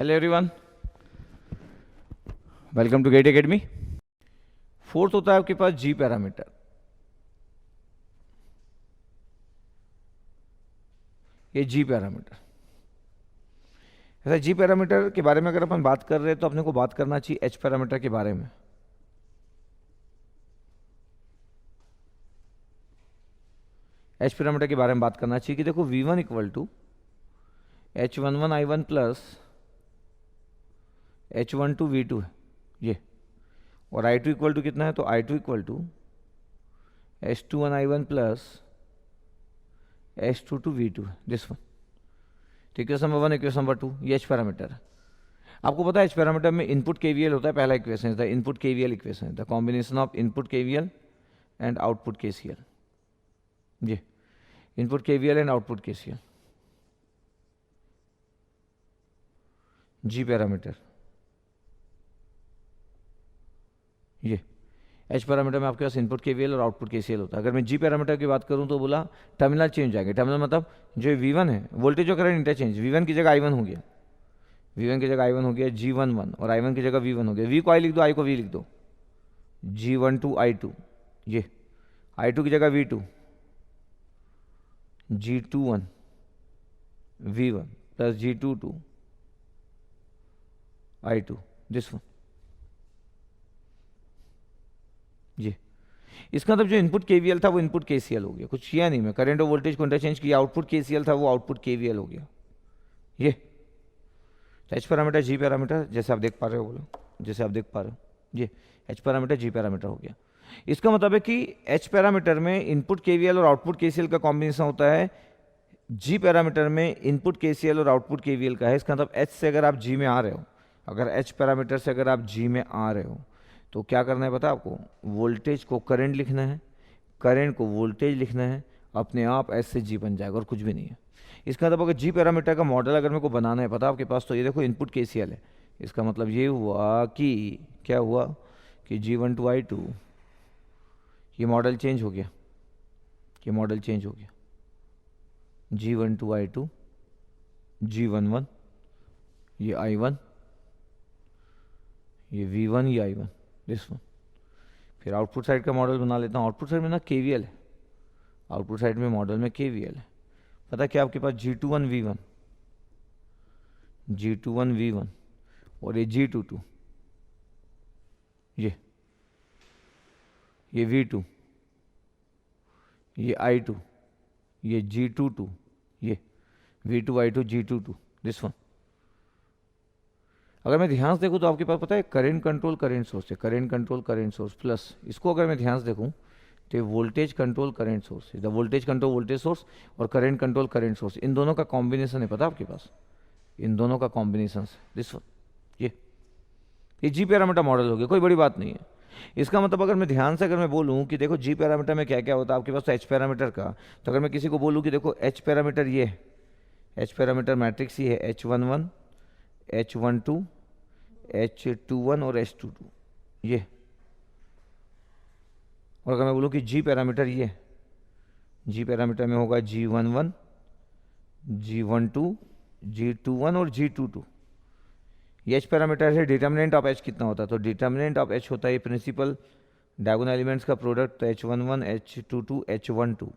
Hello everyone, welcome to GATE academy. Fourth होता है आपके पास जी पैरामीटर। ये जी पैरामीटर, ऐसा जी पैरामीटर के बारे में अगर अपन बात कर रहे हैं तो अपने को बात करना चाहिए एच पैरामीटर के बारे में। एच पैरामीटर के बारे में बात करना चाहिए कि देखो V1 equal to H11I1 plus H12 V2 है ये, और I2 इक्वल टू कितना है तो I2 equal to H21I1 plus H22 V2 है, दिस वन। तो इक्वेशन नंबर 1 इक्वेशन नंबर 2 ये एच पैरामीटर है। आपको पता है एच पैरामीटर में इनपुट केवीएल होता है। पहला equation the input KVL equation है the combination of input KVL and output KCL. ये input KVL and output KCL G parameter. ये एच पैरामीटर में आपके पास इनपुट केवीएल और आउटपुट केसीएल होता है। अगर मैं जी पैरामीटर की बात करूं तो बोला टर्मिनल चेंज आएंगे। टर्मिनल मतलब जो V1 है वोल्टेज और करंट इंटरचेंज, V1 की जगह I1 हो गया, V1 की जगह I1 हो गया G11 और I1 की जगह V1 हो गया। V को I लिख दो, I को V लिख दो, G12 I2, ये I2 की जगह V2, G21 V1 plus G22 I2, this one. ये इसका मतलब जो इनपुट केवीएल था वो इनपुट केसीएल हो गया। कुछ किया नहीं मैं, करंट और वोल्टेज को इंटरचेंज किया। आउटपुट केसीएल था वो आउटपुट केवीएल हो गया। ये तो एच पैरामीटर जी पैरामीटर जैसे आप देख पा रहे हो, बोलो जैसे आप देख पा रहे हो, ये एच पैरामीटर जी पैरामीटर हो गया। इसका मतलब है कि एच पैरामीटर में इनपुट केवीएल और आउटपुट केसीएल का कॉम्बिनेशन होता है, जी पैरामीटर में इनपुट केसीएल और आउटपुट केवीएल का है। इसका मतलब एच से अगर आप जी में आ रहे हो, अगर एच पैरामीटर से अगर आप जी में आ रहे हो तो क्या करना है पता है आपको, वोल्टेज को करंट लिखना है, करंट को वोल्टेज लिखना है, अपने आप एस से जी बन जाएगा और कुछ भी नहीं है। इसका मतलब अगर जी पैरामीटर का मॉडल अगर मेरे को बनाना है पता आपके पास, तो ये देखो इनपुट केसीएल है। इसका मतलब ये हुआ कि क्या हुआ कि G12 I2 ये मॉडल चेंज हो गया, ये मॉडल चेंज हो गया, G12 I2 G11 ये I1 ये V1 ये I1, दिस वन। फिर आउटपुट साइड का मॉडल बना लेता हूँ। आउटपुट साइड में ना केवीएल है, आउटपुट साइड में मॉडल में केवीएल है। पता क्या आपके पास G21 V1, G21 V1 और ये G22 ये V2 ये I2 ये G22 ये V2 I2 G22, this one. अगर मैं ध्यान से देखूँ तो आपके पास पता है करंट कंट्रोल करंट सोर्स है, current control current source plus इसको अगर मैं ध्यान से देखूँ तो वोल्टेज कंट्रोल करंट सोर्स है, the voltage control voltage source और करंट कंट्रोल करंट सोर्स, इन दोनों का कॉम्बिनेशन है पता आपके पास, इन दोनों का कॉम्बिनेशन दिस वन। ये जी पैरामीटर मॉडल हो गया, कोई बड़ी बात नहीं है। इसका मतलब अगर मैं ध्यान से अगर मैं बोलूँ कि देखो जी पैरामीटर में क्या क्या होता है आपके पास, तो एच पैरामीटर का, तो अगर मैं किसी को बोलूँ कि देखो एच पैरामीटर ये है, एच पैरामीटर मैट्रिक्स ये है H11 H12 H21 और H22 ये, और अगर मैं बोलूँ कि जी पैरामीटर ये, जी पैरामीटर में होगा G11 G12 G21 और G22। ये एच पैरामीटर है। डिटर्मिनेंट ऑफ एच कितना होता है, तो डिटर्मिनेंट ऑफ एच होता है प्रिंसिपल डायगोनल एलिमेंट्स का प्रोडक्ट, तो H11 H22 H12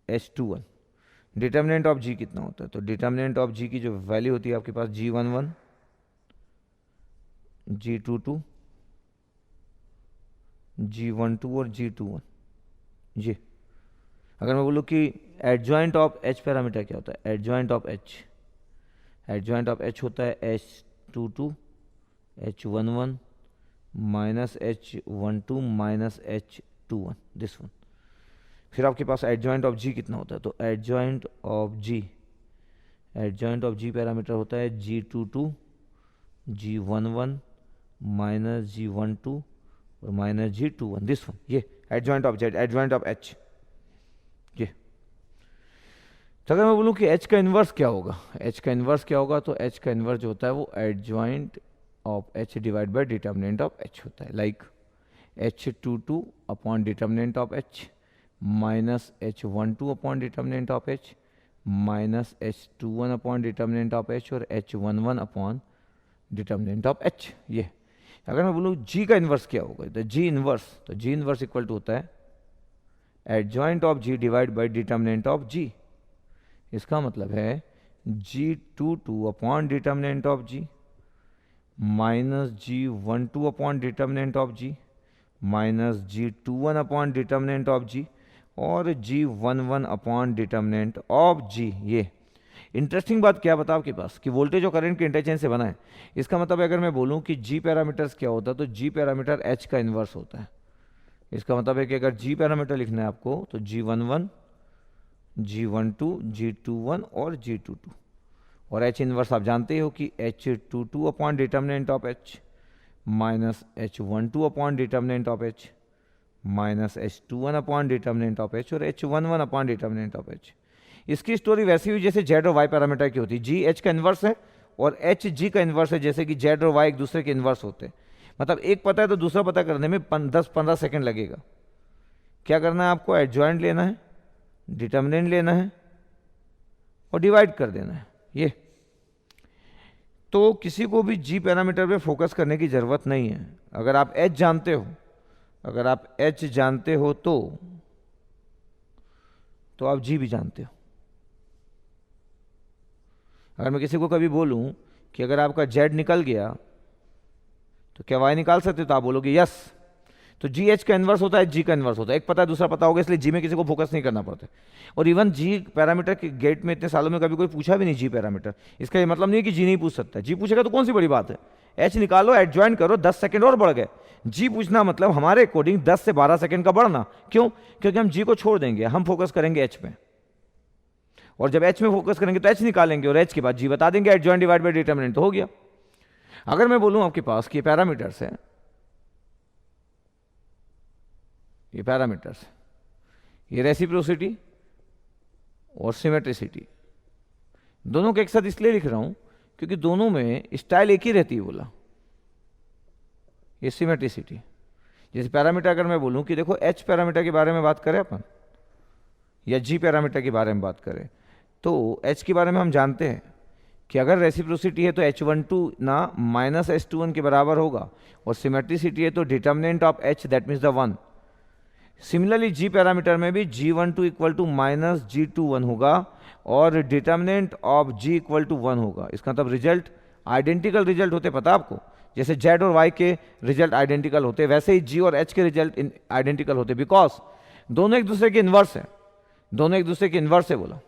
H21। Determinant of जी कितना होता है, तो डिटर्मिनेंट ऑफ जी की जो वैल्यू होती है आपके पास G11 G22 G12 और G21। ये अगर मैं बोलूँ कि एडजॉइंट ऑफ एच पैरामीटर क्या होता है, adjoint of H, adjoint of H होता है H22 H11 minus H12 minus H21, this one. फिर आपके पास एडजॉइंट ऑफ जी कितना होता है, तो adjoint of G, adjoint of G parameter होता है G22 G11 माइनस G12 और माइनस G21, दिस वन। ये adjoint of Z, adjoint of H. ये तो अगर मैं बोलूँ कि एच का इन्वर्स क्या होगा, एच का इन्वर्स क्या होगा, तो एच का इन्वर्स जो होता है वो adjoint of H divide by determinant of H होता है, like H22 upon determinant of H minus H12 upon determinant of H minus H21 upon determinant of H और H11 upon determinant of H। ये अगर मैं बोलूँ G का inverse क्या होगा, तो G इन्वर्स इक्वल टू होता है adjoint of G divide by determinant of G। इसका मतलब है G22 upon determinant of G minus G12 upon determinant of G minus G21 upon determinant of G और G11 upon determinant of G। ये interesting बात क्या बता आपके पास कि वोल्टेज और करंट के इंटरचेंज से बना है। इसका मतलब अगर मैं बोलूं कि G पैरामीटर्स क्या होता है तो G पैरामीटर H का इन्वर्स होता है। इसका मतलब है कि अगर G पैरामीटर लिखना है आपको तो G11, G12, G21 और G22 और H इन्वर्स आप जानते हो कि H22 upon determinant of H minus H12 upon determinant of H minus H21 upon determinant of H और H11 upon determinant of H। इसकी स्टोरी वैसी हुई जैसे Z और Y पैरामीटर की होती है। G H का इन्वर्स है और H G का इन्वर्स है, जैसे कि Z और Y एक दूसरे के इन्वर्स होते हैं। मतलब एक पता है तो दूसरा पता करने में 10-15 सेकंड लगेगा। क्या करना है आपको, एडजॉइंट लेना है, डिटर्मिनेंट लेना है और डिवाइड कर देना है। ये तो किसी को भी G पैरामीटर पे फोकस करने की ज़रूरत नहीं है। अगर आप H जानते हो, अगर आप H जानते हो तो आप G भी जानते हो। अगर मैं किसी को कभी बोलूं कि अगर आपका Z निकल गया तो क्या Y निकाल सकते हो, तो आप बोलोगे यस। तो जी एच का इन्वर्स होता है, जी का इन्वर्स होता है। एक पता है दूसरा पता होगा, इसलिए जी में किसी को फोकस नहीं करना पड़ता। और इवन जी पैरामीटर के गेट में इतने सालों में कभी कोई पूछा भी नहीं जी पैरामीटर। इसका ये मतलब नहीं है कि जी नहीं पूछ सकता। जी पूछेगा तो कौन सी बड़ी बात है, एच निकालो, एडजॉइन करो, 10 सेकंड और बढ़ गए। जी पूछना मतलब हमारे अकॉर्डिंग 10 से 12 सेकंड का बढ़ना। क्यों? क्योंकि हम जी को छोड़ देंगे, हम फोकस करेंगे एच पे। और जब एच में फोकस करेंगे तो एच निकालेंगे और एच के बाद जी बता देंगे, एडजॉइन डिवाइड बाय डिटर्मिनेंट, तो हो गया। अगर मैं बोलूं आपके पास कि पैरामीटर्स है, ये पैरामीटर्स, ये रेसिप्रोसिटी और सिमेट्रिसिटी, दोनों के एक साथ इसलिए लिख रहा हूं क्योंकि दोनों में स्टाइल एक ही रहती है। बोला ये सिमेट्रिसिटी। जैसे पैरामीटर अगर मैं बोलूं कि देखो एच पैरामीटर के बारे में बात करें अपन या जी पैरामीटर के बारे में बात करें, तो एच के बारे में हम जानते हैं कि अगर रेसिप्रोसिटी है तो H12 ना माइनस H21 के बराबर होगा, और सिमेट्रिसिटी है तो determinant of H that means the 1। Similarly G parameter में भी G12 equal to minus G21 होगा और determinant of G equal to 1 होगा। इसका मतलब रिजल्ट आइडेंटिकल रिजल्ट होते, पता आपको। जैसे Z और Y के रिजल्ट आइडेंटिकल होते, वैसे ही G और H के रिजल्ट आइडेंटिकल होते, बिकॉज दोनों एक दूसरे के इन्वर्स है। दोनों एक दूसरे के इन्वर्स है, बोला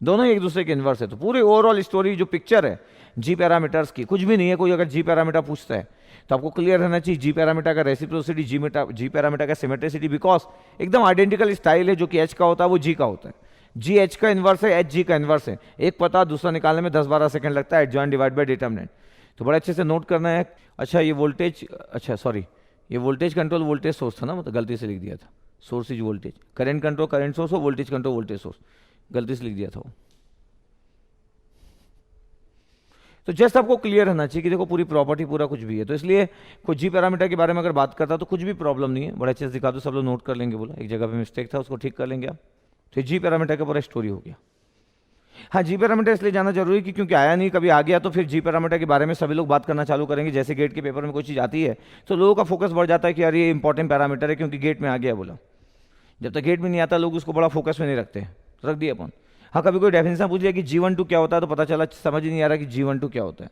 दोनों एक दूसरे के इन्वर्स है। तो पूरी ओवरऑल स्टोरी जो पिक्चर है जी पैरामीटर्स की, कुछ भी नहीं है। कोई अगर जी पैरामीटर पूछता है तो आपको क्लियर रहना चाहिए जी पैरामीटर का रेसिप्रोसिटी, जी पैरामीटर का सिमेट्रिसिटी, बिकॉज एकदम आइडेंटिकल स्टाइल है। जो कि एच का होता है वो जी का होता है। जी एच का इन्वर्स है, एच जी का इन्वर्स है। एक पता दूसरा निकालने में 10-12 सेकंड लगता है, एडजॉइन डिवाइड बाय डिटर्मिनेंट। तो बड़े अच्छे से नोट करना है। अच्छा ये वोल्टेज, अच्छा सॉरी, ये वोल्टेज कंट्रोल वोल्टेज सोर्स था ना, मतलब गलती से लिख दिया था। Source is voltage, current control current source हो, वोल्टेज कंट्रोल वोल्टेज सोर्स, गलती से लिख दिया था वो। तो जस्ट आपको क्लियर रहना चाहिए कि देखो पूरी प्रॉपर्टी पूरा कुछ भी है। तो इसलिए कोई जी पैरामीटर के बारे में अगर बात करता तो कुछ भी प्रॉब्लम नहीं है, बड़े अच्छे से दिखा दो, सब लोग नोट कर लेंगे। बोला एक जगह पे मिस्टेक था, उसको ठीक कर लेंगे आप। तो जी पैरामीटर का पूरा स्टोरी हो गया। हाँ, जी पैरामीटर इसलिए जाना जरूरी कि क्योंकि आया नहीं, कभी आ गया तो फिर जी पैरामीटर के बारे में सभी लोग बात करना चालू करेंगे। जैसे गेट के पेपर में कोई चीज़ आती है तो लोगों का फोकस बढ़ जाता है कि यार ये इंपॉर्टेंट पैरामीटर है क्योंकि गेट में आ गया। बोला जब तक गेट में नहीं आता लोग उसको बड़ा फोकस में नहीं रखते, रख दिए अपन। हाँ, कभी कोई डेफिनेशन पूछ लिया कि G12 क्या होता है तो पता चला समझ ही नहीं आ रहा कि G12 क्या होता है।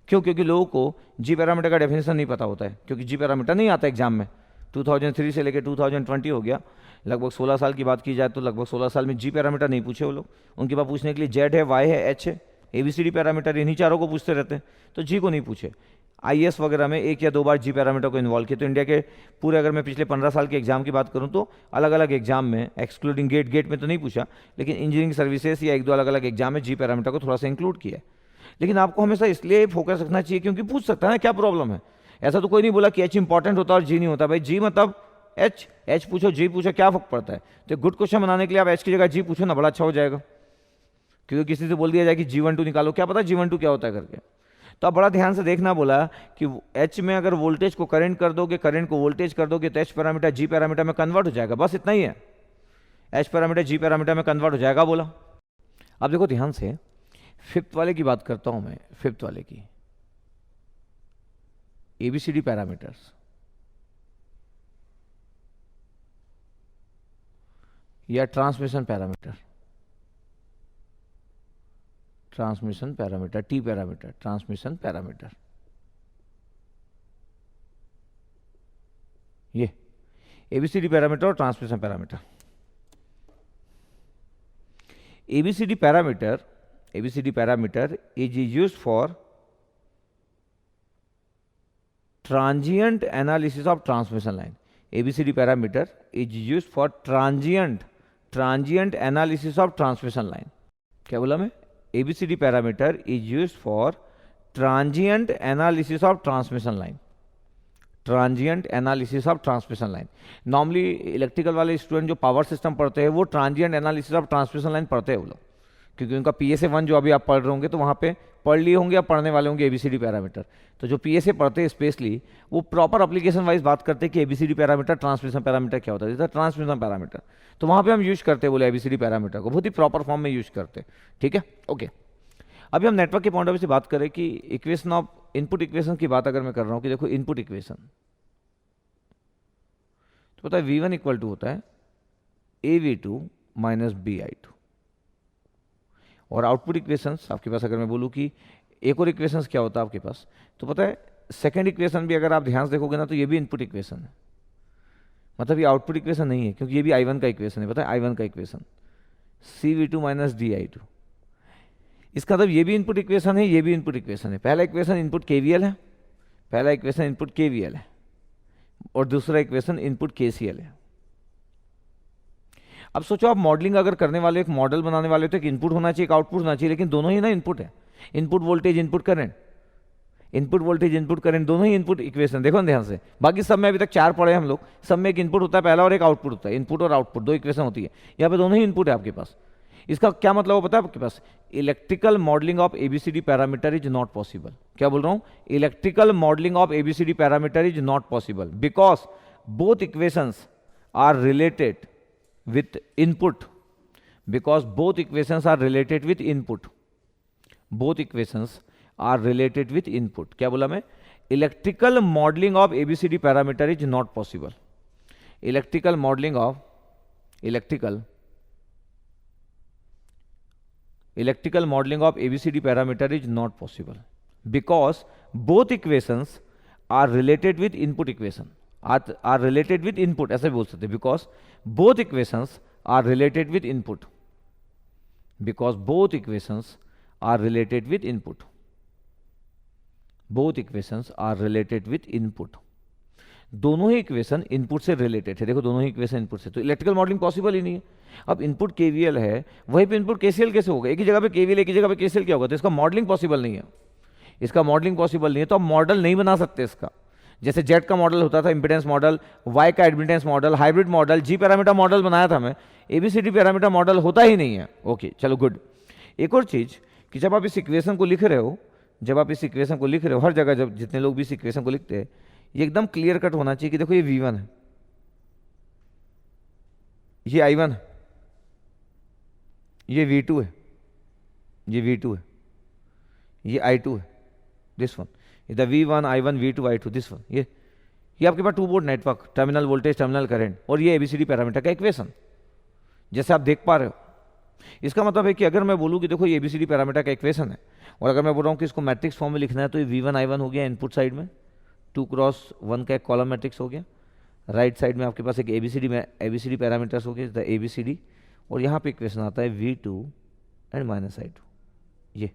क्यों? क्योंकि लोगों को जी पैरामीटर का डेफिनेशन नहीं पता होता है, क्योंकि जी पैरामीटर नहीं आता एग्जाम में। 2003 से लेकर 2020 हो गया, लगभग 16 साल की बात की जाए तो लगभग 16 साल में जी पैरामीटर नहीं पूछे वो लोग। उनके पास पूछने के लिए जेड है, वाई है, एच है, ABCD पैरामीटर, इन्हीं चारों को पूछते रहते हैं। तो जी को नहीं पूछे। IAS वगैरह में 1 या 2 बार जी पैरामीटर को इन्वॉल्व किया। तो इंडिया के पूरे, अगर मैं पिछले 15 साल के एग्जाम की बात करूं तो अलग अलग एग्जाम में, एक्सक्लूडिंग गेट में तो नहीं पूछा, लेकिन इंजीनियरिंग सर्विसेज या 1-2 अलग अलग एग्जाम में जी पैरामीटर को थोड़ा सा इंक्लूड किया। लेकिन आपको हमेशा इसलिए फोकस रखना चाहिए क्योंकि पूछ सकता है ना क्या प्रॉब्लम है। ऐसा तो कोई नहीं बोला कि एच इंपॉर्टेंट होता और जी नहीं होता। भाई जी मतलब एच पूछो, जी पूछो, क्या फर्क पड़ता है। तो गुड क्वेश्चन बनाने के लिए आप एच की जगह जी पूछो ना, बड़ा अच्छा हो जाएगा। क्योंकि किसी से बोल दिया जाए कि G12 निकालो, क्या पता G12 क्या होता है करके। तो आप बड़ा ध्यान से देखना। बोला कि एच में अगर वोल्टेज को करंट कर दोगे, करंट को वोल्टेज कर दोगे तो एच पैरामीटर जी पैरामीटर में कन्वर्ट हो जाएगा। बस इतना ही है, एच पैरामीटर जी पैरामीटर में कन्वर्ट हो जाएगा। बोला अब देखो ध्यान से, फिफ्थ वाले की बात करता हूं मैं, फिफ्थ वाले की एबीसीडी पैरामीटर्स या transmission parameter, transmission parameter, T parameter, transmission parameter, ये एबीसीडी पैरामीटर और transmission parameter. ABCD parameter is used for transient analysis of transmission line. ABCD parameter is used for transient analysis of transmission line. क्या बोला मैं? ABCD parameter is used for transient analysis of transmission line. Transient analysis of transmission line. Normally electrical वाले student जो power system पढ़ते हैं वो transient analysis of transmission line पढ़ते हैं वो लोग, क्योंकि उनका PSA 1 जो अभी आप पढ़ रहे होंगे तो वहाँ पे पढ़ लिए होंगे या पढ़ने वाले होंगे ABCD पैरामीटर। तो जो PSA पढ़ते हैं स्पेशली वो प्रॉपर एप्लीकेशन वाइज बात करते हैं कि ABCD पैरामीटर ट्रांसमिशन पैरामीटर क्या होता है, जैसे ट्रांसमिशन पैरामीटर, तो वहाँ पे हम यूज करते हैं बोले ABCD पैरामीटर को, बहुत ही प्रॉपर फॉर्म में यूज करते हैं। ठीक है, ओके। अभी हम नेटवर्क के पॉइंट ऑफ व्यू से बात करें कि इक्वेशन ऑफ इनपुट इक्वेशन की बात अगर मैं कर रहा हूँ कि देखो इनपुट इक्वेशन तो पता है V1 इक्वल टू होता है AV2 माइनस BI2, और आउटपुट इक्वेशंस आपके पास अगर मैं बोलूँ कि एक और इक्वेशंस क्या होता है आपके पास, तो पता है सेकंड इक्वेशन भी अगर आप ध्यान से देखोगे ना तो ये भी इनपुट इक्वेशन है, मतलब ये आउटपुट इक्वेशन नहीं है क्योंकि ये भी I1 का इक्वेशन है। पता है I1 का इक्वेशन CV2 माइनस DI2, इसका मतलब ये भी इनपुट इक्वेशन है, ये भी इनपुट इक्वेशन है। पहला इक्वेशन इनपुट KVL है, पहला इक्वेशन इनपुट KVL है और दूसरा इक्वेशन इनपुट KCL है। अब सोचो आप मॉडलिंग अगर करने वाले, एक मॉडल बनाने वाले तो एक इनपुट होना चाहिए, एक आउटपुट होना चाहिए, लेकिन दोनों ही ना इनपुट है। Input voltage input current, input voltage input current, दोनों ही इनपुट इक्वेशन। देखो ध्यान से, बाकी सब में अभी तक 4 पढ़े हम लोग, सब में एक इनपुट होता है पहला और एक आउटपुट होता है। इनपुट और आउटपुट 2 इक्वेशन होती है, यहाँ पे दोनों ही इनपुट है आपके पास। इसका क्या मतलब हो पता है आपके पास? Electrical modelling of ABCD parameter is not possible. क्या बोल रहा हूं? Electrical modelling of ABCD parameter is not possible because both equations are related with input, because both equations are related with input, both equations are related with input। क्या बोला मैं? Electrical modelling of ABCD parameter is not possible. Electrical modelling of electrical modelling of ABCD parameter is not possible because both equations are related with input equation, are related with input, ऐसे बोल सकते, because both equations are related with input, because both equations are related with input, both equations are related with input। दोनों ही equation input से related है। देखो दोनों ही equation input से, तो इलेक्ट्रिकल मॉडलिंग पॉसिबल ही नहीं है। अब इनपुट KVL है, वहीं पे इनपुट KCL कैसे होगा? एक ही जगह पे KVL, एक ही जगह पे KCL क्या होगा? तो इसका मॉडलिंग पॉसिबल नहीं है, इसका मॉडलिंग पॉसिबल नहीं है, तो आप मॉडल नहीं बना सकते इसका। जैसे Z का मॉडल होता था इंपिडेंस मॉडल, Y का admittance model, hybrid model, G parameter model बनाया था मैं, ABCD पैरामीटर मॉडल होता ही नहीं है। ओके चलो गुड। एक और चीज कि जब आप इस इक्वेशन को लिख रहे हो, जब आप इस इक्वेशन को लिख रहे हो, हर जगह जब जितने लोग भी इस इक्वेशन को लिखते हैं ये एकदम क्लियर कट होना चाहिए कि देखो ये V1 है, ये I1 है, ये V2 है, ये V2 है, ये I2 है, दिस वन इधर V1 I1 V2 I2 this one, ये आपके पास 2 port network, terminal voltage, terminal current, और ये ABCD पैरामीटर का इक्वेशन जैसे आप देख पा रहे हो। इसका मतलब है कि अगर मैं बोलूँ कि देखो ये ABCD पैरामीटर का इक्वेशन है, और अगर मैं बोल रहा हूँ कि इसको मैट्रिक्स फॉर्म में लिखना है तो ये V1 I1 हो गया इनपुट साइड में, 2x1 का एक कॉलम मैट्रिक्स हो गया, राइट साइड में आपके पास एक ABCD पैरामीटर्स हो गए, द ABCD, और यहाँ पे इक्वेशन आता है V2 एंड माइनस I2, ये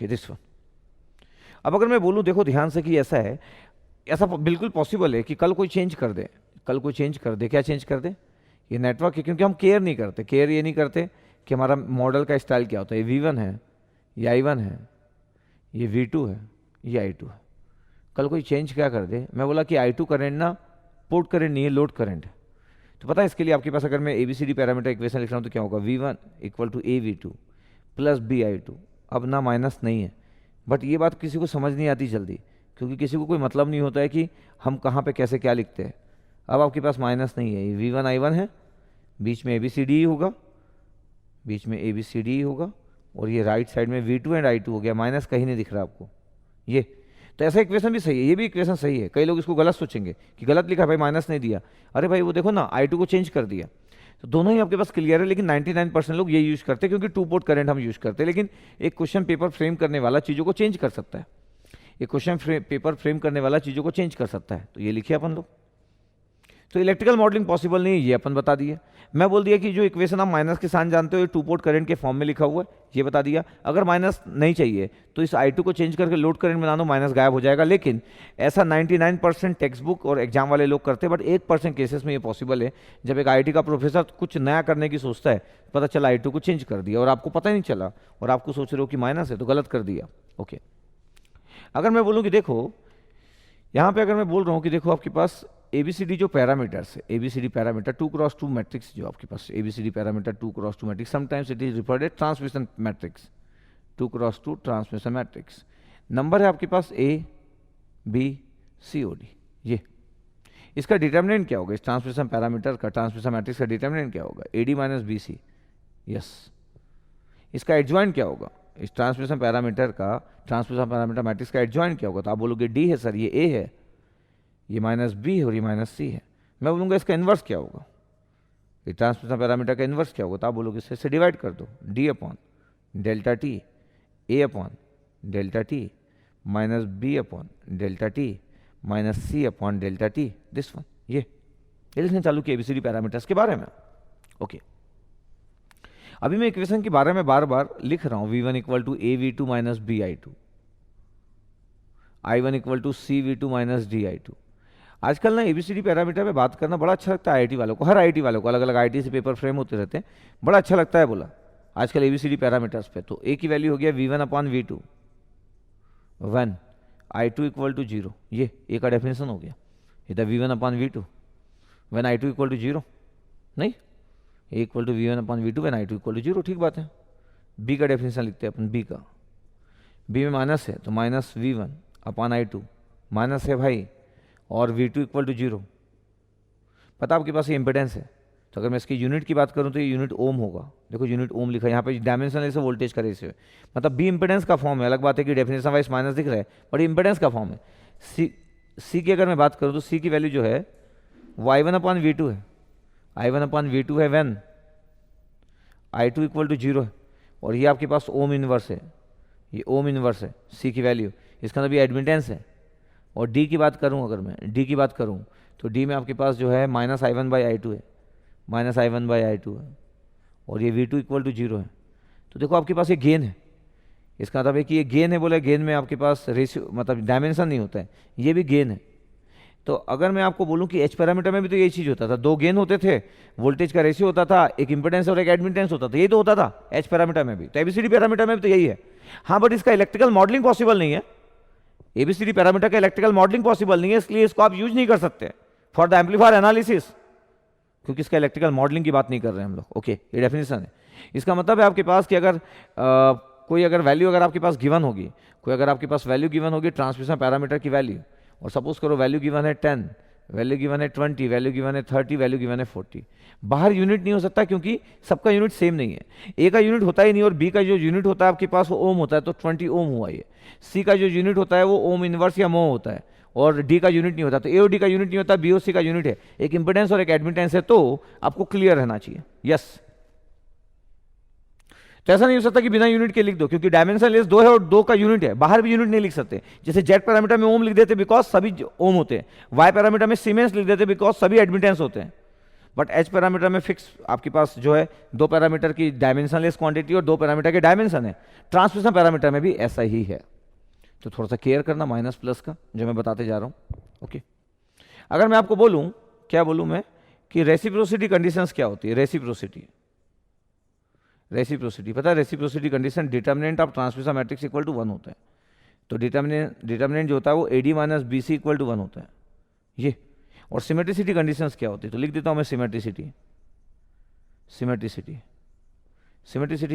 दिस वन। अब अगर मैं बोलूँ देखो ध्यान से कि ऐसा है, ऐसा बिल्कुल पॉसिबल है कि कल कोई चेंज कर दे, कल कोई चेंज कर दे, क्या चेंज कर दे? ये नेटवर्क है, क्योंकि हम केयर नहीं करते, केयर ये नहीं करते कि हमारा मॉडल का स्टाइल क्या होता है। ये V1 है, ये I1 है, ये V2 है, ये I2 है। कल कोई चेंज क्या कर दे, मैं बोला कि I2 करंट ना पोर्ट करंट नहीं है, लोड करंट है, तो पता है इसके लिए आपके पास अगर मैं ABCD पैरामीटर इक्वेशन लिख रहा हूँ तो क्या होगा? V1 equal to AV2 plus BI2। अब ना माइनस नहीं है, बट ये बात किसी को समझ नहीं आती जल्दी, क्योंकि किसी को कोई मतलब नहीं होता है कि हम कहाँ पे कैसे क्या लिखते हैं। अब आपके पास माइनस नहीं है, ये V1 I1 है, बीच में ABCD ही होगा, बीच में ए बी सी डी होगा, और ये राइट साइड में V2 एंड I2 हो गया, माइनस कहीं नहीं दिख रहा आपको ये। तो ऐसा इक्वेशन भी सही है, ये भी इक्वेशन सही है। कई लोग इसको गलत सोचेंगे कि गलत लिखा भाई, माइनस नहीं दिया। अरे भाई वो देखो ना, I2 को चेंज कर दिया। तो दोनों ही आपके पास क्लियर है, लेकिन 99% लोग ये यूज करते हैं क्योंकि 2 पोर्ट करंट हम यूज करते हैं। लेकिन एक क्वेश्चन पेपर फ्रेम करने वाला चीज़ों को चेंज कर सकता है, एक क्वेश्चन पेपर फ्रेम करने वाला चीज़ों को चेंज कर सकता है। तो ये लिखिए अपन लोग। तो इलेक्ट्रिकल मॉडलिंग पॉसिबल नहीं है, ये अपन बता दिए। मैं बोल दिया कि जो इक्वेशन आप माइनस के साथ जानते हो, ये 2 पोर्ट करंट के फॉर्म में लिखा हुआ है, ये बता दिया। अगर माइनस नहीं चाहिए तो इस I2 को चेंज करके लोड करंट बना दो, माइनस गायब हो जाएगा। लेकिन ऐसा 99% टेक्स्ट बुक और एग्जाम वाले लोग करते हैं, बट 1% केसेस में ये पॉसिबल है। जब एक IT का प्रोफेसर कुछ नया करने की सोचता है, पता चला I2 को चेंज कर दिया और आपको पता ही नहीं चला, और आपको सोच रहे हो कि माइनस है तो गलत कर दिया। ओके, अगर मैं बोलूँ कि देखो यहाँ पे, अगर मैं बोल रहा हूँ कि देखो आपके पास ABCD जो पैरामीटर्स है, ABCD पैरामीटर 2x2 मैट्रिक्स जो आपके पास ABCD parameter 2x2 matrix, sometimes it is referred as transmission matrix, 2x2 transmission matrix. Number है आपके पास A B C O D। ये इसका डिटर्मिनेंट क्या होगा, इस ट्रांसमिशन पैरामीटर का, ट्रांसमिशन मैट्रिक्स का डिटर्मिनेंट क्या होगा, AD माइनस BC। यस, इसका एडजॉइंट क्या होगा, इस ट्रांसमिशन पैरामीटर का, ट्रांसमिशन पैरामीटर मैट्रिक्स का एडजॉइंट क्या होगा। तो आप बोलोगे D है सर, ये A है, ये माइनस B है और ये माइनस C है। मैं बोलूँगा इसका इन्वर्स क्या होगा, ये ट्रांसमिशन पैरामीटर का इन्वर्स क्या होगा। तो आप बोलोगे इससे डिवाइड कर दो, D upon delta T, A upon delta T, minus B upon delta T, minus C upon delta T, this one. ये लिखने चालू किया ABCD पैरामीटर्स के बारे में। ओके, अभी मैं इक्वेशन के बारे में बार बार लिख रहा हूँ। V1 equal to AV2 minus BI2, I1 equal to CV2 minus DI2। आजकल ना ABCD पैरामीटर पे बात करना बड़ा अच्छा लगता है IIT वालों को, हर IIT वालों को, अलग अलग IIT से पेपर फ्रेम होते रहते हैं, बड़ा अच्छा लगता है बोला आजकल ABCD पैरामीटर्स पे। तो A की वैल्यू हो गया V1 upon V2 1, I2 equal to 0, ये A का डेफिनेशन हो गया। इधर V1 upon V2 when I2 equal to 0, नहीं, A equal to V1 upon V2 when I2 equal to 0, ठीक बात है। B का डेफिनेशन लिखते हैं अपन, B का, B में माइनस है तो minus V1 upon I2, minus है भाई, और V2 इक्वल टू 0। पता आपके पास ये इम्पिडेंस है, तो अगर मैं इसकी यूनिट की बात करूं तो ये यूनिट ओम होगा। देखो यूनिट ओम लिखा है यहाँ पे, डायमेंशनल ऐसे वोल्टेज का रेशियो है, मतलब बी इम्पिडेंस का फॉर्म है। अलग बात है कि डेफिनेशन वाइज माइनस दिख रहा है, बट इम्पिडेंस का फॉर्म है। सी की अगर मैं बात करूँ तो सी की वैल्यू जो है वो I1 अपॉन V2 है, I1 अपॉन V2 है व्हेन I2 इक्वल टू 0 है, और ये आपके पास ओम इनवर्स है, ये ओम इनवर्स है सी की वैल्यू, इसका मतलब ये एडमिटेंस है। और डी की बात करूं, अगर मैं डी की बात करूं तो डी में आपके पास जो है माइनस I1 बाई I2 है, माइनस I1 बाई I2 है, और ये V2 इक्वल टू 0 है। तो देखो आपके पास ये गेन है, इसका मतलब है कि ये गेन है, बोले गेन में आपके पास रेशियो मतलब डायमेंशन नहीं होता है, ये भी गेन है। तो अगर मैं आपको बोलूं कि एच पैरामीटर में भी तो यही चीज़ होता था, 2 गेन होते थे, वोल्टेज का रेशियो होता था, एक इंपेडेंस और एक एडमिटेंस होता था, यही तो होता था एच पैरामीटर में भी। तो ABCD पैरामीटर में भी तो यही है। हाँ, बट इसका इलेक्ट्रिकल मॉडलिंग पॉसिबल नहीं है। ABCD पैरामीटर का इलेक्ट्रिकल मॉडलिंग पॉसिबल नहीं है, इसलिए इसको आप यूज नहीं कर सकते फॉर द एम्पलीफायर एनालिसिस, क्योंकि इसका इलेक्ट्रिकल मॉडलिंग की बात नहीं कर रहे हैं हम लोग। ओके, ये डेफिनेशन है। इसका मतलब है आपके पास कि अगर कोई अगर वैल्यू अगर आपके पास गिवन होगी, कोई अगर आपके पास वैल्यू गिवन होगी ट्रांसमिशन पैरामीटर की वैल्यू, और सपोज करो वैल्यू गिवन है 10, वैल्यू गिवन है 20, वैल्यू गिवन है 30, वैल्यू गिवन है 40, बाहर यूनिट नहीं हो सकता क्योंकि सबका यूनिट सेम नहीं है। ए का यूनिट होता ही नहीं, और बी का जो यूनिट होता है आपके पास वो ओम होता है, तो 20 ओम हुआ ये। सी का जो यूनिट होता है वो ओम इनवर्स या मो होता है, और डी का यूनिट नहीं होता, तो ए और डी का यूनिट नहीं होता, बी और सी का यूनिट है, एक इंपेडेंस और एक एडमिटेंस है। तो आपको क्लियर रहना चाहिए। यस, तो ऐसा नहीं हो सकता कि बिना यूनिट के लिख दो, क्योंकि डायमेंशन लेस 2 है और 2 का यूनिट है, बाहर भी यूनिट नहीं लिख सकते। जैसे जेड पैरामीटर में ओम लिख देते बिकॉज सभी ओम होते हैं, वाई पैरामीटर में सीमेंस लिख देते बिकॉज सभी एडमिटेंस होते हैं, बट एच पैरामीटर में फिक्स आपके पास जो है 2 पैरामीटर की डायमेंशन लेस क्वांटिटी और 2 पैरामीटर के डायमेंशन है। ट्रांसमिशन पैरामीटर में भी ऐसा ही है। तो थोड़ा सा केयर करना माइनस प्लस का, जो मैं बताते जा रहा हूँ। ओके, अगर मैं आपको बोलूँ, क्या बोलूँ मैं, कि रेसिप्रोसिटी कंडीशंस क्या होती है। रेसिप्रोसिटी पता है, reciprocity condition determinant of transmission matrix equal to 1 होता है। तो डिटर्मिनेंट जो होता है वो AD minus BC equal to 1 होता है ये। और सिमेट्रिसिटी कंडीशंस क्या होती है, तो लिख देता हूँ मैं सिमेट्रिसिटी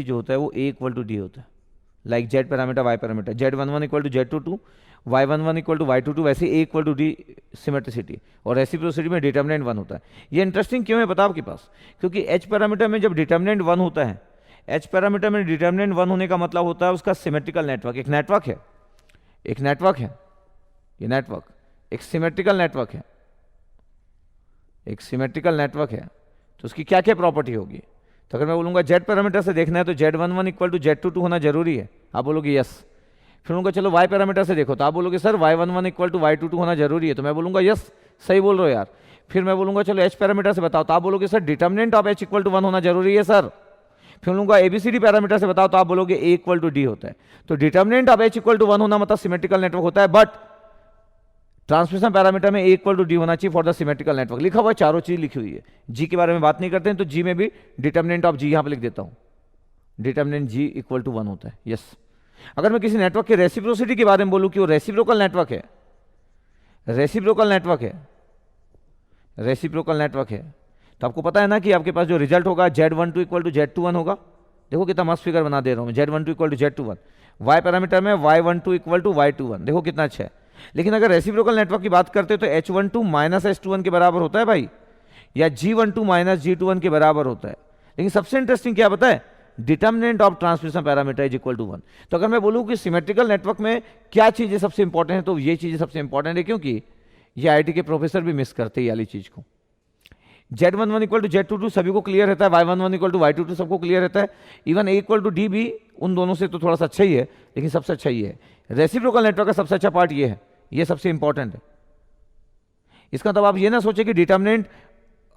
जो होता है वो A इक्वल टू D होता है, like Z parameter Y parameter, Z11 equal to Z22, Y11 equal to Y22, वैसे A equal to D symmetricity. और रेसिप्रोसिटी में डिटर्मिनेंट 1 होता है। ये इंटरेस्टिंग क्यों है पता आपके पास, क्योंकि H पैरामीटर में जब डिटर्मिनेंट 1 होता है, एच पैरामीटर में डिटर्मिनेंट 1 होने का मतलब होता है उसका सिमेट्रिकल नेटवर्क, एक नेटवर्क है, एक नेटवर्क है, ये नेटवर्क एक सिमेट्रिकल नेटवर्क है, एक सिमेट्रिकल नेटवर्क है, तो उसकी क्या क्या प्रॉपर्टी होगी। तो अगर मैं बोलूँगा जेड पैरामीटर से देखना है तो Z11 इक्वल टू Z22 होना जरूरी है, आप बोलोगे यस। फिर उनका चलो वाई पैरामीटर से देखो तो आप बोलोगे sir Y11 equal to Y22 होना जरूरी है, तो मैं बोलूँगा यस सही बोल रहे हो यार। फिर मैं बोलूँगा चलो एच पैरामीटर से बताओ तो आप बोलोगे sir determinant of H equal to 1 होना जरूरी है सर। फिर उनका ABCD पैरामीटर से बताओ तो आप बोलोगे A इक्वल टू डी होता है। तो determinant of H equal to 1 होना मतलब सिमेट्रिकल नेटवर्क होता है, बट ट्रांसमिशन पैरामीटर में A इक्वल टू डी होना चाहिए फॉर द सिमेट्रिकल नेटवर्क। लिखा हुआ है, चारों चीज लिखी हुई है। जी के बारे में बात नहीं करते हैं तो जी में भी डिटर्मिनेंट ऑफ जी यहां पे लिख देता हूं, डिटर्मिनेंट जी इक्वल टू 1 होता है, यस। अगर मैं किसी नेटवर्क के रेसिप्रोसिटी के बारे में बोलूं कि वो रेसिप्रोकल नेटवर्क है, रेसिप्रोकल नेटवर्क है, रेसिप्रोकल नेटवर्क है, तो आपको पता है ना कि आपके पास जो रिजल्ट होगा Z12 इक्वल टू Z21 होगा। देखो कितना मस्त फिगर बना दे रहा हूं मैं, Z12 equal to Z21, Y parameter में Y12 इक्वल टू Y21, देखो कितना अच्छा है। लेकिन अगर रेसिप्रोकल नेटवर्क की बात करते हैं तो H12 माइनस H21 के बराबर होता है भाई, या G12 माइनस G21 के बराबर होता है। लेकिन सबसे इंटरेस्टिंग क्या पता है, determinant of transmission parameter is equal to 1। तो अगर मैं बोलूं कि सिमेट्रिकल नेटवर्क में क्या चीजें सबसे इंपॉर्टेंट है तो ये चीजें सबसे इंपॉर्टेंट है, क्योंकि ये आईटी के प्रोफेसर भी मिस करते हैं ये वाली चीज को। Z11 इक्वल टू Z22 सभी को क्लियर रहता है, Y11 इक्वल टू Y22 सबको क्लियर रहता है, even A equal to D भी उन दोनों से तो थोड़ा सा अच्छा ही है, लेकिन सबसे अच्छा ये है। रेसिप्रोकल नेटवर्क का सबसे अच्छा पार्ट ये है, ये सबसे इंपॉर्टेंट है। इसका मतलब आप ये ना सोचे कि डिटर्मिनेंट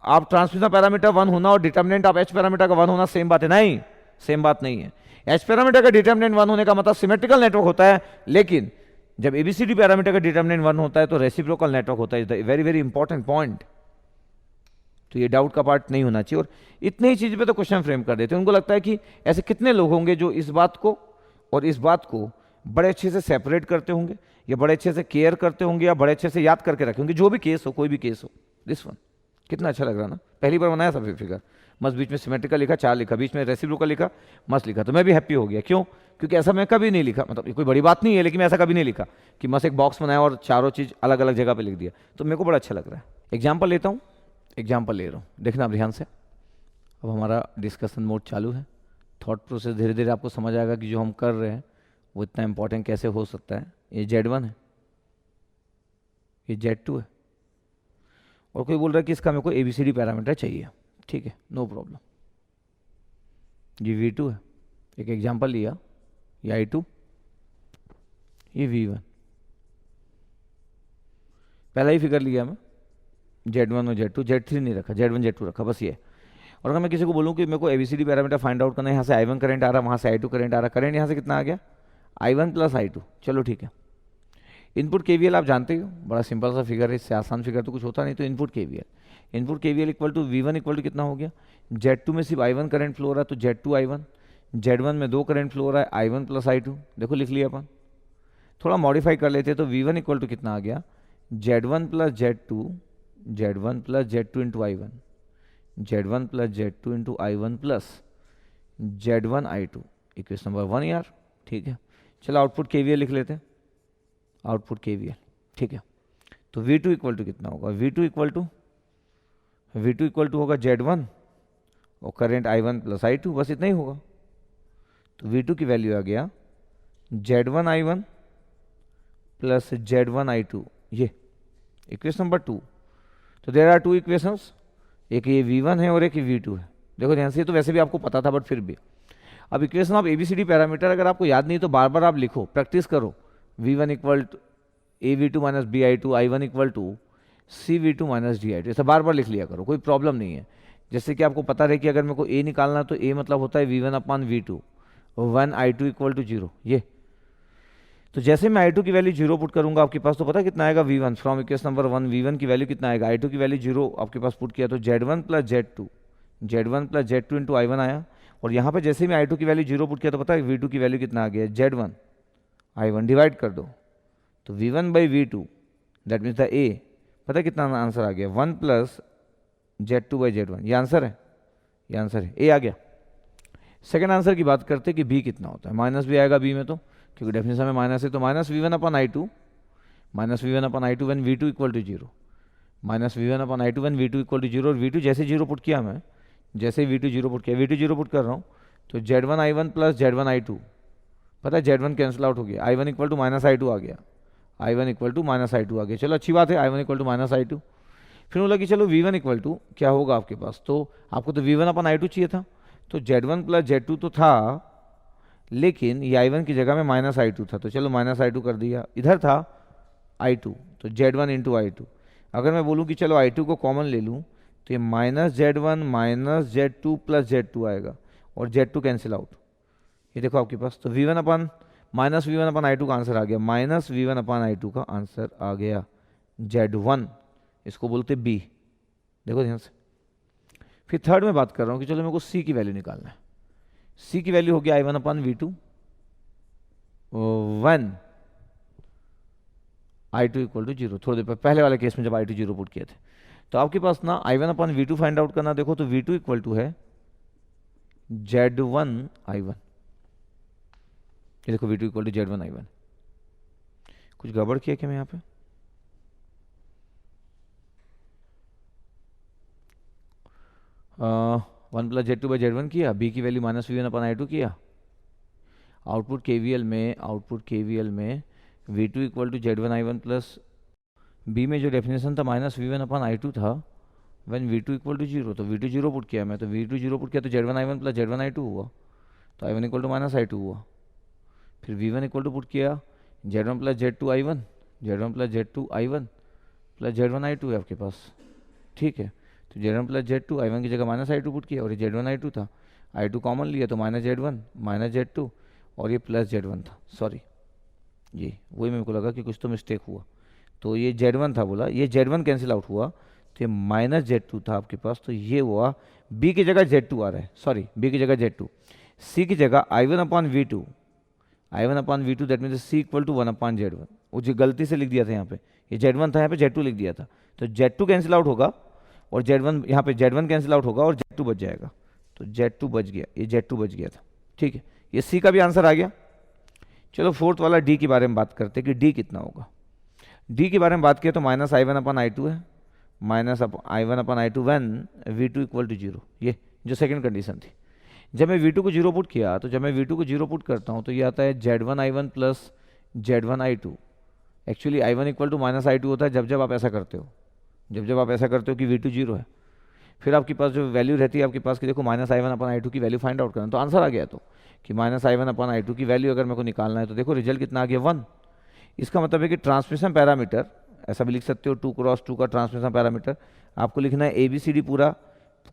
आप ट्रांसमिशन पैरामीटर 1 होना और डिटर्मिनेंट ऑफ एच पैरामीटर का 1 होना सेम बात है, नहीं, सेम बात नहीं है। एच पैरामीटर का डिटर्मिनेंट 1 होने का मतलब सिमेट्रिकल नेटवर्क होता है, लेकिन जब एबीसीडी पैरामीटर का डिटर्मिनेंट 1 होता है तो रेसिप्रोकल नेटवर्क होता है। वेरी वेरी इंपॉर्टेंट पॉइंट, तो ये डाउट का पार्ट नहीं होना चाहिए। और इतने ही चीज पे तो क्वेश्चन फ्रेम कर देते हैं। उनको लगता है कि ऐसे कितने लोग होंगे जो इस बात को और इस बात को बड़े अच्छे से सेपरेट करते होंगे, या बड़े अच्छे से केयर करते होंगे, या बड़े अच्छे से याद करके रखे होंगे, जो भी केस हो, कोई भी केस हो। दिस वन कितना अच्छा लग रहा ना, पहली बार बनाया सब फिगर, मस्त बीच में सिमेट्रिकल लिखा, 4 लिखा, बीच में रेसिप्रोकल लिखा, मस्त लिखा, तो मैं भी हैप्पी हो गया। क्यों? क्योंकि ऐसा मैं कभी नहीं लिखा, मतलब ये कोई बड़ी बात नहीं है, लेकिन मैं ऐसा कभी नहीं लिखा कि मस्त एक बॉक्स बनाया और चारों चीज अलग अलग जगह पे लिख दिया, तो मेरे को बड़ा अच्छा लग रहा है। एग्जाम्पल लेता हूँ, एग्जाम्पल ले रहा हूँ, देखना आप ध्यान से। अब हमारा डिस्कशन मोड चालू है, थॉट प्रोसेस धीरे धीरे आपको समझ आएगा कि जो हम कर रहे हैं वो इतना इंपॉर्टेंट कैसे हो सकता है। ये Z1 है, ये Z2 है, और कोई बोल रहा है कि इसका मेरे को ABCD पैरामीटर चाहिए, ठीक है, नो प्रॉब्लम। ये V2 है, एक एग्जाम्पल लिया, ये I2, ये V1, पहला ही फिगर लिया मैं, Z1 और Z2, Z3 नहीं रखा, Z1 Z2 रखा, बस ये। और अगर मैं किसी को बोलूँ कि मेरे को ABCD पैरामीटर फाइंड आउट करना है, यहाँ से I1 करंट आ रहा है, वहाँ से I2 करंट आ रहा है, करंट यहाँ से कितना आ गया, I1 प्लस I2, चलो ठीक है। इनपुट KVL आप जानते हो, बड़ा सिंपल सा फिगर है, इससे आसान फिगर तो कुछ होता नहीं। तो input KVL equal to V1 equal to कितना हो गया, Z2 में सिर्फ I1 करंट फ्लो हो रहा है तो Z2 I1, Z1 में 2 करंट फ्लो हो रहा है, I1 प्लस I2, देखो लिख लिया अपन। थोड़ा मॉडिफाई कर लेते तो V1 इक्वल टू कितना आ गया, Z1 plus Z2, Z1 plus Z2 into I1, Z1 plus Z2 into I1 plus Z1 I2, equation number 1 यार, ठीक है। चलो आउटपुट KVL लिख लेते हैं, आउटपुट KVL, ठीक है। तो V2 इक्वल टू कितना होगा, V2 इक्वल टू होगा Z1 और करंट I1 प्लस I2, बस इतना ही होगा। तो V2 की वैल्यू आ गया Z1 I1 plus Z1 I2, ये इक्वेशन नंबर 2। तो देयर आर 2 इक्वेशंस, एक ये V1 है और एक ये V2 है। देखो ध्यान से, तो वैसे भी आपको पता था बट फिर भी। अब इक्वेशन ऑफ ABCD पैरामीटर अगर आपको याद नहीं तो बार बार आप लिखो, प्रैक्टिस करो। V1 equal to AV2 minus BI2, I1 equal to CV2 minus DI2, ऐसा बार बार लिख लिया करो, कोई प्रॉब्लम नहीं है। जैसे कि आपको पता रहे कि अगर मेरे को A निकालना तो A मतलब होता है V1 upon V2, 1 I2 equal to 0, ये। तो जैसे मैं I2 की वैल्यू 0 पुट करूंगा आपके पास, तो पता कितना आएगा V1 from equation number 1, V1 की वैल्यू कितना आएगा, I2 की वैल्यू 0 आपके पास पुट किया तो Z1 plus Z2 into I1 आया। और यहाँ पे जैसे मैं I2 की वैल्यू 0 पुट किया तो पता है V2 की वैल्यू कितना आ गया, Z1 I1, डिवाइड कर दो तो V1 by V2 that means the A, पता है कितना आंसर आ गया, 1 प्लस Z2 बाई Z1, ये आंसर है, ये आंसर है, A आ गया। सेकेंड आंसर की बात करते हैं कि B कितना होता है, माइनस भी आएगा B में, तो क्योंकि डेफिनेशन में माइनस है, तो minus V1 upon I2, minus V1 upon I2 one V2 equal to 0, minus V1 upon I2 one V2 equal to 0। और V2 जैसे 0 पुट किया मैं, जैसे V2 0 पुट किया, V2 0 पुट कर रहा हूँ तो Z1 I1 plus Z1 I2, पता है Z1 कैंसिल आउट हो गया, I1 equal to minus I2 आ गया, I1 equal to minus I2 आ गया। चलो अच्छी बात है, I1 equal to minus I2। फिर बोला कि चलो V1 इक्वल टू क्या होगा आपके पास, तो आपको तो V1 अपन I2 चाहिए था, तो Z1 प्लस Z2 तो था, लेकिन ये I1 की जगह में माइनस I2 था, तो चलो माइनस I2 कर दिया। इधर था I2, तो Z1 इंटू I2। अगर मैं बोलूँ कि चलो I2 को कॉमन ले लूँ, तो ये minus Z1 minus Z2 plus Z2 आएगा, और Z2 कैंसिल आउट। ये देखो आपके पास, तो V1 अपन माइनस V1 अपन I2 का आंसर आ गया, माइनस V1 अपन I2 का आंसर आ गया। Z1 इसको बोलते B, देखो ध्यान से। फिर थर्ड में बात कर रहा हूँ कि चलो मेरे को C की वैल्यू निकालना है। C की वैल्यू हो गया I1 upon V2 one I2 equal to 0। थोड़ी देर पहले वाले केस में जब I2 0 पुट किए थे, तो आपके पास ना I1 अपन V2 फाइंड आउट करना। देखो तो V2 इक्वल टू है Z1 I1। ये देखो V2 equal to Z1 I1। कुछ गड़बड़ किया क्या मैं यहाँ पे? वन प्लस Z2/Z1 किया, B की value minus V1 upon I2 किया। आउटपुट KVL में V2 equal to Z1I1 plus B में जो डेफिनेशन था माइनस V1 अपन I2 था, व्हेन V2 इक्वल टू 0, तो V2 0 पुट किया मैं, तो V2 0 पुट किया तो Z1I1 प्लस Z1I2 हुआ, तो I1 equal to minus I2 हुआ। फिर V1 इक्वल टू पुट किया Z1 plus Z2I1, Z1 plus Z2I1 plus Z1I2 है आपके पास, ठीक है। तो Z1 प्लस Z2 I1 की जगह माइनस I2 पुट किया, और ये Z1I2 था, I2 कॉमन लिया तो माइनस Z1 माइनस Z2, और ये प्लस Z1 था। सॉरी, ये वही मेरे को लगा कि कुछ तो मिस्टेक हुआ, तो ये Z1 था बोला, ये Z1 कैंसिल आउट हुआ, तो ये माइनस Z2 था आपके पास, तो ये हुआ B की जगह Z2 आ रहा है, सॉरी B की जगह Z2, C की जगह I1 upon V2, I1 upon V2 that means C equal to 1 upon Z1। वो जो गलती से लिख दिया था यहाँ पे, ये Z1 था, यहाँ पे Z2 लिख दिया था, तो Z2 कैंसिल आउट होगा और Z1 यहाँ पे Z1 कैंसिल आउट होगा और Z2 बच जाएगा, तो Z2 बच गया, ये Z2 बच गया था, ठीक है। ये C का भी आंसर आ गया। चलो फोर्थ वाला D के बारे में बात करते हैं कि D कितना होगा। D के बारे में बात किया तो माइनस I1 अपन I2 है, minus I1 upon I2 when V2 equal to 0, ये जो सेकंड कंडीशन थी। जब मैं V2 को 0 पुट किया, तो जब मैं V2 को 0 पुट करता हूँ तो ये आता है Z1I1 plus Z1I2। Actually I1 equal to minus I2 होता है जब जब आप ऐसा करते हो, जब आप ऐसा करते हो कि V2 0 है, फिर आपके पास जो वैल्यू रहती है आपके पास कि देखो माइनस I1 अपन I2 की वैल्यू फाइंड आउट करना, तो आंसर आ गया तो कि माइनस I1 अपन I2 की वैल्यू अगर मेरे को निकालना है, तो देखो रिजल्ट कितना आ गया 1। इसका मतलब है कि ट्रांसमिशन पैरामीटर ऐसा भी लिख सकते हो, 2x2 का ट्रांसमिशन पैरामीटर आपको लिखना है ABCD पूरा।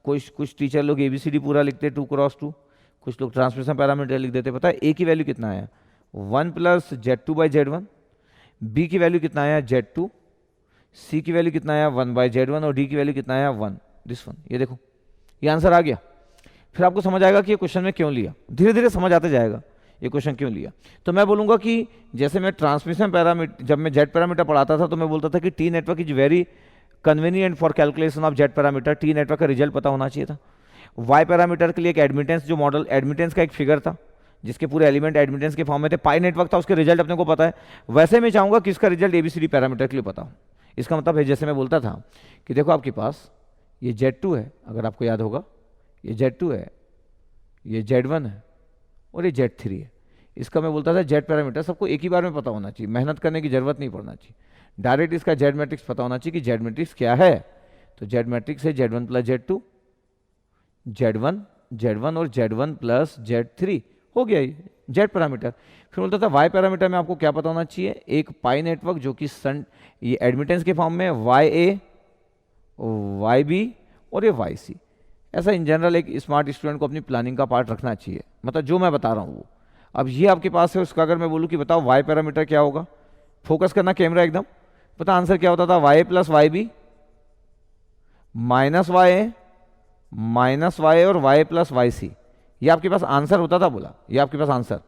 कुछ टीचर लोग ABCD पूरा लिखते हैं 2x2, कुछ लोग ट्रांसमिशन पैरामीटर लिख देते। पता है A की वैल्यू कितना आया 1 प्लस Z2/Z1, B की वैल्यू कितना आया Z2, C की वैल्यू कितना आया 1/Z1 और D की वैल्यू कितना आया 1, दिस वन। ये देखो ये आंसर आ गया। फिर आपको समझ आएगा कि ये क्वेश्चन में क्यों लिया, धीरे धीरे समझ आते जाएगा ये क्वेश्चन क्यों लिया। तो मैं बोलूँगा कि जैसे मैं ट्रांसमिशन पैरामीटर, जब मैं जेड पैरामीटर पढ़ाता था तो मैं बोलता था कि T network is very convenient for calculation of Z parameter. T network का रिजल्ट पता होना चाहिए था। वाई पैरामीटर के लिए एक एडमिटेंस जो मॉडल एडमिटेंस का एक फिगर था जिसके पूरे एलिमेंट एडमिटेंस के फॉर्म में थे। पाई नेटवर्क था, उसके रिजल्ट अपने को पता है। वैसे मैं चाहूँगा कि इसका रिजल्ट ABCD पैरामीटर के लिए पता हो। इसका मतलब है जैसे मैं बोलता था कि देखो आपके पास ये Z2 है, अगर आपको याद होगा ये Z2 है, ये Z1 है और ये Z3 है। इसका मैं बोलता था जेड पैरामीटर सबको एक ही बार में पता होना चाहिए, मेहनत करने की जरूरत नहीं पड़ना चाहिए। डायरेक्ट इसका जेड मैट्रिक्स पता होना चाहिए कि जेड मैट्रिक्स क्या है। तो जेड मैट्रिक्स है Z1 प्लस Z2, Z1 और Z1 प्लस Z3, हो गया ये जेड पैरामीटर। फिर बोलता था वाई पैरामीटर में आपको क्या पता होना चाहिए, एक पाई नेटवर्क जो कि ये एडमिटेंस के फॉर्म में YA, YB और ये YC। ऐसा इन जनरल एक स्मार्ट स्टूडेंट को अपनी प्लानिंग का पार्ट रखना चाहिए, मतलब जो मैं बता रहा हूँ वो। अब ये आपके पास है, उसका अगर मैं बोलूँ कि बताओ वाई पैरामीटर क्या होगा, फोकस करना कैमरा एकदम, पता आंसर क्या होता था YA plus YB minus YA और YA प्लस YC। ये आपके पास आंसर होता था, बोला ये आपके पास आंसर।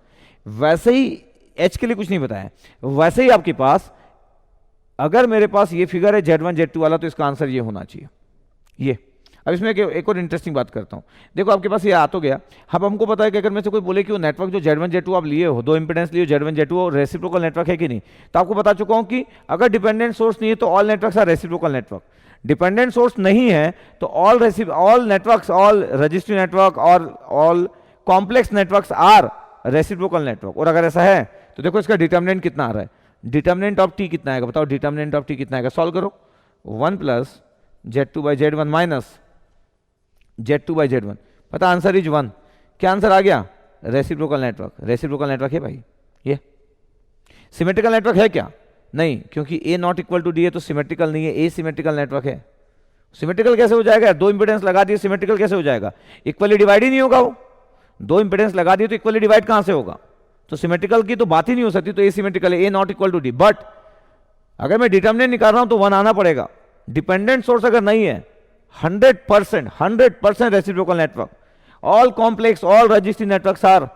वैसे ही H के लिए कुछ नहीं बताया, वैसे ही आपके पास अगर मेरे पास ये फिगर है Z1 Z2 वाला तो इसका आंसर ये होना चाहिए ये। अब इसमें एक और इंटरेस्टिंग बात करता हूँ। देखो आपके पास ये आ तो गया। अब हमको पता है कि अगर मैं से कोई बोले कि वो नेटवर्क जो Z1 Z2 आप लिए हो, दो इंपेडेंस लिए Z1 Z2 और रेसिप्रोकल नेटवर्क है कि नहीं, तो आपको बता चुका हूँ कि अगर डिपेंडेंट सोर्स नहीं है तो all networks are reciprocal network. Dependent source नहीं है तो all networks, all resistive network और all complex networks are reciprocal network. और अगर ऐसा है तो देखो इसका डिटर्मिनेंट कितना आ रहा है, डिटर्मिनेंट ऑफ टी कितना आएगा बताओ, डिटर्मिनेंट ऑफ टी कितना आएगा, सॉल्व करो। 1 प्लस Z2/Z1 माइनस Z2/Z1, पता आंसर इज 1। क्या आंसर आ गया, रेसिप्रोकल नेटवर्क। रेसिप्रोकल नेटवर्क है भाई ये। सिमेट्रिकल नेटवर्क है क्या, नहीं, क्योंकि ए नॉट इक्वल टू डी है तो सिमेट्रिकल नहीं है, ए सिमेट्रिकल नेटवर्क है। सिमेट्रिकल कैसे हो जाएगा, दो इंपेडेंस लगा दिए सिमेट्रिकल कैसे हो जाएगा, इक्वली डिवाइड ही नहीं होगा वो, दो इंपेडेंस लगा दिए तो इक्वली डिवाइड कहां से होगा, तो सिमेट्रिकल की तो बात ही नहीं हो सकती, तो ए सिमेट्रिकल है, A not equal to D. But अगर मैं डिटर्मिनेंट निकाल रहा हूं तो 1 आना पड़ेगा। डिपेंडेंट सोर्स अगर नहीं है 100% reciprocal network. All complex all registry networks are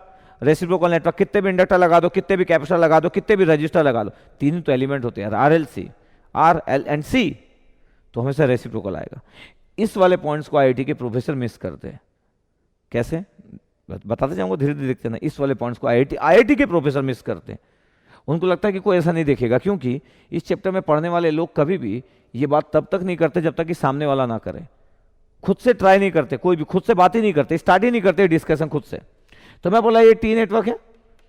reciprocal network. कितने भी इंडक्टर लगा दो, कितने भी कैपेसिटर लगा दो, कितने भी रजिस्टर लगा लो, तीन तो एलिमेंट होते हैं R L C, R L and C, तो हमेशा रेसिप्रोकल आएगा। इस वाले पॉइंट्स को आईआईटी के प्रोफेसर मिस करते हैं। कैसे बताते जाऊंगा, धीरे धीरे देखते ना। इस वाले पॉइंट्स को आईआईटी के प्रोफेसर मिस करते हैं। उनको लगता है कि कोई ऐसा नहीं देखेगा, क्योंकि इस चैप्टर में पढ़ने वाले लोग कभी भी ये बात तब तक नहीं करते जब तक कि सामने वाला ना करे। खुद से ट्राई नहीं करते, कोई भी खुद से बात ही नहीं करते, स्टार्ट ही नहीं करते डिस्कशन खुद से। तो मैं बोला ये टी नेटवर्क है,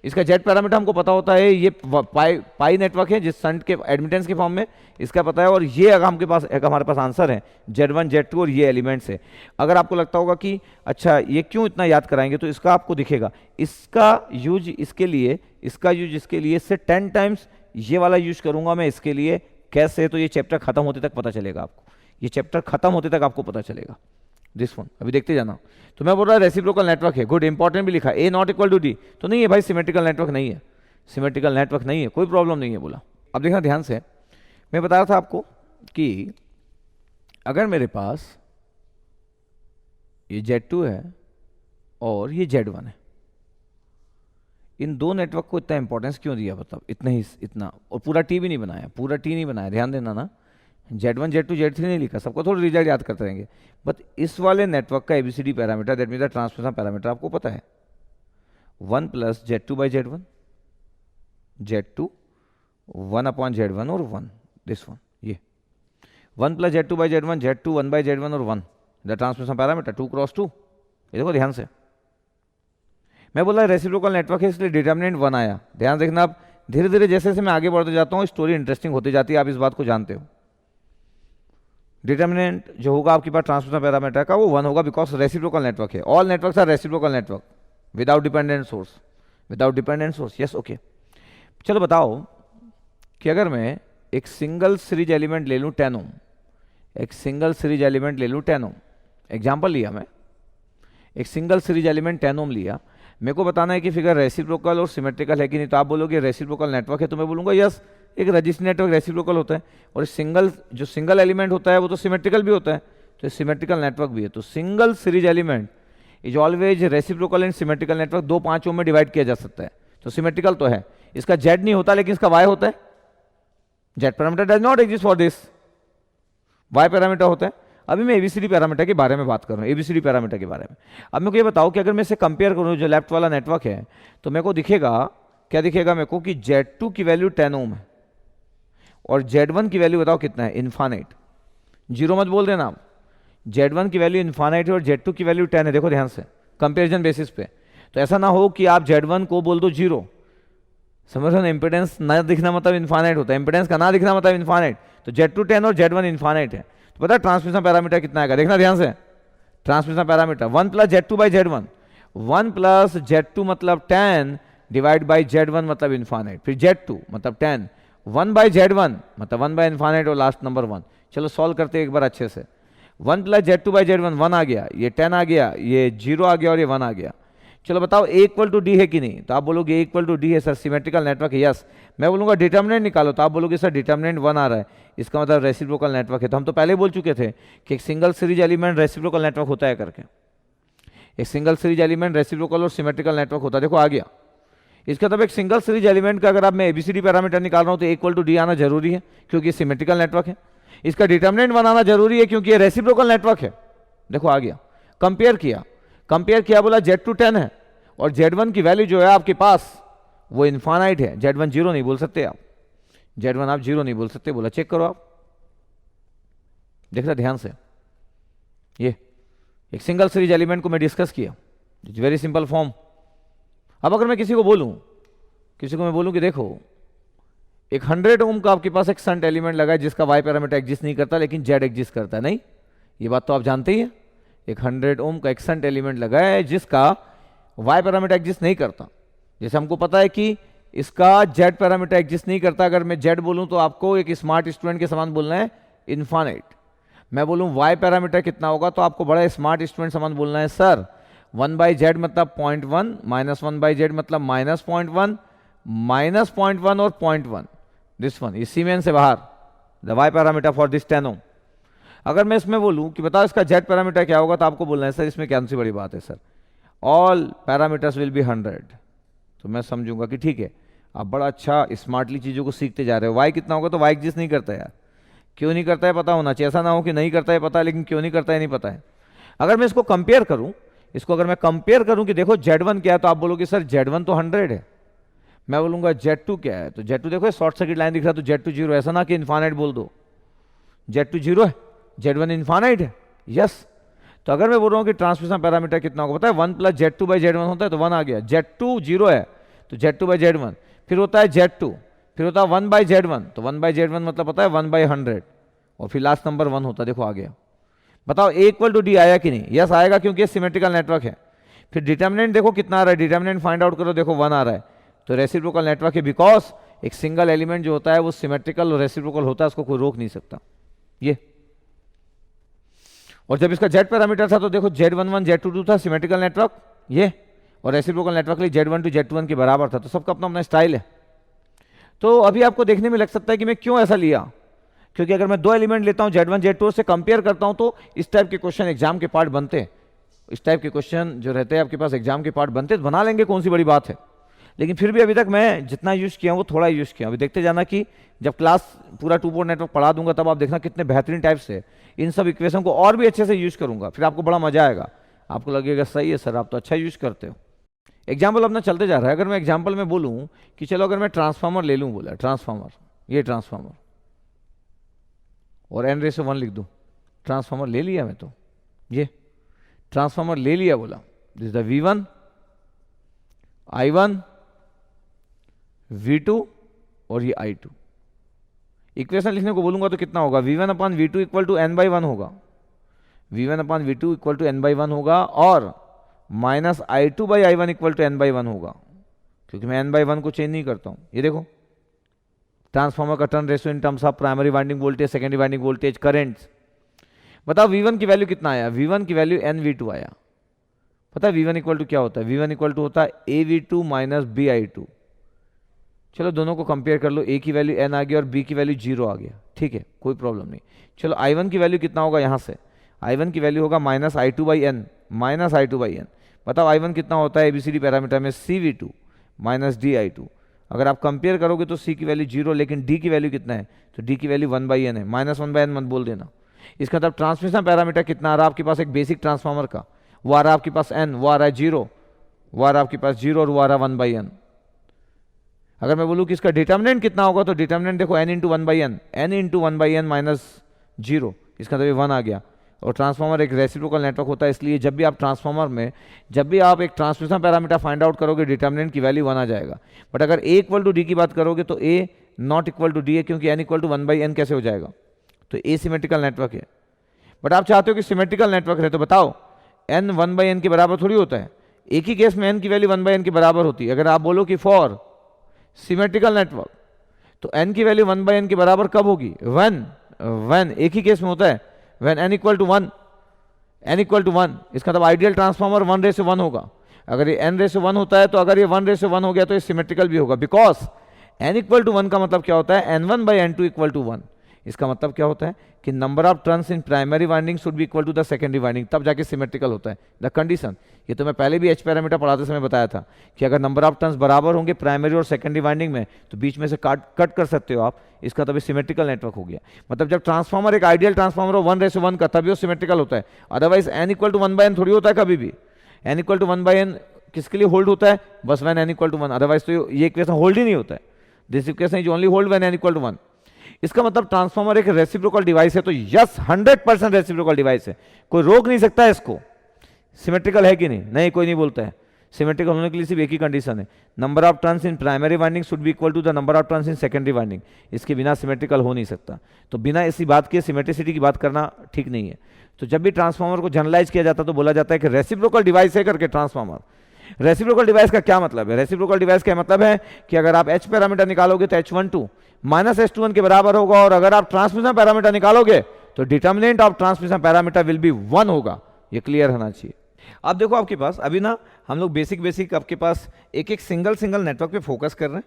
इसका जेड पैरामीटर हमको पता होता है, ये पाई नेटवर्क है जिस संट के एडमिटेंस के फॉर्म में इसका पता है, और ये अगर हमारे पास आंसर है Z1 Z2 और ये एलिमेंट्स है। अगर आपको लगता होगा कि अच्छा ये क्यों इतना याद कराएंगे, तो इसका आपको दिखेगा, इसका यूज इसके लिए, इसका यूज इसके लिए, इससे 10 टाइम्स ये वाला यूज करूंगा मैं इसके लिए। कैसे, तो ये चैप्टर खत्म होते तक पता चलेगा आपको, ये चैप्टर खत्म होते तक आपको पता चलेगा। दिस वन अभी देखते जाना। तो मैं बोल रहा रेसिप्रोकल नेटवर्क है, गुड, इंपॉर्टेंट भी लिखा, ए नॉट इक्वल टू डी, तो नहीं है भाई, सिमेट्रिकल नेटवर्क नहीं है, सिमेट्रिकल नेटवर्क नहीं है, कोई प्रॉब्लम नहीं है बोला। अब देखना ध्यान से, मैं बता रहा था आपको कि अगर मेरे पास ये Z2 है और ये Z1 है, इन दो नेटवर्क को इतना इंपॉर्टेंस क्यों दिया बताओ, इतना, और पूरा टी भी नहीं बनाया, पूरा टी नहीं बनाया, ध्यान देना ना, Z1 Z2 Z3 नहीं लिखा, सबको थोड़ा रिजल्ट याद करते रहेंगे। बट इस वाले नेटवर्क का ABCD parameter, that mean the transmission parameter आपको पता है, 1 प्लस Z2/Z1, Z2 1/Z1 और 1, दिस वन, ये 1 प्लस Z2/Z1, Z2 1/Z1 और 1, द ट्रांसमिशन पैरामीटर 2 क्रॉस 2। ये देखो ध्यान से, मैं बोला रेसिप्रोकल नेटवर्क है इसलिए डिटर्मिनेंट 1 आया। ध्यान देखना, आप धीरे धीरे जैसे जैसे मैं आगे बढ़ते जाता हूँ स्टोरी इंटरेस्टिंग होती जाती है, आप इस बात को जानते हो। डिटर्मिनेंट जो होगा आपके पास ट्रांसमिशन पैरामीटर का वो 1 होगा, बिकॉज रेसिप्रोकल नेटवर्क है। All networks are reciprocal network without dependent source, without dependent source, yes okay. चलो बताओ कि अगर मैं एक सिंगल सीरीज एलिमेंट ले लूँ 10 ओम, एक सिंगल सीरीज एलिमेंट ले लूँ 10 ओम, एग्जाम्पल लिया मैं, एक सिंगल सीरीज एलिमेंट 10 ओम लिया, मेरे को बताना है कि फिगर रेसिप्रोकल और सिमेट्रिकल है कि नहीं। तो आप बोलोगे रेसिप्रोकल नेटवर्क है, तो मैं बोलूँगा यस, एक रजिस्ट्री नेटवर्क रेसिप्रोकल होता है, और जो सिंगल एलिमेंट होता है वो तो सिमेट्रिकल भी होता है, तो सिमेट्रिकल नेटवर्क भी है। तो single series element is always reciprocal and symmetrical network, 2 5 ओम में डिवाइड किया जा सकता है, तो सिमेट्रिकल तो है। इसका जेड नहीं होता लेकिन इसका वाई होता है, Z parameter does not exist for this, Y parameter होता है। अभी मैं एबीसीडी पैरामीटर के बारे में बात कर रहा हूँ, एबीसीडी पैरामीटर के बारे में। अब मेरे को ये बताओ कि अगर मैं इसे कंपेयर करूँ जो लेफ्ट वाला नेटवर्क है, तो मेरे को दिखेगा, क्या दिखेगा मेरे को, कि Z2 की वैल्यू 10 ओम है और Z1 की वैल्यू बताओ कितना है, इन्फानाइट। जीरो मत बोल देना आप, Z1 की वैल्यू इन्फानाइट है और Z2 की वैल्यू 10 है। देखो ध्यान से, कंपेरिजन बेसिस पे, तो ऐसा ना हो कि आप Z1 को बोल दो 0, समझ रहे हो ना, इंपेडेंस ना दिखना मतलब इन्फानाइट होता है, इंपेडेंस का ना दिखना मतलब इन्फानाइट। तो Z2 10 और Z1 इन्फानाइट है, तो पता है ट्रांसमिशन पैरामीटर कितना आएगा, देखना ध्यान से, transmission parameter 1 plus Z2/Z1, 1 plus Z2 मतलब 10 डिवाइड बाई Z1 मतलब इन्फानाइट, फिर Z2 मतलब 10, 1/Z1 मतलब 1/इन्फानाइट और लास्ट नंबर 1। चलो सॉल्व करते हैं एक बार अच्छे से। 1 प्लस Z2/Z1 1 आ गया, ये 10 आ गया, ये 0 आ गया और ये 1 आ गया। चलो बताओ A इक्वल टू डी है कि नहीं, तो आप बोलोगे A इक्वल टू डी है सर, सिमेट्रिकल नेटवर्क है, यस। मैं बोलूँगा डिटर्मिनेंट निकालो, तो आप बोलोगे सर डिटर्मिनेंट 1 आ रहा है, इसका मतलब रेसिप्रोकल नेटवर्क है। तो हम तो पहले बोल चुके थे कि एक single series element reciprocal network होता है करके, एक सिंगल सीरीज एलिमेंट रेसिप्रोकल और सिमेट्रिकल नेटवर्क होता है। देखो आ गया, इसका मतलब एक सिंगल सीरीज एलिमेंट का अगर आप मैं एबीसीडी पैरामीटर निकाल रहा हूँ तो इक्वल टू डी आना जरूरी है क्योंकि सिमेट्रिकल नेटवर्क है। इसका डिटर्मिनेंट बनाना जरूरी है क्योंकि ये रेसिप्रोकल नेटवर्क है। देखो आ गया, कंपेयर किया, बोला Z2 10 है और Z1 की वैल्यू जो है आपके पास वो इन्फानाइट है। Z1 0 नहीं बोल सकते आप, Z1 आप 0 नहीं बोल सकते, बोला चेक करो आप, देखना ध्यान से। ये एक सिंगल सीरीज एलिमेंट को मैं डिस्कस किया, इट्स वेरी सिंपल फॉर्म। अब अगर मैं किसी को मैं बोलूं कि देखो एक 100 ओम का आपके पास एक संट एलिमेंट लगा है जिसका वाई पैरामीटर एग्जिस्ट नहीं करता लेकिन जेड एग्जिस्ट करता है, नहीं ये बात तो आप जानते ही हैं। एक 100 ओम का एक संट एलिमेंट लगा है जिसका वाई पैरामीटर एग्जिस्ट नहीं करता। जैसे हमको पता है कि इसका जेड पैरामीटर एग्जिस्ट नहीं करता, अगर मैं जेड बोलूं तो आपको एक स्मार्ट स्टूडेंट के समान बोलना है इन्फानाइट। मैं बोलूं वाई पैरामीटर कितना होगा तो आपको बड़ा स्मार्ट स्टूडेंट समान बोलना है सर 1/z मतलब 0.1 -1/z मतलब -0.1 -0.1 और 0.1 दिस वन, इसी में से बाहर the Y parameter for this 10 ohm. अगर मैं इसमें बोलूं कि बताओ इसका जेड पैरामीटर क्या होगा तो आपको बोलना है सर इसमें क्या सी बड़ी बात है sir, all parameters will be 100। तो मैं समझूंगा कि ठीक है आप बड़ा अच्छा स्मार्टली चीज़ों को सीखते जा रहे हो। वाई कितना होगा तो वाई एग्जिस्ट नहीं करता यार, क्यों नहीं करता है पता होना चाहिए, ऐसा ना हो कि नहीं करता है पता है लेकिन क्यों नहीं करता है नहीं पता है। अगर मैं इसको कंपेयर करूं, अगर मैं कंपेयर करूं कि देखो Z1 क्या है तो आप बोलोगे सर Z1 तो 100 है। मैं बोलूंगा Z2 क्या है तो Z2 देखो शॉर्ट सर्किट लाइन दिख रहा है तो Z2 0, ऐसा ना कि इन्फानाइट बोल दो। Z2 0 है, Z1 इन्फानाइट है, यस। तो अगर मैं बोल रहा हूँ कि ट्रांसमिशन पैरामीटर कितना होगा पता है 1 + Z2/Z1 होता है तो 1 आ गया। Z2 0 है तो Z2/Z1, फिर होता है Z2, फिर होता है 1/Z1 तो 1/Z1 मतलब पता है 1/100 और फिर लास्ट नंबर 1 होता है, देखो आ गया। बताओ A = D आया कि नहीं, यस आएगा क्योंकि ये सिमेट्रिकल नेटवर्क है। फिर डिटर्मिनेंट देखो कितना आ रहा है, डिटर्मिनेंट फाइंड आउट करो, देखो 1 आ रहा है तो रेसिप्रोकल नेटवर्क है, बिकॉज एक सिंगल एलिमेंट जो होता है वो सिमेट्रिकल और रेसिप्रोकल होता है, उसको कोई रोक नहीं सकता ये। और जब इसका जेड पैरामीटर था तो देखो Z11 Z22 था सिमेट्रिकल नेटवर्क ये, और रेसिप्रोकल नेटवर्क लिए Z12 Z21 के बराबर था। तो सबका अपना अपना स्टाइल है। तो अभी आपको देखने में लग सकता है कि मैं क्यों ऐसा लिया, क्योंकि अगर मैं 2 एलिमेंट लेता हूं Z1 Z2 से कंपेयर करता हूं तो इस टाइप के क्वेश्चन एग्जाम के पार्ट बनते हैं। इस टाइप के क्वेश्चन जो रहते हैं आपके पास एग्जाम के पार्ट बनते, बना लेंगे, कौन सी बड़ी बात है। लेकिन फिर भी अभी तक मैं जितना यूज किया हूं वो थोड़ा यूज किया। अभी देखते जाना कि जब क्लास पूरा 2 पोर्ट नेटवर्क पढ़ा दूंगा तब आप देखना कितने बेहतरीन टाइप से इन सब इक्वेशन को और भी अच्छे से यूज करूंगा, फिर आपको बड़ा मजा आएगा। आपको लगेगा सही है सर आप तो अच्छा यूज करते हो। एग्जाम्पल अपना चलते जा रहा है। अगर मैं एग्जाम्पल में बोलूं कि चलो अगर मैं ट्रांसफार्मर ले लूं, बोला ट्रांसफार्मर, ये ट्रांसफार्मर और n/1 लिख दूं, ट्रांसफार्मर ले लिया मैं तो, ये ट्रांसफार्मर ले लिया, बोला this is the V1 I1 V2 और ये I2। इक्वेशन लिखने को बोलूंगा तो कितना होगा, V1/V2 = n/1 होगा, V1/V2 = n/1 होगा और -I2/I1 = n/1 होगा, क्योंकि मैं n/1 को चेंज नहीं करता हूं। ये देखो ट्रांसफार्मर का turn ratio in terms of primary winding voltage, secondary winding voltage, currents. बताओ V1 की वैल्यू कितना आया, V1 की वैल्यू nV2 आया। पता है V1 = क्या होता है, V1 = होता है AV2 - BI2। चलो दोनों को कंपेयर कर लो, A की वैल्यू n आ गई और B की वैल्यू 0 आ गया, ठीक है कोई प्रॉब्लम नहीं। चलो I1 की वैल्यू कितना होगा, यहां से I1 की वैल्यू होगा -I2/n, -I2/n। बताओ I1 कितना होता है ABCD पैरामीटर में, CV2 - DI2। अगर आप कंपेयर करोगे तो C की वैल्यू 0, लेकिन D की वैल्यू कितना है, तो D की वैल्यू 1/n है, -1/n मत बोल देना। इसका मतलब ट्रांसमिशन पैरामीटर कितना आ रहा है आपके पास एक बेसिक ट्रांसफार्मर का, वो आ रहा है आपके पास n, वो आ रहा है 0, वो आ रहा है आपके पास 0 और वो आ रहा है 1/n। अगर मैं बोलूं कि इसका डिटर्मिनेंट कितना होगा तो डिटर्मिनेंट देखो n × 1/n, n × 1/n - 0, इसका मतलब 1 आ गया। और ट्रांसफार्मर एक रेसिप्रोकल नेटवर्क होता है, इसलिए जब भी आप ट्रांसफार्मर में जब भी आप एक ट्रांसमिशन पैरामीटर फाइंड आउट करोगे डिटर्मिनेंट की वैल्यू 1 आ जाएगा। बट अगर A = D की बात करोगे तो A ≠ D है, क्योंकि n = 1/n कैसे हो जाएगा, तो A सिमेट्रिकल नेटवर्क है। बट आप चाहते हो कि सिमेट्रिकल नेटवर्क रहे, तो बताओ n 1/n के बराबर थोड़ी होता है। एक ही केस में n की वैल्यू 1/n के बराबर होती है। अगर आप बोलो कि फॉर सिमेट्रिकल नेटवर्क तो n की वैल्यू 1/n के बराबर कब होगी, when एक ही केस में होता है, when n = 1, n = 1, इसका मतलब आइडियल ट्रांसफार्मर 1/1 होगा। अगर ये n/1 होता है तो अगर ये 1/1 हो गया तो ये सिमेट्रिकल भी होगा, बिकॉज n = 1 का मतलब क्या होता है, n1/n2 = 1। इसका मतलब क्या होता है कि number of turns in primary winding should be equal to the secondary winding, तब जाके सिमेट्रिकल होता है। द कंडीशन, ये तो मैं पहले भी एच पैरामीटर पढ़ाते समय बताया था कि अगर नंबर ऑफ टर्न्स बराबर होंगे प्राइमरी और सेकेंडरी वाइंडिंग में तो बीच में से कट कर सकते हो आप, इसका तभी सिमेट्रिकल नेटवर्क हो गया। मतलब जब ट्रांसफार्मर एक आइडियल ट्रांसफार्मर हो 1/1 का तभी वो सिमेट्रिकल होता है, अदरवाइज n = 1/n थोड़ी होता है कभी भी। n = 1/n किसके लिए होल्ड होता है, बस when n = 1, अदरवाइज तो ये इक्वेशन होल्ड ही नहीं होता है। This equation is only hold when n = 1। इसका मतलब ट्रांसफार्मर एक रेसिप्रोकल डिवाइस है, तो यस 100% रेसिप्रोकल डिवाइस है, कोई रोक नहीं सकता है इसको। सिमेट्रिकल है कि नहीं? नहीं, कोई नहीं बोलता है। सिमेट्रिकल होने के लिए सिर्फ एक ही कंडीशन है, number of turns in primary winding should be equal to the number of turns in secondary winding. इसके बिना सिमेट्रिकल हो नहीं सकता। तो बिना इसी बात के सिमेट्रिसिटी की बात करना ठीक नहीं है। तो जब भी ट्रांसफार्मर को जनरलाइज किया जाता है तो बोला जाता है कि रेसिप्रोकल डिवाइस है करके ट्रांसफार्मर। रेसिप्रोकल डिवाइस का क्या मतलब है? रेसिप्रोकल डिवाइस का मतलब है कि अगर आप एच पैरामीटर निकालोगे तो H12 माइनस H21 के बराबर होगा, और अगर आप ट्रांसमिशन पैरामीटर निकालोगे तो determinant of transmission parameter will be 1 होगा। ये क्लियर होना चाहिए। अब देखो आपके पास अभी ना हम लोग बेसिक आपके पास एक एक सिंगल नेटवर्क पे फोकस कर रहे हैं,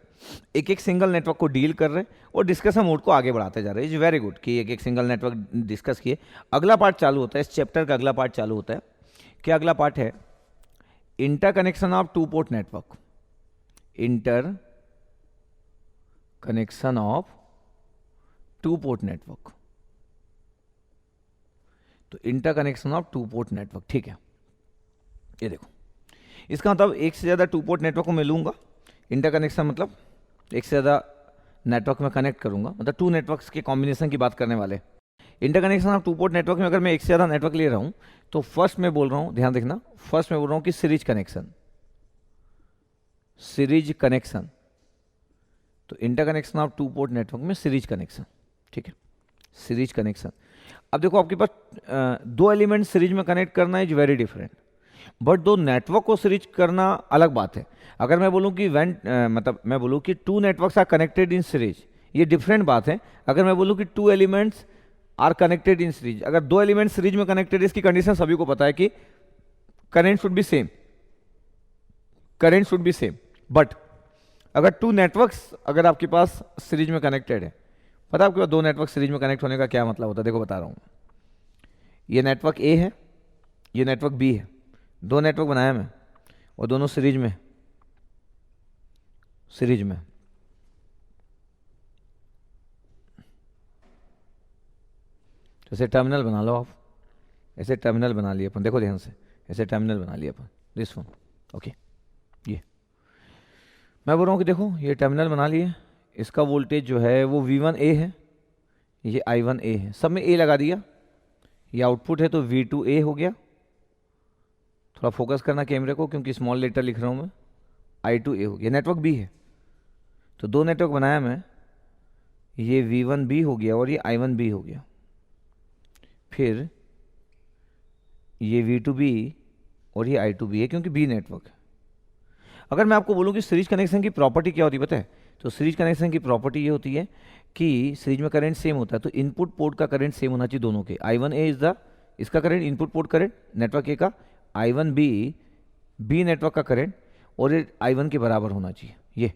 एक एक सिंगल नेटवर्क को डील कर रहे हैं और डिस्कशन मोड को आगे बढ़ाते जा रहे हैं। इज वेरी गुड कि एक एक सिंगल नेटवर्क डिस्कस किए। अगला पार्ट चालू होता है, इस चैप्टर का अगला पार्ट चालू होता है। क्या अगला पार्ट है? Interconnection of two port network. Interconnection of two port network. तो interconnection of two port network, ठीक है। ये देखो, इसका मतलब एक से ज़्यादा टू पोर्ट नेटवर्क को मैं लूँगा। इंटरकनेक्शन मतलब एक से ज़्यादा नेटवर्क में कनेक्ट करूँगा, मतलब टू नेटवर्क्स के कॉम्बिनेशन की बात करने वाले। Interconnection of two port network में अगर मैं एक से ज़्यादा नेटवर्क ले रहा हूँ तो फर्स्ट मैं बोल रहा हूँ, ध्यान देखना, फर्स्ट मैं बोल रहा हूँ कि सीरीज कनेक्शन। सीरीज कनेक्शन, तो interconnection of two port network में सीरीज कनेक्शन, ठीक है, सीरीज कनेक्शन। अब देखो आपके पास दो एलिमेंट सीरीज में कनेक्ट करना इज वेरी डिफरेंट, बट दो नेटवर्क को सीरीज करना अलग बात है। अगर मैं बोलूं कि मतलब मैं बोलूं कि two networks are connected in series, ये डिफरेंट बात है। अगर मैं बोलूं कि two elements are connected in series, अगर दो एलिमेंट सीरीज में कनेक्टेड, इसकी कंडीशन सभी को पता है कि current should be same, current should be same. But अगर टू नेटवर्क्स अगर आपके पास सीरीज में कनेक्टेड है, पता है आपके पास दो नेटवर्क सीरीज में कनेक्ट होने का क्या मतलब होता है? देखो बता रहा हूं, ये नेटवर्क ए है, ये नेटवर्क बी है, दो नेटवर्क बनाया मैं और दोनों सीरीज में, सीरीज में। ऐसे टर्मिनल बना लो आप, ऐसे टर्मिनल बना लिए अपन, देखो ध्यान से, ऐसे टर्मिनल बना लिए अपन, दिस वन, ओके। ये मैं बोल रहा हूँ कि देखो ये टर्मिनल बना लिए, इसका वोल्टेज जो है वो V1A है, ये I1A है, सब में A लगा दिया। ये आउटपुट है तो V2A हो गया। थोड़ा फोकस करना कैमरे को, क्योंकि स्मॉल लेटर लिख रहा हूँ मैं। I2A हो गया। नेटवर्क B है, तो दो नेटवर्क बनाया मैं, ये V1B हो गया और ये I1B हो गया। फिर ये V2B और ये I2B है, क्योंकि B नेटवर्क है। अगर मैं आपको बोलूँ कि सीरीज कनेक्शन की प्रॉपर्टी क्या होती है पता है? तो सीरीज कनेक्शन की प्रॉपर्टी ये होती है कि सीरीज में करंट सेम होता है, तो इनपुट पोर्ट का करंट सेम होना चाहिए दोनों के। I1A इज द, इसका current input port current network A का, I1B बी नेटवर्क का करंट, और ये I1 के बराबर होना चाहिए। ये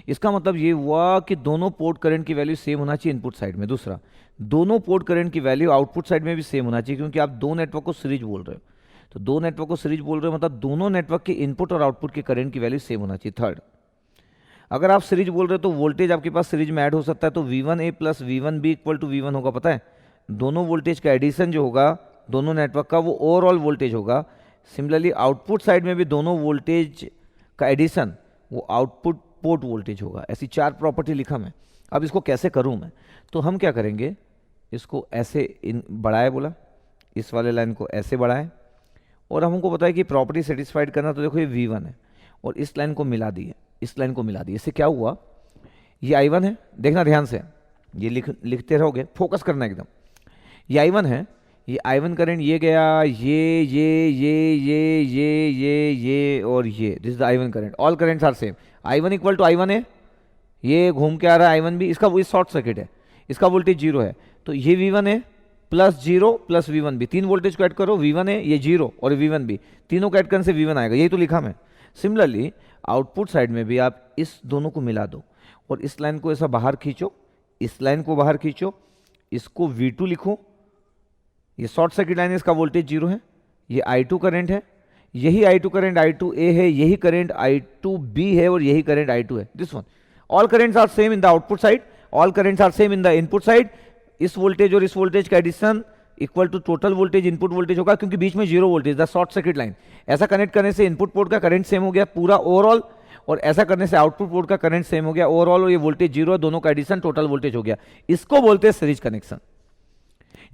इसका मतलब ये हुआ कि दोनों पोर्ट करंट की वैल्यू सेम होना चाहिए इनपुट साइड में। दूसरा, दोनों पोर्ट करंट की वैल्यू आउटपुट साइड में भी सेम होना चाहिए, क्योंकि आप दो नेटवर्क को सीरीज बोल रहे हो। तो दो नेटवर्क को सीरीज बोल रहे हो मतलब दोनों नेटवर्क के इनपुट और आउटपुट के करंट की वैल्यू सेम होना चाहिए। थर्ड, अगर आप सीरीज बोल रहे हो तो वोल्टेज आपके पास सीरीज में ऐड हो सकता है, तो V1A plus V1B equal to V1 होगा। पता है, दोनों वोल्टेज का एडिशन जो होगा दोनों नेटवर्क का, वो ओवरऑल वोल्टेज होगा। सिमिलरली आउटपुट साइड में भी दोनों वोल्टेज का एडिशन वो आउटपुट पोर्ट वोल्टेज होगा। ऐसी चार प्रॉपर्टी लिखा मैं। अब इसको कैसे करूं मैं? तो हम क्या करेंगे, इसको ऐसे बढ़ाए, बोला इस वाले लाइन को ऐसे बढ़ाए, और हमको पता है कि प्रॉपर्टी सेटिस्फाइड करना, तो देखो ये V1 है और इस लाइन को मिला दिए, इस लाइन को मिला दिए। इससे क्या हुआ, ये I1 है, देखना ध्यान से, ये लिखते रहोगे, फोकस करना एकदम। ये I1 है, ये I1 करंट ये गया, ये और ये, this is the I1 current. All currents are same. I1 equal to I1 है, ये घूम के आ रहा है I1 भी, इसका वो शॉर्ट सर्किट है, इसका वोल्टेज 0 है, तो ये V1 है प्लस 0 प्लस V1 भी, तीन वोल्टेज को ऐड करो, V1 है, ये 0 और V1 भी, तीनों को ऐड करने से V1 आएगा। यही तो लिखा मैं। सिमिलरली आउटपुट साइड में भी आप इस दोनों को मिला दो और इस लाइन को ऐसा बाहर खींचो, इस लाइन को बाहर खींचो, इसको V2 लिखो, ये शॉर्ट सर्किट लाइन है, इसका वोल्टेज 0 है, ये I2 करंट है, यही I2 करंट I2A है, यही करंट I2B है और यही करंट I2 है। This one, all currents are same in the output side, all currents are same in the input side. इस वोल्टेज और इस वोल्टेज का addition equal to total voltage input voltage होगा, क्योंकि बीच में 0 voltage, the short circuit line. ऐसा connect करने से इनपुट पोर्ट का करंट सेम हो गया पूरा ओवरऑल, और ऐसा करने से आउटपुट पोर्ट का करंट सेम हो गया ओवरऑल, और ये वोल्टेज 0 है, दोनों का एडिशन टोटल वोल्टेज हो गया। इसको बोलते हैं सीरीज कनेक्शन।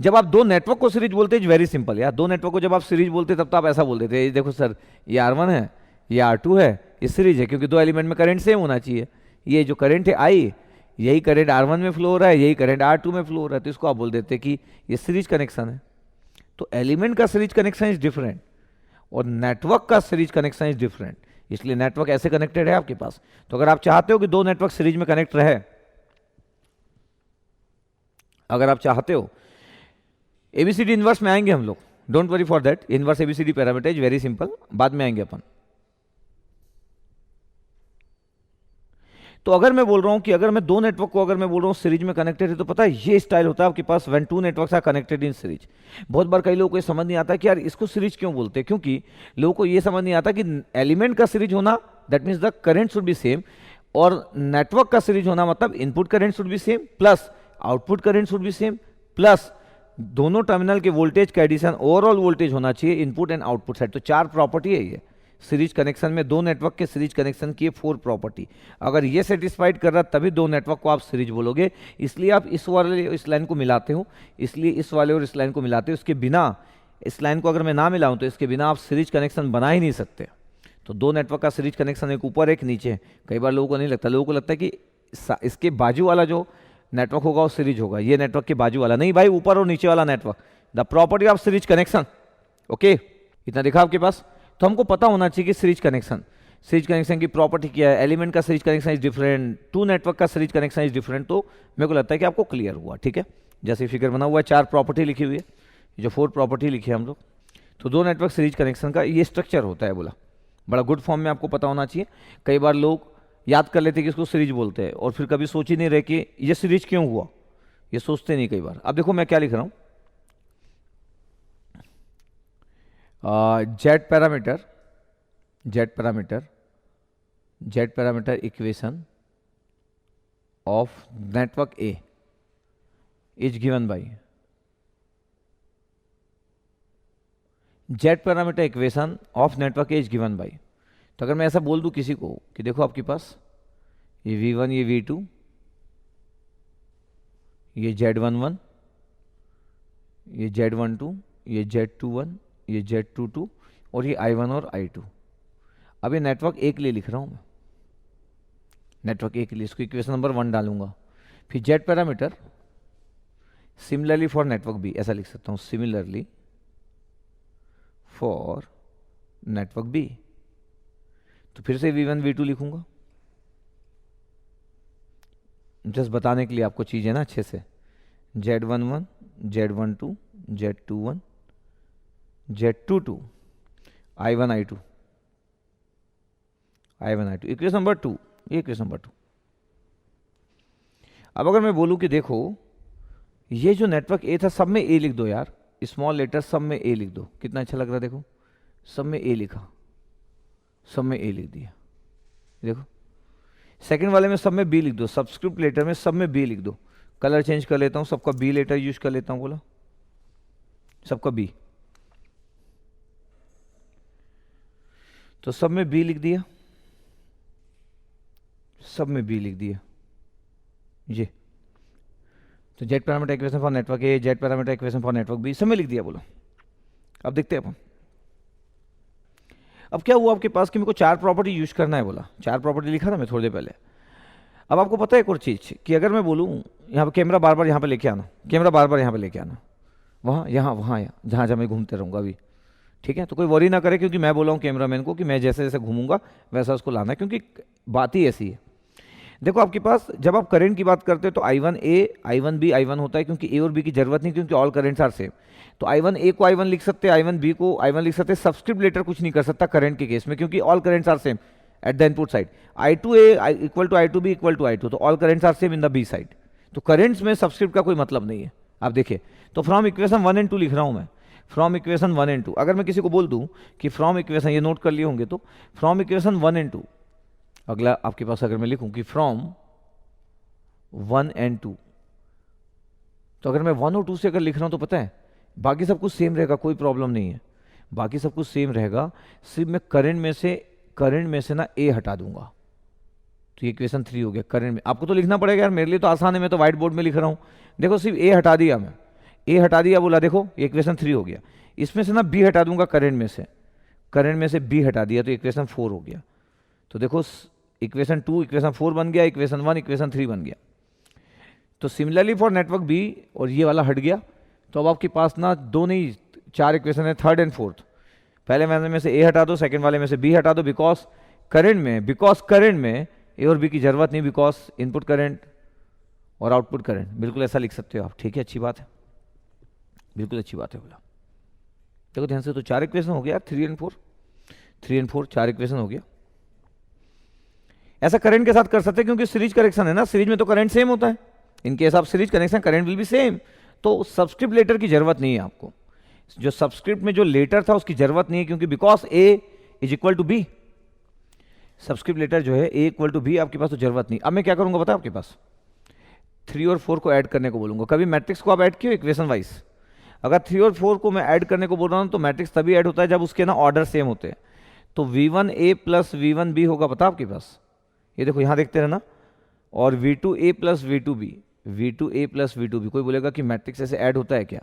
जब आप दो नेटवर्क को सीरीज बोलते हैं, वेरी सिंपल यार, दो नेटवर्क को जब आप सीरीज बोलते हैं तब तो आप ऐसा बोलते थे, देखो सर ये R1 है, ये R2 है, ये सीरीज है, क्योंकि दो एलिमेंट में करंट सेम होना चाहिए। ये जो करंट है I, यही करंट R1 में फ्लो हो रहा है, यही करंट R2 में फ्लो हो रहा है, तो इसको आप बोल देते कि ये सीरीज कनेक्शन है। तो एलिमेंट का सीरीज कनेक्शन इज डिफरेंट और नेटवर्क का सीरीज कनेक्शन इज डिफरेंट, इसलिए नेटवर्क ऐसे कनेक्टेड है आपके पास। तो अगर आप चाहते हो कि दो नेटवर्क सीरीज में कनेक्ट रहे, अगर आप चाहते हो, एबीसीडी इनवर्स में आएंगे हम लोग, don't worry for that, inverse ABCD parameter is very simple, बाद में आएंगे अपन। तो अगर मैं बोल रहा हूं कि अगर मैं दो नेटवर्क को अगर मैं बोल रहा हूं सीरीज में कनेक्टेड है, तो पता है ये स्टाइल होता है आपके पास when two networks are connected in series. बहुत बार कई लोगों को ये समझ नहीं आता कि यार इसको सीरीज क्यों बोलते हैं, क्योंकि लोगों को ये समझ नहीं आता कि एलिमेंट का सीरीज होना that means the current should be same, और नेटवर्क का सीरीज होना मतलब input current should be same plus output current should be same plus दोनों टर्मिनल के वोल्टेज का एडिशन ओवरऑल वोल्टेज होना चाहिए इनपुट एंड आउटपुट साइड। तो चार प्रॉपर्टी है ये सीरीज कनेक्शन में, दो नेटवर्क के सीरीज कनेक्शन की 4 प्रॉपर्टी। अगर ये सेटिस्फाइड कर रहा तभी दो नेटवर्क को आप सीरीज बोलोगे, इसलिए आप इस वाले इस लाइन को मिलाते हो, इसलिए इस वाले और इस लाइन को मिलाते हो। इसके बिना, इस लाइन को अगर मैं ना मिलाऊं तो इसके बिना आप सीरीज कनेक्शन बना ही नहीं सकते। तो दो नेटवर्क का सीरीज कनेक्शन एक ऊपर एक नीचे है। कई बार लोगों को नहीं लगता, लोगों को लगता है कि इसके बाजू वाला जो नेटवर्क होगा वो सीरीज होगा, ये नेटवर्क के बाजू वाला नहीं भाई, ऊपर और नीचे वाला network, the property of series connection. Okay, इतना दिखा आपके पास। तो हमको पता होना चाहिए कि सीरीज कनेक्शन की प्रॉपर्टी क्या है, एलिमेंट का series connection is different, two network का सीरीज कनेक्शन इज डिफरेंट। तो मेरे को लगता है कि आपको क्लियर हुआ, ठीक है। जैसे फिगर बना हुआ है, 4 प्रॉपर्टी लिखी हुई है, जो 4 प्रॉपर्टी लिखी है हम लोग। तो दो नेटवर्क सीरीज कनेक्शन का ये स्ट्रक्चर होता है, बोला बड़ा गुड फॉर्म में आपको पता होना चाहिए। कई बार लोग याद कर लेते कि इसको सीरीज बोलते हैं और फिर कभी सोच ही नहीं रहे कि ये सीरीज क्यों हुआ, ये सोचते नहीं कई बार। अब देखो मैं क्या लिख रहा हूं, Z parameter equation of network A is given by Z parameter equation of network A is given by. तो अगर मैं ऐसा बोल दूं किसी को कि देखो आपके पास ये V1, ये V2, ये Z11, ये Z12, ये Z21, ये Z22 और ये I1 और I2। अब ये नेटवर्क ए के लिए लिख रहा हूं मैं, नेटवर्क ए के लिए इसको इक्वेशन नंबर 1 डालूंगा। फिर Z parameter similarly for network B, ऐसा लिख सकता हूं, सिमिलरली फॉर नेटवर्क बी। तो फिर से V1 V2 लिखूंगा, जस्ट बताने के लिए आपको चीज़ है ना अच्छे से। Z11, Z12, Z21, Z22, I1 I2, equation number 2, ये इक्वेशन नंबर 2। अब अगर मैं बोलूं कि देखो ये जो नेटवर्क ए था, सब में ए लिख दो यार, स्मॉल लेटर सब में ए लिख दो, कितना अच्छा लग रहा है। देखो सब में ए लिखा, सब में ए लिख दिया। देखो सेकंड वाले में सब में बी लिख दो, सब्सक्रिप्ट लेटर में सब में बी लिख दो। कलर चेंज कर लेता हूं, सबका बी लेटर यूज कर लेता हूं, बोला सबका बी, तो सब में बी लिख दिया, सब में बी लिख दिया ये। तो Z parameter equation for network A, Z parameter equation for network B, सब में लिख दिया, बोलो। अब देखते हैं अपन अब क्या हुआ आपके पास कि मेरे को 4 प्रॉपर्टी यूज करना है, बोला 4 प्रॉपर्टी लिखा था मैं थोड़ी देर पहले। अब आपको पता है एक और चीज़ कि अगर मैं बोलूँ यहाँ पे कैमरा बार बार यहाँ पे लेके आना, कैमरा बार बार यहाँ पे लेके आना, वहाँ यहाँ जहाँ जहाँ मैं घूमते रहूँगा अभी, ठीक है। तो कोई वरी ना करे, क्योंकि मैं बोला हूँ कैमरामैन को कि मैं जैसे जैसे घूमूंगा वैसा उसको लाना है, क्योंकि बात ही ऐसी है। देखो आपके पास जब आप करंट की बात करते हो तो I1 A, I1 B, I1 होता है, क्योंकि ए और बी की जरूरत नहीं, क्योंकि ऑल करंट्स आर सेम। तो I1 A को I1 लिख सकते हैं, I1 B को I1 लिख सकते हैं। सब्सक्रिप्ट लेटर कुछ नहीं कर सकता करंट के केस में, क्योंकि all currents are same at the input side. I2 A equal to I2 B equal to I2, तो all currents are same in the B side. तो करंट्स में सब्सक्रिप्ट का कोई मतलब नहीं है। आप देखिए, तो फ्रॉम इक्वेशन 1 एंड 2 लिख रहा हूं मैं, फ्रॉम इक्वेशन 1 एंड 2। अगर मैं किसी को बोल दूं कि फ्रॉम इक्वेशन, ये नोट कर लिए होंगे, तो फ्रॉम इक्वेशन 1 एंड 2, अगला आपके पास अगर मैं लिखूं कि फ्रॉम 1 एंड 2, तो अगर मैं 1 और 2 से अगर लिख रहा हूं तो पता है बाकी सब कुछ सेम रहेगा, कोई प्रॉब्लम नहीं है, बाकी सब कुछ सेम रहेगा। सिर्फ मैं करंट में से ना ए हटा दूंगा, तो ये इक्वेशन 3 हो गया। करंट में आपको तो लिखना पड़ेगा यार, मेरे लिए तो आसान है, मैं तो व्हाइट बोर्ड में लिख रहा हूं। देखो सिर्फ ए हटा दिया मैं, ए हटा दिया, बोला देखो ये इक्वेशन 3 हो गया। इसमें से ना बी हटा दूंगा करंट में से बी हटा दिया तो इक्वेशन 4 हो गया। तो देखो इक्वेशन 2 इक्वेशन 4 बन गया, इक्वेशन 1 इक्वेशन 3 बन गया। तो सिमिलरली फॉर नेटवर्क बी, और ये वाला हट गया, तो अब आपके पास ना 2 नहीं 4 इक्वेशन है, थर्ड एंड फोर्थ। पहले वाले में से ए हटा दो, सेकंड वाले में से बी हटा दो, बिकॉज करंट में ए और बी की जरूरत नहीं, बिकॉज इनपुट करंट और आउटपुट करंट। बिल्कुल ऐसा लिख सकते हो आप, ठीक है, अच्छी बात है, बिल्कुल अच्छी बात है। बोला देखो ध्यान से, तो 4 इक्वेशन हो गया, 3 एंड 4 4 इक्वेशन हो गया। ऐसा करंट के साथ कर सकते हैं क्योंकि सीरीज कनेक्शन है ना, सीरीज में तो करंट सेम होता है, इनके हिसाब series connection current will be same. तो सब्सक्रिप्ट लेटर की जरूरत नहीं है आपको, जो सब्सक्रिप्ट में जो लेटर था उसकी जरूरत नहीं है, क्योंकि because A is equal to B, subscript letter जो है ए इक्वल टू बी, आपके पास तो जरूरत नहीं। अब मैं क्या करूंगा पता है, आपके पास 3 और 4 को ऐड करने को बोलूंगा। कभी मैट्रिक्स को आप ऐड किए इक्वेशन वाइज? अगर 3 और 4 को मैं ऐड करने को बोल रहा हूं तो मैट्रिक्स तभी ऐड होता है जब उसके ना ऑर्डर सेम होते हैं। तो v1a प्लस v1b होगा, पता आपके पास, ये देखो यहां देखते रहना, और v2a plus v2a plus v2b। कोई बोलेगा कि मैट्रिक्स ऐसे ऐड होता है क्या?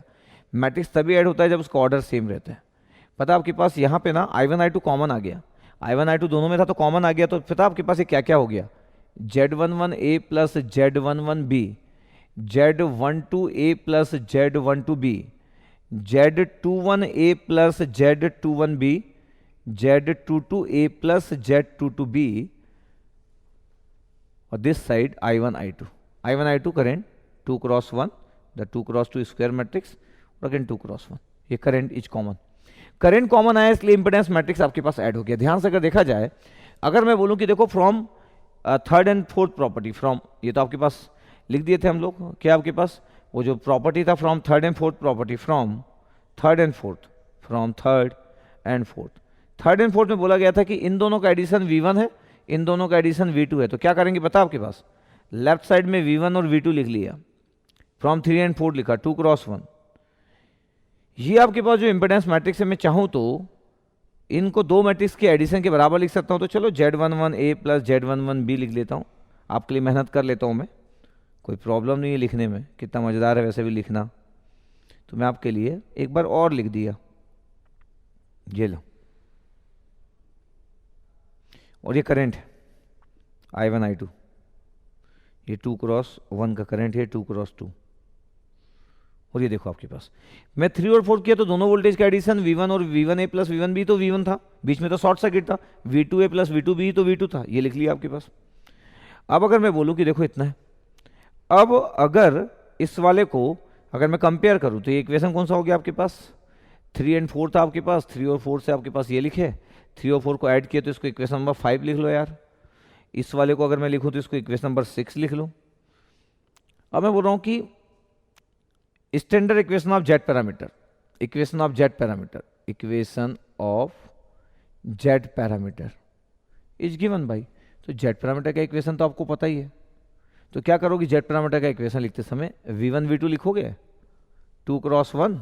मैट्रिक्स तभी ऐड होता है जब उसका ऑर्डर सेम रहता है। पता आपके पास यहाँ पे ना i1 i2 कॉमन आ गया, i1 i2 दोनों में था तो कॉमन आ गया, तो पता आपके पास ये क्या क्या हो गया, z11a plus z11b, z12a plus z12b, z21a plus z21b, z22a plus z22b, और this side i1 i2 current 2 cross 1, the 2 cross 2 square matrix, और अगेन 2 क्रॉस 1, ये current is common. Current common आया इसलिए इंपेडेंस मैट्रिक्स आपके पास add हो गया। ध्यान से अगर देखा जाए, अगर मैं बोलूं कि देखो from third and fourth property, from, ये तो आपके पास लिख दिए थे हम लोग, क्या आपके पास वो जो प्रॉपर्टी था from third and fourth property, from third and fourth, third and fourth में बोला गया था कि इन दोनों का एडिशन v1 है, इन दोनों का एडिशन v2 है। तो क्या करेंगे पता आपके पास, लेफ्ट साइड में v1 और v2 लिख लिया, फ्रॉम 3 एंड 4 लिखा, 2 क्रॉस 1। ये आपके पास जो इंपेडेंस मैट्रिक्स है, मैं चाहूं तो इनको दो मैट्रिक्स के एडिशन के बराबर लिख सकता हूं। तो चलो z11a प्लस z11b लिख लेता हूं, आपके लिए मेहनत कर लेता हूं मैं, कोई प्रॉब्लम नहीं है लिखने में, कितना मजेदार है वैसे भी लिखना। तो मैं आपके लिए एक बार और लिख दिया, ये लो, और ये करंट है i1 i2, ये 2 क्रॉस 1 का करंट है, 2 क्रॉस 2, और ये देखो आपके पास मैं 3 और 4 किया तो दोनों वोल्टेज का एडिशन v1 और v1a प्लस v1b, तो v1 था, बीच में तो शॉर्ट सर्किट था, v2a प्लस v2b तो v2 था, ये लिख लिया आपके पास। अब अगर मैं बोलूं कि देखो इतना है, अब अगर इस वाले को अगर मैं कंपेयर करूं तो ये इक्वेशन कौन सा हो गया आपके पास, 3 एंड 4 था आपके पास, 3 और 4 से आपके पास ये लिखे, 3 और 4 को ऐड किए तो इसको इक्वेशन नंबर 5 लिख लो यार। इस वाले को अगर मैं लिखूं तो इसको इक्वेशन नंबर 6 लिख लो। अब मैं बोल रहा हूं कि standard equation of Z parameter, equation of Z parameter is given by, तो जेड पैरामीटर का इक्वेशन तो आपको पता ही है। तो क्या करोगे, जेड पैरामीटर का इक्वेशन लिखते समय v1 v2 लिखोगे 2 क्रॉस 1,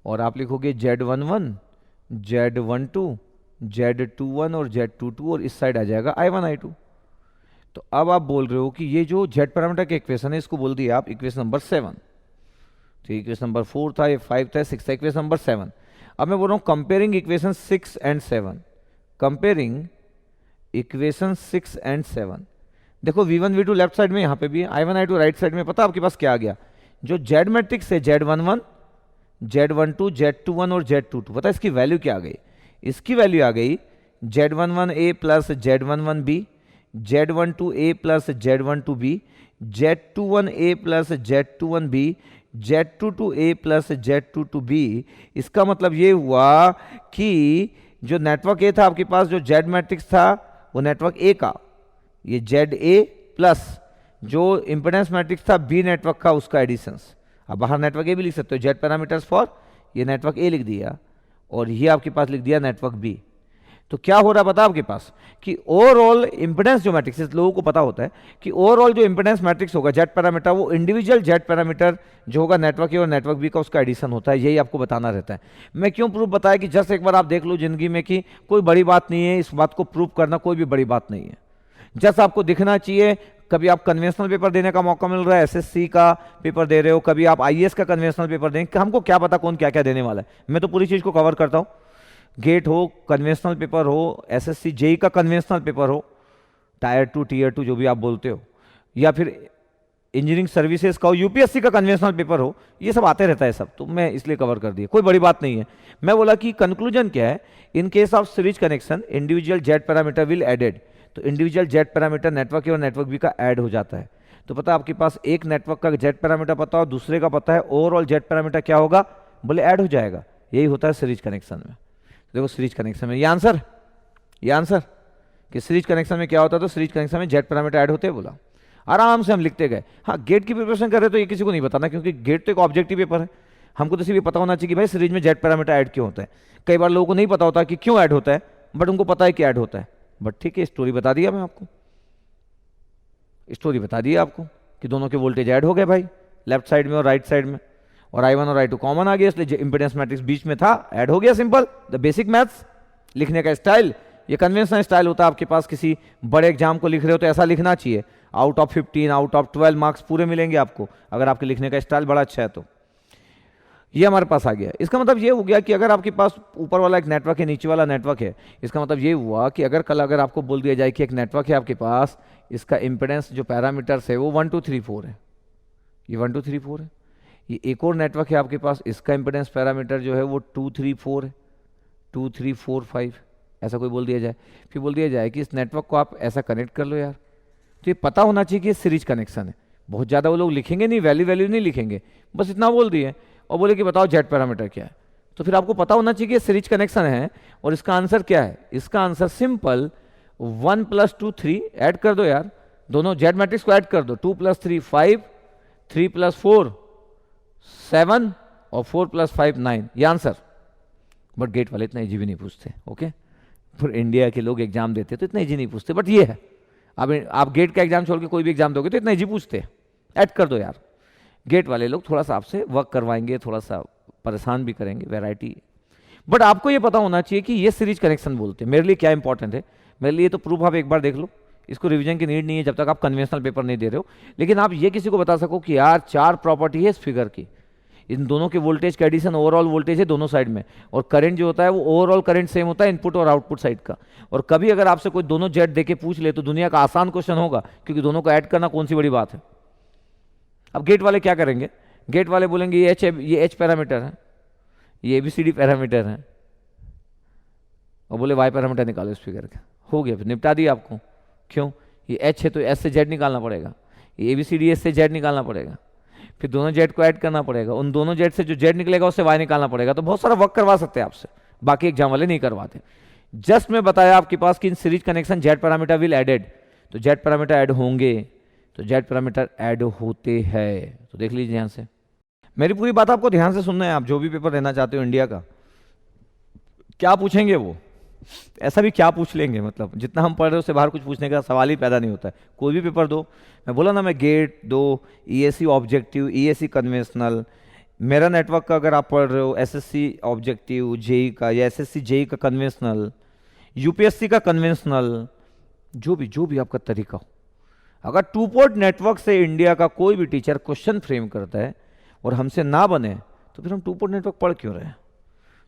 और आप लिखोगे z11 z12 z21 और z22, और इस साइड आ जाएगा i1 i2। तो अब आप बोल रहे हो कि ये जो जेड पैरामीटर का इक्वेशन है इसको बोल दिया आप इक्वेशन नंबर 7। तो इक्वेशन नंबर 4 था, ये 5 था, 6 था, इक्वेशन नंबर 7। अब मैं बोल रहा हूं comparing equation 6 and 7, comparing equation 6 and 7। देखो v1 v2 लेफ्ट साइड में, यहाँ पे भी है, i1 i2 राइट साइड में। पता आपके पास क्या आ गया, जो जेड मैट्रिक्स है z11 z12 z21 और z22, पता इसकी वैल्यू क्या आ गई, इसकी वैल्यू आ गई z11a plus z11b, z12a plus z12b, z21a plus z21b, z22a plus z22b। इसका मतलब ये हुआ कि जो नेटवर्क ए था आपके पास, जो जेड मैट्रिक्स था वो नेटवर्क ए का, ये जेड ए प्लस जो इंपेडेंस मैट्रिक्स था बी नेटवर्क का, उसका एडिशंस। अब बाहर नेटवर्क ए भी लिख सकते हो, जेड पैरामीटर्स फॉर, ये नेटवर्क ए लिख दिया, और ये आपके पास लिख दिया नेटवर्क बी। तो क्या हो रहा है पता आपके पास कि ओवरऑल इंपेडेंस जो मैट्रिक्स, लोगों को पता होता है कि ओवरऑल जो इंपेडेंस मैट्रिक्स होगा जेड पैरामीटर, वो इंडिविजुअल जेड पैरामीटर जो होगा नेटवर्क ए और नेटवर्क बी का, उसका एडिशन होता है। यही आपको बताना रहता है। मैं क्यों प्रूफ बताया कि जस्ट एक बार आप देख लो जिंदगी में कि कोई बड़ी बात नहीं है, इस बात को प्रूव करना कोई भी बड़ी बात नहीं है, जस्ट आपको दिखना चाहिए कभी आप कन्वेंशनल पेपर देने का मौका मिल रहा है, एसएससी का पेपर दे रहे हो, कभी आप आईएएस का कन्वेंशनल पेपर देंगे, हमको क्या पता कौन क्या क्या देने वाला है। मैं तो पूरी चीज़ को कवर करता हूँ, गेट हो, कन्वेंशनल पेपर हो, एसएससी जेई का कन्वेंशनल पेपर हो, टायर 2 टीयर 2 जो भी आप बोलते हो, या फिर इंजीनियरिंग सर्विसेज का हो, यूपीएससी का कन्वेंशनल पेपर हो, ये सब आते रहता है सब, तो मैं इसलिए कवर कर दिया, कोई बड़ी बात नहीं है। मैं बोला कि कंक्लूजन क्या है, in case of series connection individual Z parameter will added, तो individual Z parameter network A और नेटवर्क बी का ऐड हो जाता है। तो पता है आपके पास एक नेटवर्क का जेड पैरामीटर पता हो, दूसरे का पता है, ओवरऑल जेड पैरामीटर क्या होगा, बोले ऐड हो जाएगा। यही होता है सीरीज कनेक्शन में। देखो सीरीज कनेक्शन में ये आंसर कि सीरीज कनेक्शन में क्या होता है, तो सीरीज कनेक्शन में जेड पैरामीटर ऐड होते हैं, बोला आराम से हम लिखते गए। हाँ, गेट की प्रिपरेशन कर रहे तो ये किसी को नहीं बताना, क्योंकि गेट तो एक ऑब्जेक्टिव पेपर है, हमको तो सिर्फ ये पता होना चाहिए कि भाई सीरीज में जेड पैरामीटर ऐड क्यों होता है। कई बार लोगों को नहीं पता होता कि क्यों ऐड होता है, बट उनको पता है कि ऐड होता है। बट ठीक है, स्टोरी बता दिया मैं आपको, स्टोरी बता दी आपको कि दोनों के वोल्टेज ऐड हो गए भाई, लेफ्ट साइड में और राइट साइड में, और I1 और I2 कॉमन आ गया, इसलिए इंपेडेंस मैट्रिक्स बीच में था, ऐड हो गया। Simple, the basic maths. लिखने का स्टाइल ये कन्वेंशनल स्टाइल होता है। आपके पास किसी बड़े एग्जाम को लिख रहे हो तो ऐसा लिखना चाहिए, out of 15 out of 12 marks पूरे मिलेंगे आपको, अगर आपके लिखने का स्टाइल बड़ा अच्छा है तो। ये हमारे पास आ गया। इसका मतलब ये हो गया कि अगर आपके पास ऊपर वाला एक नेटवर्क है, नीचे वाला नेटवर्क है, इसका मतलब ये हुआ कि अगर कल अगर आपको बोल दिया जाए कि एक नेटवर्क है आपके पास, इसका इम्पेडेंस जो पैरामीटर्स है वो 1 2 3 4 है, ये 1 2 3 4 है। ये एक और नेटवर्क है आपके पास, इसका इम्पेडेंस पैरामीटर जो है वो 2 3 4 है, 2 3 4 5, ऐसा कोई बोल दिया जाए, फिर बोल दिया जाए कि इस नेटवर्क को आप ऐसा कनेक्ट कर लो यार, तो ये पता होना चाहिए कि ये सीरीज कनेक्शन है। बहुत ज़्यादा वो लोग लिखेंगे नहीं, वैल्यू नहीं लिखेंगे, बस इतना बोल दिए और बोले कि बताओ जेड पैरामीटर क्या है। तो फिर आपको पता होना चाहिए कि ये सीरीज कनेक्शन है, और इसका आंसर क्या है, इसका आंसर सिंपल 1 + 2 3 ऐड कर दो यार, दोनों जेड मैट्रिक्स को ऐड कर दो, 2 + 3 5, 3 + 4 7 और 4 + 5 9, ये आंसर। बट गेट वाले इतना इजी भी नहीं पूछते, ओके। फिर इंडिया के लोग एग्जाम देते तो इतना इजी नहीं पूछते, बट ये है। अब आप गेट का एग्जाम छोड़ के कोई भी एग्जाम दोगे तो इतना इजी पूछते, ऐड कर दो यार। गेट वाले लोग थोड़ा सा आपसे वर्क करवाएंगे, थोड़ा सा परेशान भी करेंगे, वैरायटी। बट आपको ये पता होना चाहिए कि ये सीरीज कनेक्शन बोलते हैं। मेरे लिए क्या इंपॉर्टेंट है, मेरे लिए तो प्रूफ आप एक बार देख लो, इसको रिवीजन की नीड नहीं है जब तक आप कन्वेंशनल पेपर नहीं दे रहे हो। लेकिन आप ये किसी को बता सको कि यार 4 प्रॉपर्टी है इस फिगर की, इन दोनों के वोल्टेज का एडिशन ओवरऑल वोल्टेज है दोनों साइड में, और करंट जो होता है वो ओवरऑल करंट सेम होता है इनपुट और आउटपुट साइड का। और कभी अगर आपसे कोई दोनों जेड देके पूछ ले तो दुनिया का आसान क्वेश्चन होगा, क्योंकि दोनों को ऐड करना कौन सी बड़ी बात है। अब गेट वाले क्या करेंगे, गेट वाले बोलेंगे ये एच पैरामीटर है, ये ABCD पैरामीटर है, और बोले वाई पैरामीटर निकालो इस फिगर का, हो गया, फिर निपटा दिया आपको। क्यों, ये एच है तो एस से जेड निकालना पड़ेगा, ये ABCD एस से जेड निकालना पड़ेगा, फिर दोनों जेड को ऐड करना पड़ेगा, उन दोनों जेड से जो जेड निकलेगा उससे वाई निकालना पड़ेगा। तो बहुत सारा वर्क करवा सकते हैं आपसे, बाकी एग्जाम वाले नहीं करवाते। जस्ट मैं बताया आपके पास कि in series connection Z parameter will added, तो जेड पैरामीटर ऐड होंगे, तो जेड पैरामीटर ऐड होते हैं। तो देख लीजिए ध्यान से, मेरी पूरी बात आपको ध्यान से सुनना है। आप जो भी पेपर देना चाहते हो इंडिया का, क्या पूछेंगे वो ऐसा भी क्या पूछ लेंगे, मतलब जितना हम पढ़ रहे हो उससे बाहर कुछ पूछने का सवाल ही पैदा नहीं होता है। कोई भी पेपर दो, मैं बोला ना, मैं गेट दो, ESE ऑब्जेक्टिव, ESE कन्वेंशनल, मेरा नेटवर्क का अगर आप पढ़ रहे हो, SSC ऑब्जेक्टिव जेई का, या SSC जेई का कन्वेंशनल, UPSC का कन्वेंशनल, जो भी आपका तरीका हो, अगर 2 पोर्ट नेटवर्क से इंडिया का कोई भी टीचर क्वेश्चन फ्रेम करता है और हमसे ना बने, तो फिर हम 2 पोर्ट नेटवर्क पढ़ क्यों रहे हैं।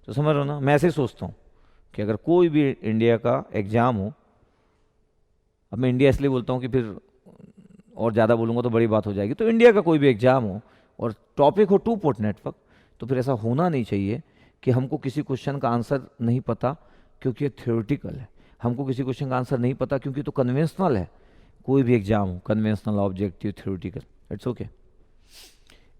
तो समझ रहे हो ना, मैं ऐसे ही सोचता हूँ कि अगर कोई भी इंडिया का एग्जाम हो, अब मैं इंडिया इसलिए बोलता हूँ कि फिर और ज़्यादा बोलूँगा तो बड़ी बात हो जाएगी, तो इंडिया का कोई भी एग्जाम हो और टॉपिक हो 2 पोर्ट नेटवर्क, तो फिर ऐसा होना नहीं चाहिए कि हमको किसी क्वेश्चन का आंसर नहीं पता क्योंकि ये थ्योरेटिकल है, हमको किसी क्वेश्चन का आंसर नहीं पता क्योंकि तो कन्वेंशनल है। कोई भी एग्जाम हो, conventional, objective, theoretical, it's okay.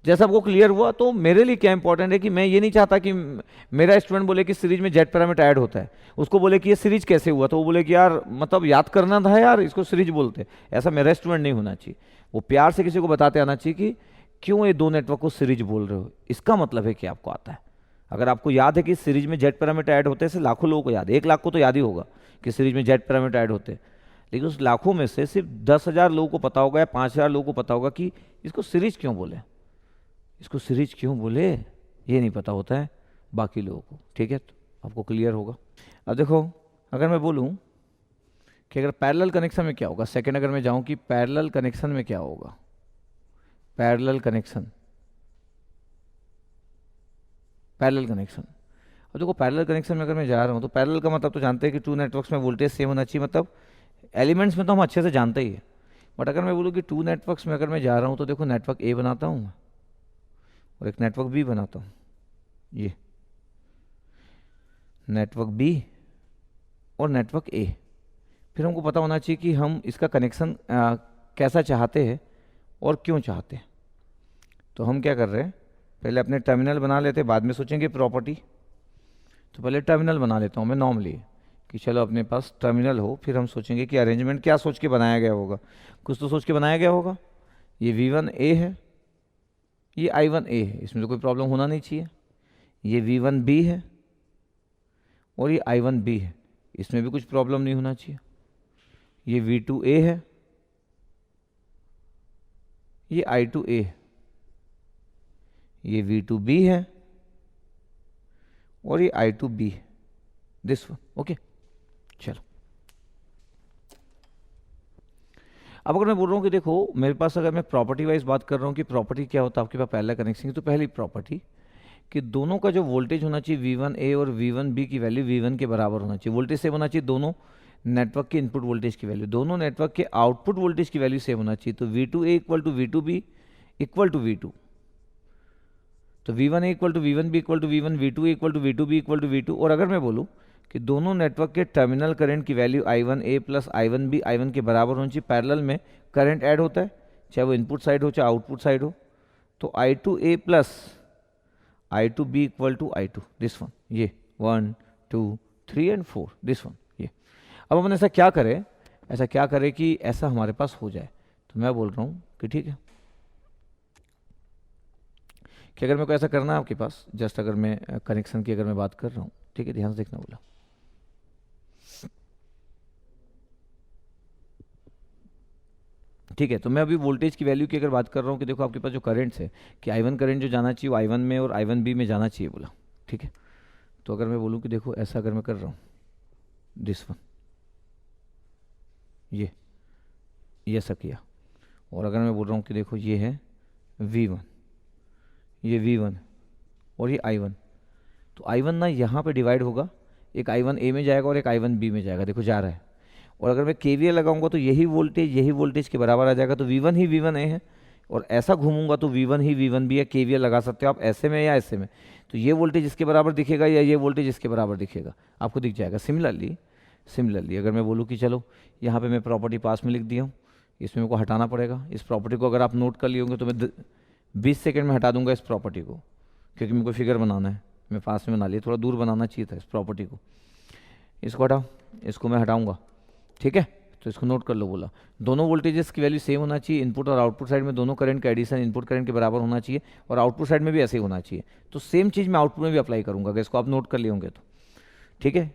जैसा आपको क्लियर हुआ, तो मेरे लिए क्या इंपॉर्टेंट है कि मैं ये नहीं चाहता कि मेरा स्टूडेंट बोले कि सीरीज में जेड पैरामीटर ऐड होता है, उसको बोले कि ये सीरीज कैसे हुआ, तो वो बोले कि यार मतलब याद करना था यार, इसको सीरीज बोलते। ऐसा मेरा स्टूडेंट नहीं होना चाहिए। वो प्यार से किसी को बताते आना चाहिए कि क्यों ये 2 नेटवर्क को सीरीज बोल रहे हो, इसका मतलब है कि आपको आता है। अगर आपको याद है कि सीरीज में जेड पैरामीटर ऐड होते हैं, ऐसे लाखों लोगों को याद है, 1 लाख को तो याद ही होगा कि सीरीज में जेड पैरामीटर ऐड होते हैं, लेकिन उस लाखों में से सिर्फ 10,000 लोगों को पता होगा या 5,000 लोगों को पता होगा कि इसको सीरीज क्यों बोले, इसको सीरीज क्यों बोले, ये नहीं पता होता है बाकी लोगों को। ठीक है, तो आपको क्लियर होगा। अब देखो, अगर मैं बोलूं कि अगर पैरेलल कनेक्शन में क्या होगा, सेकंड अगर मैं जाऊं कि पैरेलल कनेक्शन में क्या होगा, पैरेलल कनेक्शन, पैरेलल कनेक्शन। और देखो पैरेलल कनेक्शन में अगर मैं जा रहा हूँ तो पैरेलल का मतलब तो जानते हैं कि टू नेटवर्क्स में वोल्टेज सेम होना चाहिए, मतलब एलिमेंट्स में तो हम अच्छे से जानते ही है। बट अगर मैं बोलूँ कि टू नेटवर्क्स में अगर मैं जा रहा हूँ तो देखो नेटवर्क ए बनाता हूँ और एक नेटवर्क बी बनाता हूँ, ये नेटवर्क बी और नेटवर्क ए। फिर हमको पता होना चाहिए कि हम इसका कनेक्शन कैसा चाहते हैं और क्यों चाहते हैं। तो हम क्या कर रहे हैं, पहले अपने टर्मिनल बना लेते हैं, बाद में सोचेंगे प्रॉपर्टी। तो पहले टर्मिनल बना लेता हूँ मैं नॉर्मली, कि चलो अपने पास टर्मिनल हो, फिर हम सोचेंगे कि अरेंजमेंट क्या सोच के बनाया गया होगा, कुछ तो सोच के बनाया गया होगा। ये V1A है, ये I1A है, इसमें तो कोई प्रॉब्लम होना नहीं चाहिए। ये V1B है और ये I1B है, इसमें भी कुछ प्रॉब्लम नहीं होना चाहिए। ये V2A है, ये I2A है, ये V2B है और ये I2B है, दिस वन। ओके, चलो अब अगर मैं बोल रहा हूँ कि देखो मेरे पास, अगर मैं प्रॉपर्टी वाइज बात कर रहा हूँ कि प्रॉपर्टी क्या होता है आपके पास पैरेलल कनेक्शन की, तो पहली प्रॉपर्टी कि दोनों का जो वोल्टेज होना चाहिए V1A और V1B की वैल्यू V1 के बराबर होना चाहिए। वोल्टेज सेम होना चाहिए, दोनों नेटवर्क के इनपुट वोल्टेज की वैल्यू, दोनों नेटवर्क के आउटपुट वोल्टेज की वैल्यू सेम होना चाहिए। तो V2A equal to V2B equal to V2, तो V1A equal to V1B equal to V1, V2A equal to V2B equal to V2। और अगर मैं बोलूँ कि दोनों नेटवर्क के टर्मिनल करंट की value I1A plus I1B I1 के बराबर होनी चाहिए। पैरेलल में करंट ऐड होता है, चाहे वो इनपुट साइड हो चाहे आउटपुट साइड हो। तो I2A plus I2B equal to I2, this one, ये 1 2 3 एंड 4, दिस वन, ये। अब अपन ऐसा क्या करें, ऐसा क्या करें कि ऐसा हमारे पास हो जाए। तो मैं बोल रहा हूँ कि ठीक है कि अगर मेरे को ऐसा करना है आपके पास, जस्ट अगर मैं कनेक्शन की अगर मैं बात कर रहा हूँ, ठीक है, ध्यान से देखना बोला। ठीक है, तो मैं अभी वोल्टेज की वैल्यू की अगर बात कर रहा हूँ कि देखो आपके पास जो करंट्स है कि I1 करंट जो जाना चाहिए वो I1 में और I1B में जाना चाहिए बोला, ठीक है। तो अगर मैं बोलूँ कि देखो ऐसा अगर मैं कर रहा हूँ, दिस वन, ये ऐसा किया। और अगर मैं बोल रहा हूँ कि देखो ये है V1, ये V1 और ये I1, तो I1 ना यहाँ पे डिवाइड होगा, एक I1A में जाएगा और एक I1B में जाएगा, देखो जा रहा है। और अगर मैं KVL लगाऊंगा तो यही वोल्टेज के बराबर आ जाएगा, तो V1 ही V1A है। और ऐसा घूमूंगा तो V1 ही V1B है। KVL लगा सकते हो आप ऐसे में या ऐसे में, तो ये वोल्टेज इसके बराबर दिखेगा या ये वोल्टेज इसके बराबर दिखेगा, आपको दिख जाएगा। सिमिलरली अगर मैं बोलूँ कि चलो यहाँ पे मैं प्रॉपर्टी पास में लिख दिया हूँ, इसमें मेरे को हटाना पड़ेगा। इस प्रॉपर्टी को अगर आप नोट कर लिए होंगे तो मैं 20 सेकेंड में हटा दूंगा इस प्रॉपर्टी को, क्योंकि मेरे को फिगर बनाना है। मैं पास में बना लिया, थोड़ा दूर बनाना चाहिए था इस प्रॉपर्टी को। इसको हटाओ, इसको मैं हटाऊंगा, ठीक है। तो इसको नोट कर लो, बोला दोनों वोल्टेजेस की वैल्यू सेम होना चाहिए। इनपुट और आउटपुट साइड में दोनों करंट का एडिशन इनपुट करंट के बराबर होना चाहिए, और आउटपुट साइड में भी ऐसे ही होना चाहिए। तो सेम चीज़ मैं आउटपुट में भी अप्लाई करूंगा, अगर इसको आप नोट कर लिए होंगे तो, ठीक है।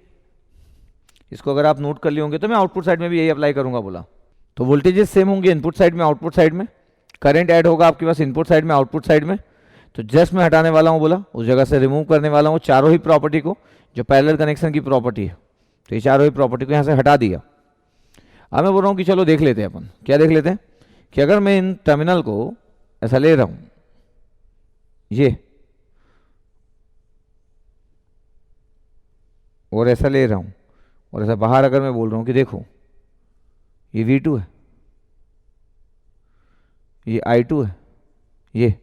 इसको अगर आप नोट कर लिए होंगे तो मैं आउटपुट साइड में भी यही अप्लाई करूंगा बोला। तो वोल्टेजेस सेम होंगे इनपुट साइड में आउटपुट साइड में, करंट ऐड होगा आपके पास इनपुट साइड में आउटपुट साइड में। तो जस्ट मैं हटाने वाला हूँ बोला, उस जगह से रिमूव करने वाला हूँ चारों ही प्रॉपर्टी को, जो पैरेलल कनेक्शन की प्रॉपर्टी है। तो ये चारों ही प्रॉपर्टी को यहाँ से हटा दिया। अब मैं बोल रहा हूँ कि चलो देख लेते हैं अपन, क्या देख लेते हैं कि अगर मैं इन टर्मिनल को ऐसा ले रहा हूँ, ये और ऐसा ले रहा हूँ, और ऐसा बाहर अगर मैं बोल रहा हूँ कि देखो ये V2 है, ये I2 है, ये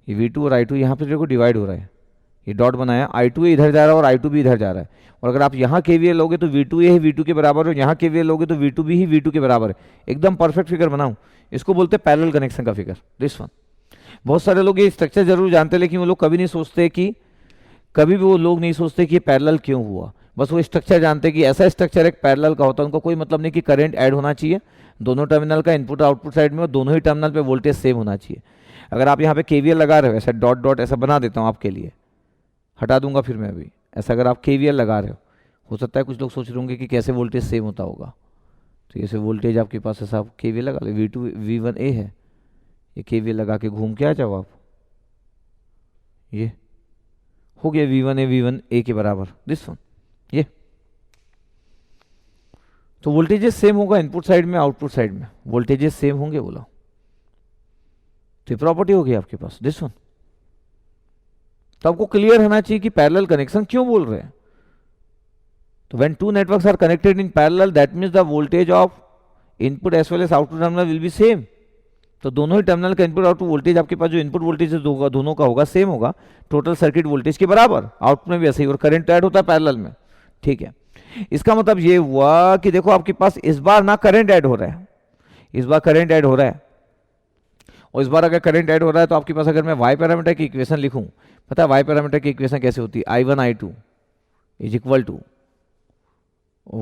V2 और I2 यहाँ पे देखो डिवाइड हो रहा है, ये डॉट बनाया, I2 इधर जा रहा है और I2 भी इधर जा रहा है। और अगर आप यहाँ KVL लोगे तो V2 ही V2 के बराबर है, यहाँ KVL लोगे तो V2 ही V2 के बराबर है। एकदम परफेक्ट फिगर बनाऊँ, इसको बोलते हैं पैरेलल कनेक्शन का फिगर, दिस वन। बहुत सारे लोग ये स्ट्रक्चर जरूर जानते हैं, लेकिन वो लोग कभी नहीं सोचते कि, कभी भी वो लोग नहीं सोचते कि पैरेलल क्यों हुआ। बस वो स्ट्रक्चर जानते हैं कि ऐसा स्ट्रक्चर एक पैरेलल का होता है। उनको कोई मतलब नहीं कि करंट ऐड होना चाहिए दोनों टर्मिनल का इनपुट आउटपुट साइड में, और दोनों ही टर्मिनल पे वोल्टेज सेम होना चाहिए। अगर आप यहाँ पे KVL लगा रहे हो, ऐसा डॉट डॉट ऐसा बना देता हूँ आपके लिए, हटा दूंगा फिर मैं अभी। ऐसा अगर आप KVL लगा रहे हो सकता है कुछ लोग सोच रहे होंगे कि कैसे वोल्टेज सेम होता होगा। तो जैसे वोल्टेज आपके पास ऐसा आप KVL लगा ले, V2 V1A है, ये KVL लगा के घूम के आ जाओ आप, ये हो गया V1A के बराबर, दिस वन, ये। तो वोल्टेजेस सेम होगा इनपुट साइड में आउटपुट साइड में, वोल्टेजेस सेम होंगे बोला। तो प्रॉपर्टी होगी आपके पास दिस वन। तो आपको क्लियर होना चाहिए कि पैरेलल कनेक्शन क्यों बोल रहे हैं। तो when two networks are connected in parallel that means the voltage of input as well as output terminal will be same. तो दोनों ही टर्मिनल का इनपुट आउटपुट वोल्टेज आपके पास जो इनपुट वोल्टेज होगा दोनों का होगा सेम होगा, टोटल सर्किट वोल्टेज के बराबर, आउटपुट में भी ऐसे ही, और करंट ऐड होता है पैरेलल में। ठीक है, इसका मतलब ये हुआ कि देखो आपके पास इस बार ना करंट ऐड हो रहा है, इस बार करंट ऐड हो रहा है, और इस बार अगर करंट ऐड हो रहा है तो आपके पास अगर मैं वाई पैरामीटर की इक्वेशन लिखूं, पता है वाई पैरामीटर की इक्वेशन कैसे होती है, I1 I2 is equal to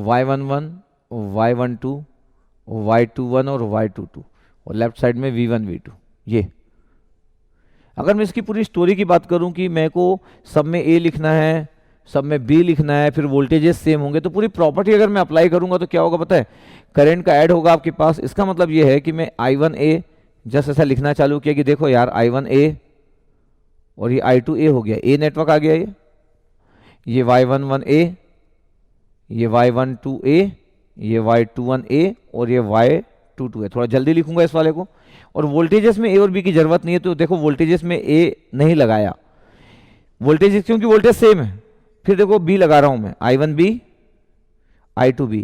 Y11 Y12 Y21 और Y22, और लेफ्ट साइड में V1 V2। ये अगर मैं इसकी पूरी स्टोरी की बात करूं कि मेरे को सब में A लिखना है, सब में B लिखना है, फिर वोल्टेजेस सेम होंगे, तो पूरी प्रॉपर्टी अगर मैं अप्लाई करूंगा तो क्या होगा पता है, करंट का ऐड होगा आपके पास। इसका मतलब ये है कि मैं I1A जस्ट ऐसा लिखना चालू किया कि देखो यार I1A और ये I2A हो गया, A नेटवर्क आ गया, ये Y11A, ये Y12A, ये Y21A और ये Y22A। थोड़ा जल्दी लिखूंगा इस वाले को, और वोल्टेजेस में A और B की जरूरत नहीं है। तो देखो वोल्टेजेस में A नहीं लगाया, वोल्टेज क्योंकि वोल्टेज सेम है। फिर देखो B लगा रहा हूं मैं, I1B I2B,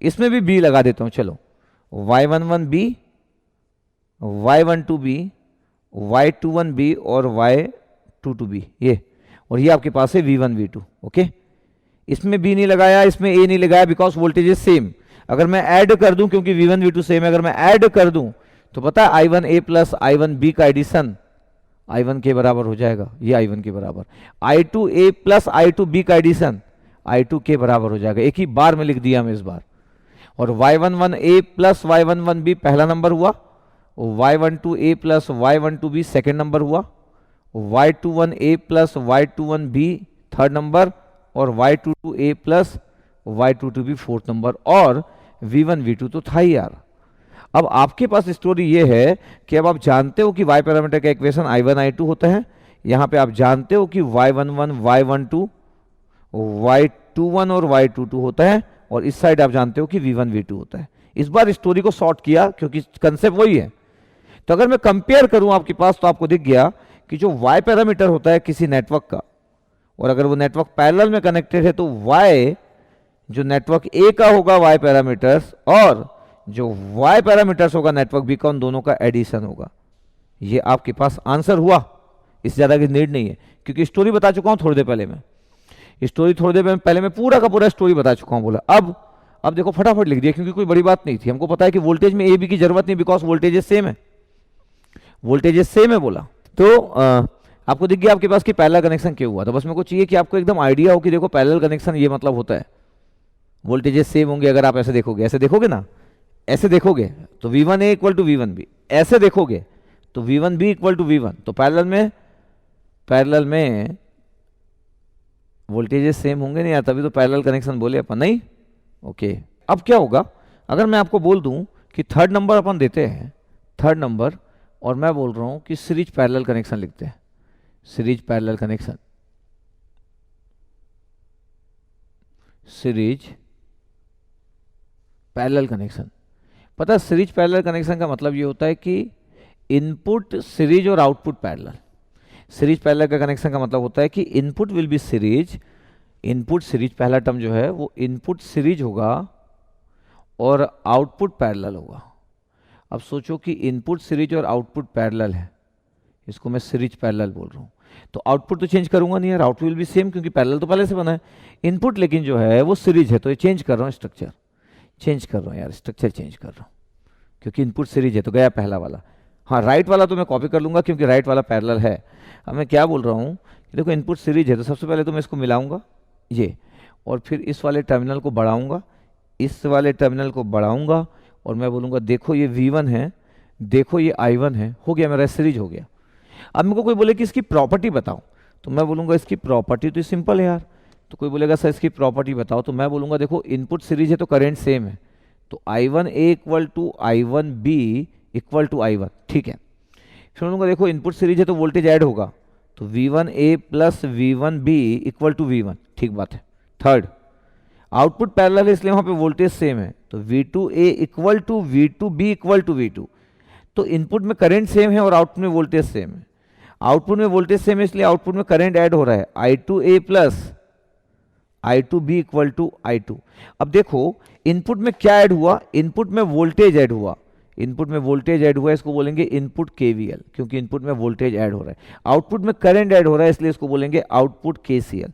इसमें भी B लगा देता हूं, चलो Y11B Y12B Y21B और Y22B, ये, और ये आपके पास है V1 V2। ओके, इसमें B नहीं लगाया, इसमें A नहीं लगाया, बिकॉज वोल्टेज इज सेम। अगर मैं ऐड कर दूं, क्योंकि V1 V2 सेम है, अगर मैं ऐड कर दूं तो पता है I1A प्लस I1B का एडिशन I1 के बराबर हो जाएगा, ये I1 के बराबर, I2A प्लस I2B का एडिशन I2 के बराबर हो जाएगा। एक ही बार में लिख दिया मैं इस बार। और Y11A प्लस Y11B पहला नंबर हुआ, Y12A plus Y12B second number हुआ, Y21A plus Y21B third number, और Y22A plus Y22B fourth number, और V1 V2 तो था ही यार। अब आपके पास स्टोरी ये है कि अब आप जानते हो कि Y पैरामीटर का इक्वेशन I1 I2 होता है, यहाँ पे आप जानते हो कि Y11 Y12 Y21 और Y22 होता है, और इस साइड आप जानते हो कि V1 V2 होता है। इस बार स्टोरी को शॉर्ट किया क्योंकि कंसेप्ट वही है। तो अगर मैं कंपेयर करूं आपके पास तो आपको दिख गया कि जो Y पैरामीटर होता है किसी नेटवर्क का, और अगर वो नेटवर्क पैरेलल में कनेक्टेड है तो Y जो नेटवर्क A का होगा Y पैरामीटर्स, और जो Y पैरामीटर्स होगा नेटवर्क B का, उन दोनों का एडिशन होगा। ये आपके पास आंसर हुआ, इससे ज़्यादा की नीड नहीं है, क्योंकि स्टोरी बता चुका हूँ थोड़ी देर पहले मैं, स्टोरी थोड़ी देर पहले मैं पूरा का पूरा स्टोरी बता चुका हूँ। बोला अब देखो फटाफट लिख दिया, क्योंकि कोई बड़ी बात नहीं थी। हमको पता है कि वोल्टेज में A B की जरूरत नहीं, बिकॉज वोल्टेजेस सेम है, वोल्टेजेस सेम है बोला। तो आपको दिख गया आपके पास कि पैरेलल कनेक्शन क्यों हुआ। तो बस मेरे को चाहिए कि आपको एकदम आइडिया हो कि देखो पैरेलल कनेक्शन ये मतलब होता है वोल्टेजेस सेम होंगे। अगर आप ऐसे देखोगे ना, ऐसे देखोगे तो V1A इक्वल टू V1B, ऐसे देखोगे तो V1B इक्वल टू V1। तो पैरेलल में वोल्टेजेस सेम होंगे नहीं यार, तभी तो पैरेलल कनेक्शन बोले अपन, नहीं। ओके, अब क्या होगा अगर मैं आपको बोल दूं कि थर्ड नंबर अपन देते हैं, थर्ड नंबर, और मैं बोल रहा हूं कि सीरीज पैरेलल कनेक्शन लिखते हैं, series parallel connection, series parallel connection. पता है सीरीज पैरेलल कनेक्शन का मतलब ये होता है कि इनपुट सीरीज और आउटपुट पैरेलल। सीरीज पैरेलल का कनेक्शन का मतलब होता है कि input will be series, input series पहला टर्म जो है वो इनपुट सीरीज होगा और आउटपुट पैरेलल होगा। अब सोचो कि इनपुट सीरीज और आउटपुट पैरेलल है, इसको मैं सीरीज पैरेलल बोल रहा हूँ। तो आउटपुट तो चेंज करूंगा नहीं यार, आउटपुट विल बी सेम, क्योंकि पैरेलल तो पहले से बना है। इनपुट लेकिन जो है वो सीरीज है, तो ये चेंज कर रहा हूँ, स्ट्रक्चर चेंज कर रहा हूँ यार, स्ट्रक्चर चेंज कर रहा हूँ, क्योंकि इनपुट सीरीज है तो गया पहला वाला। हाँ, राइट वाला तो मैं कॉपी कर लूंगा क्योंकि राइट वाला पैरेलल है। अब मैं क्या बोल रहा हूँ कि देखो इनपुट सीरीज है, तो सबसे पहले तो मैं इसको मिलाऊंगा ये, और फिर इस वाले टर्मिनल को बढ़ाऊंगा, इस वाले टर्मिनल को बढ़ाऊंगा, और मैं बोलूँगा देखो ये V1 है, देखो ये I1 है, हो गया मेरा सीरीज हो गया। अब मेरे को कोई बोले कि इसकी प्रॉपर्टी बताओ, तो मैं बोलूँगा इसकी प्रॉपर्टी तो सिंपल है यार। तो कोई बोलेगा सर इसकी प्रॉपर्टी बताओ, तो मैं बोलूँगा देखो इनपुट सीरीज है तो करंट सेम है, तो I1A equal to I1B equal to I1, ठीक है। फिर बोलूँगा देखो इनपुट सीरीज है तो वोल्टेज ऐड होगा, तो V1A plus V1B equal to V1, ठीक बात है। थर्ड, आउटपुट पैरेलल है इसलिए वहां पे वोल्टेज सेम है, तो V2A equal to V2B equal to V2। तो इनपुट में करंट सेम है और आउटपुट में वोल्टेज सेम है। आउटपुट में वोल्टेज सेम है इसलिए आउटपुट में करंट ऐड हो रहा है, I2A plus I2B equal to I2। अब देखो इनपुट में क्या ऐड हुआ, इनपुट में वोल्टेज ऐड हुआ, इनपुट में वोल्टेज ऐड हुआ, इसको बोलेंगे इनपुट KVL, क्योंकि इनपुट में वोल्टेज ऐड हो रहा है। आउटपुट में करंट ऐड हो रहा है इसलिए इसको बोलेंगे आउटपुट KCL।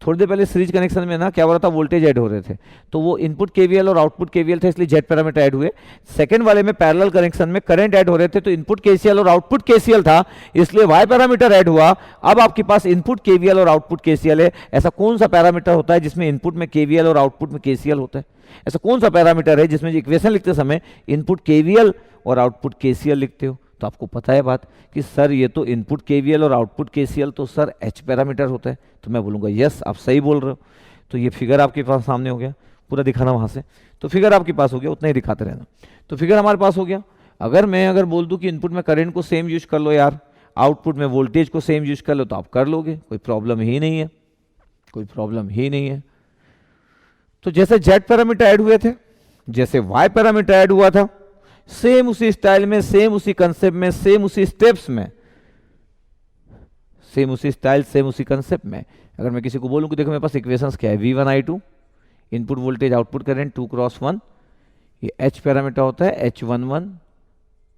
थोड़ी देर पहले सीरीज कनेक्शन में ना क्या हो रहा था, वोल्टेज ऐड हो रहे थे, तो वो इनपुट KVL और आउटपुट KVL था इसलिए जेड पैरामीटर ऐड हुए। सेकंड वाले में पैरेलल कनेक्शन में करंट ऐड हो रहे थे तो इनपुट KCL और आउटपुट KCL था इसलिए वाई पैरामीटर ऐड हुआ। अब आपके पास इनपुट KVL और आउटपुट KCL है। ऐसा कौन सा पैरामीटर होता है जिसमें इनपुट में KVL और आउटपुट में KCL होता है? ऐसा कौन सा पैरामीटर है जिसमें इक्वेशन लिखते समय इनपुट KVL और आउटपुट KCL लिखते हो? तो आपको पता है बात कि सर ये तो इनपुट KVL और आउटपुट KCL तो सर H पैरामीटर होता है। तो मैं बोलूँगा यस आप सही बोल रहे हो। तो ये फिगर आपके पास सामने हो गया, पूरा दिखाना वहाँ से, तो फिगर आपके पास हो गया, उतना ही दिखाते रहना। तो फिगर हमारे पास हो गया। अगर बोल दूँ कि इनपुट में करंट को सेम यूज कर लो यार, आउटपुट में वोल्टेज को सेम यूज कर लो, तो आप कर लोगे, कोई प्रॉब्लम ही नहीं है, कोई प्रॉब्लम ही नहीं है। तो जैसे जेड पैरामीटर ऐड हुए थे, जैसे वाई पैरामीटर ऐड हुआ था, सेम उसी स्टाइल में, सेम उसी कंसेप्ट में, सेम उसी स्टेप्स में, सेम उसी स्टाइल, सेम उसी कंसेप्ट में अगर मैं किसी को बोलूं कि देखो मेरे पास इक्वेशंस क्या है, V1 I2 input voltage output current 2 cross 1, ये H पैरामीटर होता है H11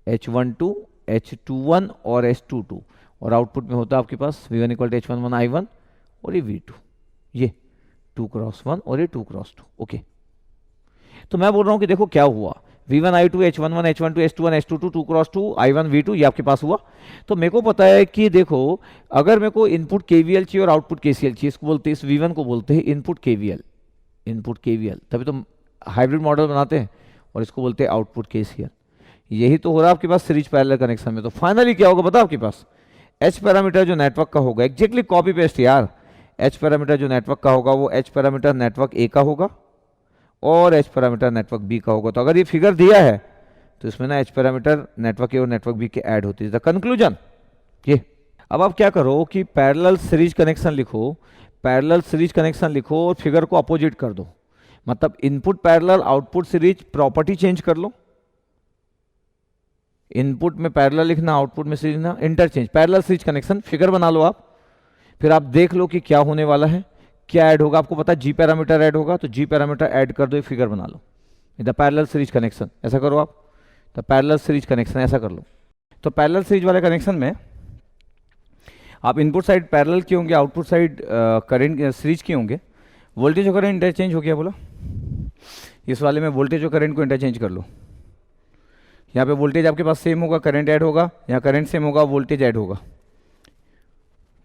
H12 H21 और H22, और आउटपुट में होता है आपके पास V1 equal to H11 I1 और ये V2, ये 2 क्रॉस 1 और ये 2 क्रॉस 2। ओके, तो मैं बोल रहा हूं कि देखो क्या हुआ, V1 I2 H11 H12 H21 H22 2 cross 2 I1 V2 ये आपके पास हुआ। तो मेरे को पता है कि देखो अगर मेरे को इनपुट KVL चाहिए और आउटपुट KCL चाहिए, इसको बोलते हैं, इस V1 को बोलते हैं इनपुट KVL, इनपुट KVL, तभी तो हाइब्रिड मॉडल बनाते हैं, और इसको बोलते हैं आउटपुट KCL। यही तो हो रहा है आपके पास सीरीज पैरेलल कनेक्शन में। तो फाइनली क्या होगा पता आपके पास, H पैरामीटर जो नेटवर्क का होगा, एग्जैक्टली कॉपी पेस्ट यार, H पैरामीटर जो नेटवर्क का होगा वो H पैरामीटर नेटवर्क A का होगा और H पैरामीटर नेटवर्क B का होगा। तो अगर ये फिगर दिया है तो इसमें ना H पैरामीटर नेटवर्क A और नेटवर्क B के ऐड होती है। द कंक्लूजन ये, अब आप क्या करो कि पैरेलल सीरीज कनेक्शन लिखो, पैरेलल सीरीज कनेक्शन लिखो और फिगर को अपोजिट कर दो, मतलब input parallel output series, property change कर लो, इनपुट में पैरेलल लिखना आउटपुट में सीरीज ना, interchange, parallel series connection, figure बना लो आप, फिर आप देख लो कि क्या होने वाला है, क्या ऐड होगा। आपको पता है G पैरामीटर ऐड होगा, तो G पैरामीटर ऐड कर दो, फिगर बना लो, द पैरेलल सीरीज कनेक्शन, ऐसा करो आप, द पैरेलल सीरीज कनेक्शन ऐसा कर लो। तो पैरेलल सीरीज वाले कनेक्शन में आप इनपुट साइड पैरेलल के होंगे, आउटपुट साइड करंट सीरीज के होंगे, वोल्टेज और करंट इंटरचेंज हो गया बोला। इस वाले में वोल्टेज और करंट को इंटरचेंज कर लो, यहाँ पे वोल्टेज आपके पास सेम होगा, करंट ऐड होगा, यहाँ करंट सेम होगा, वोल्टेज ऐड होगा,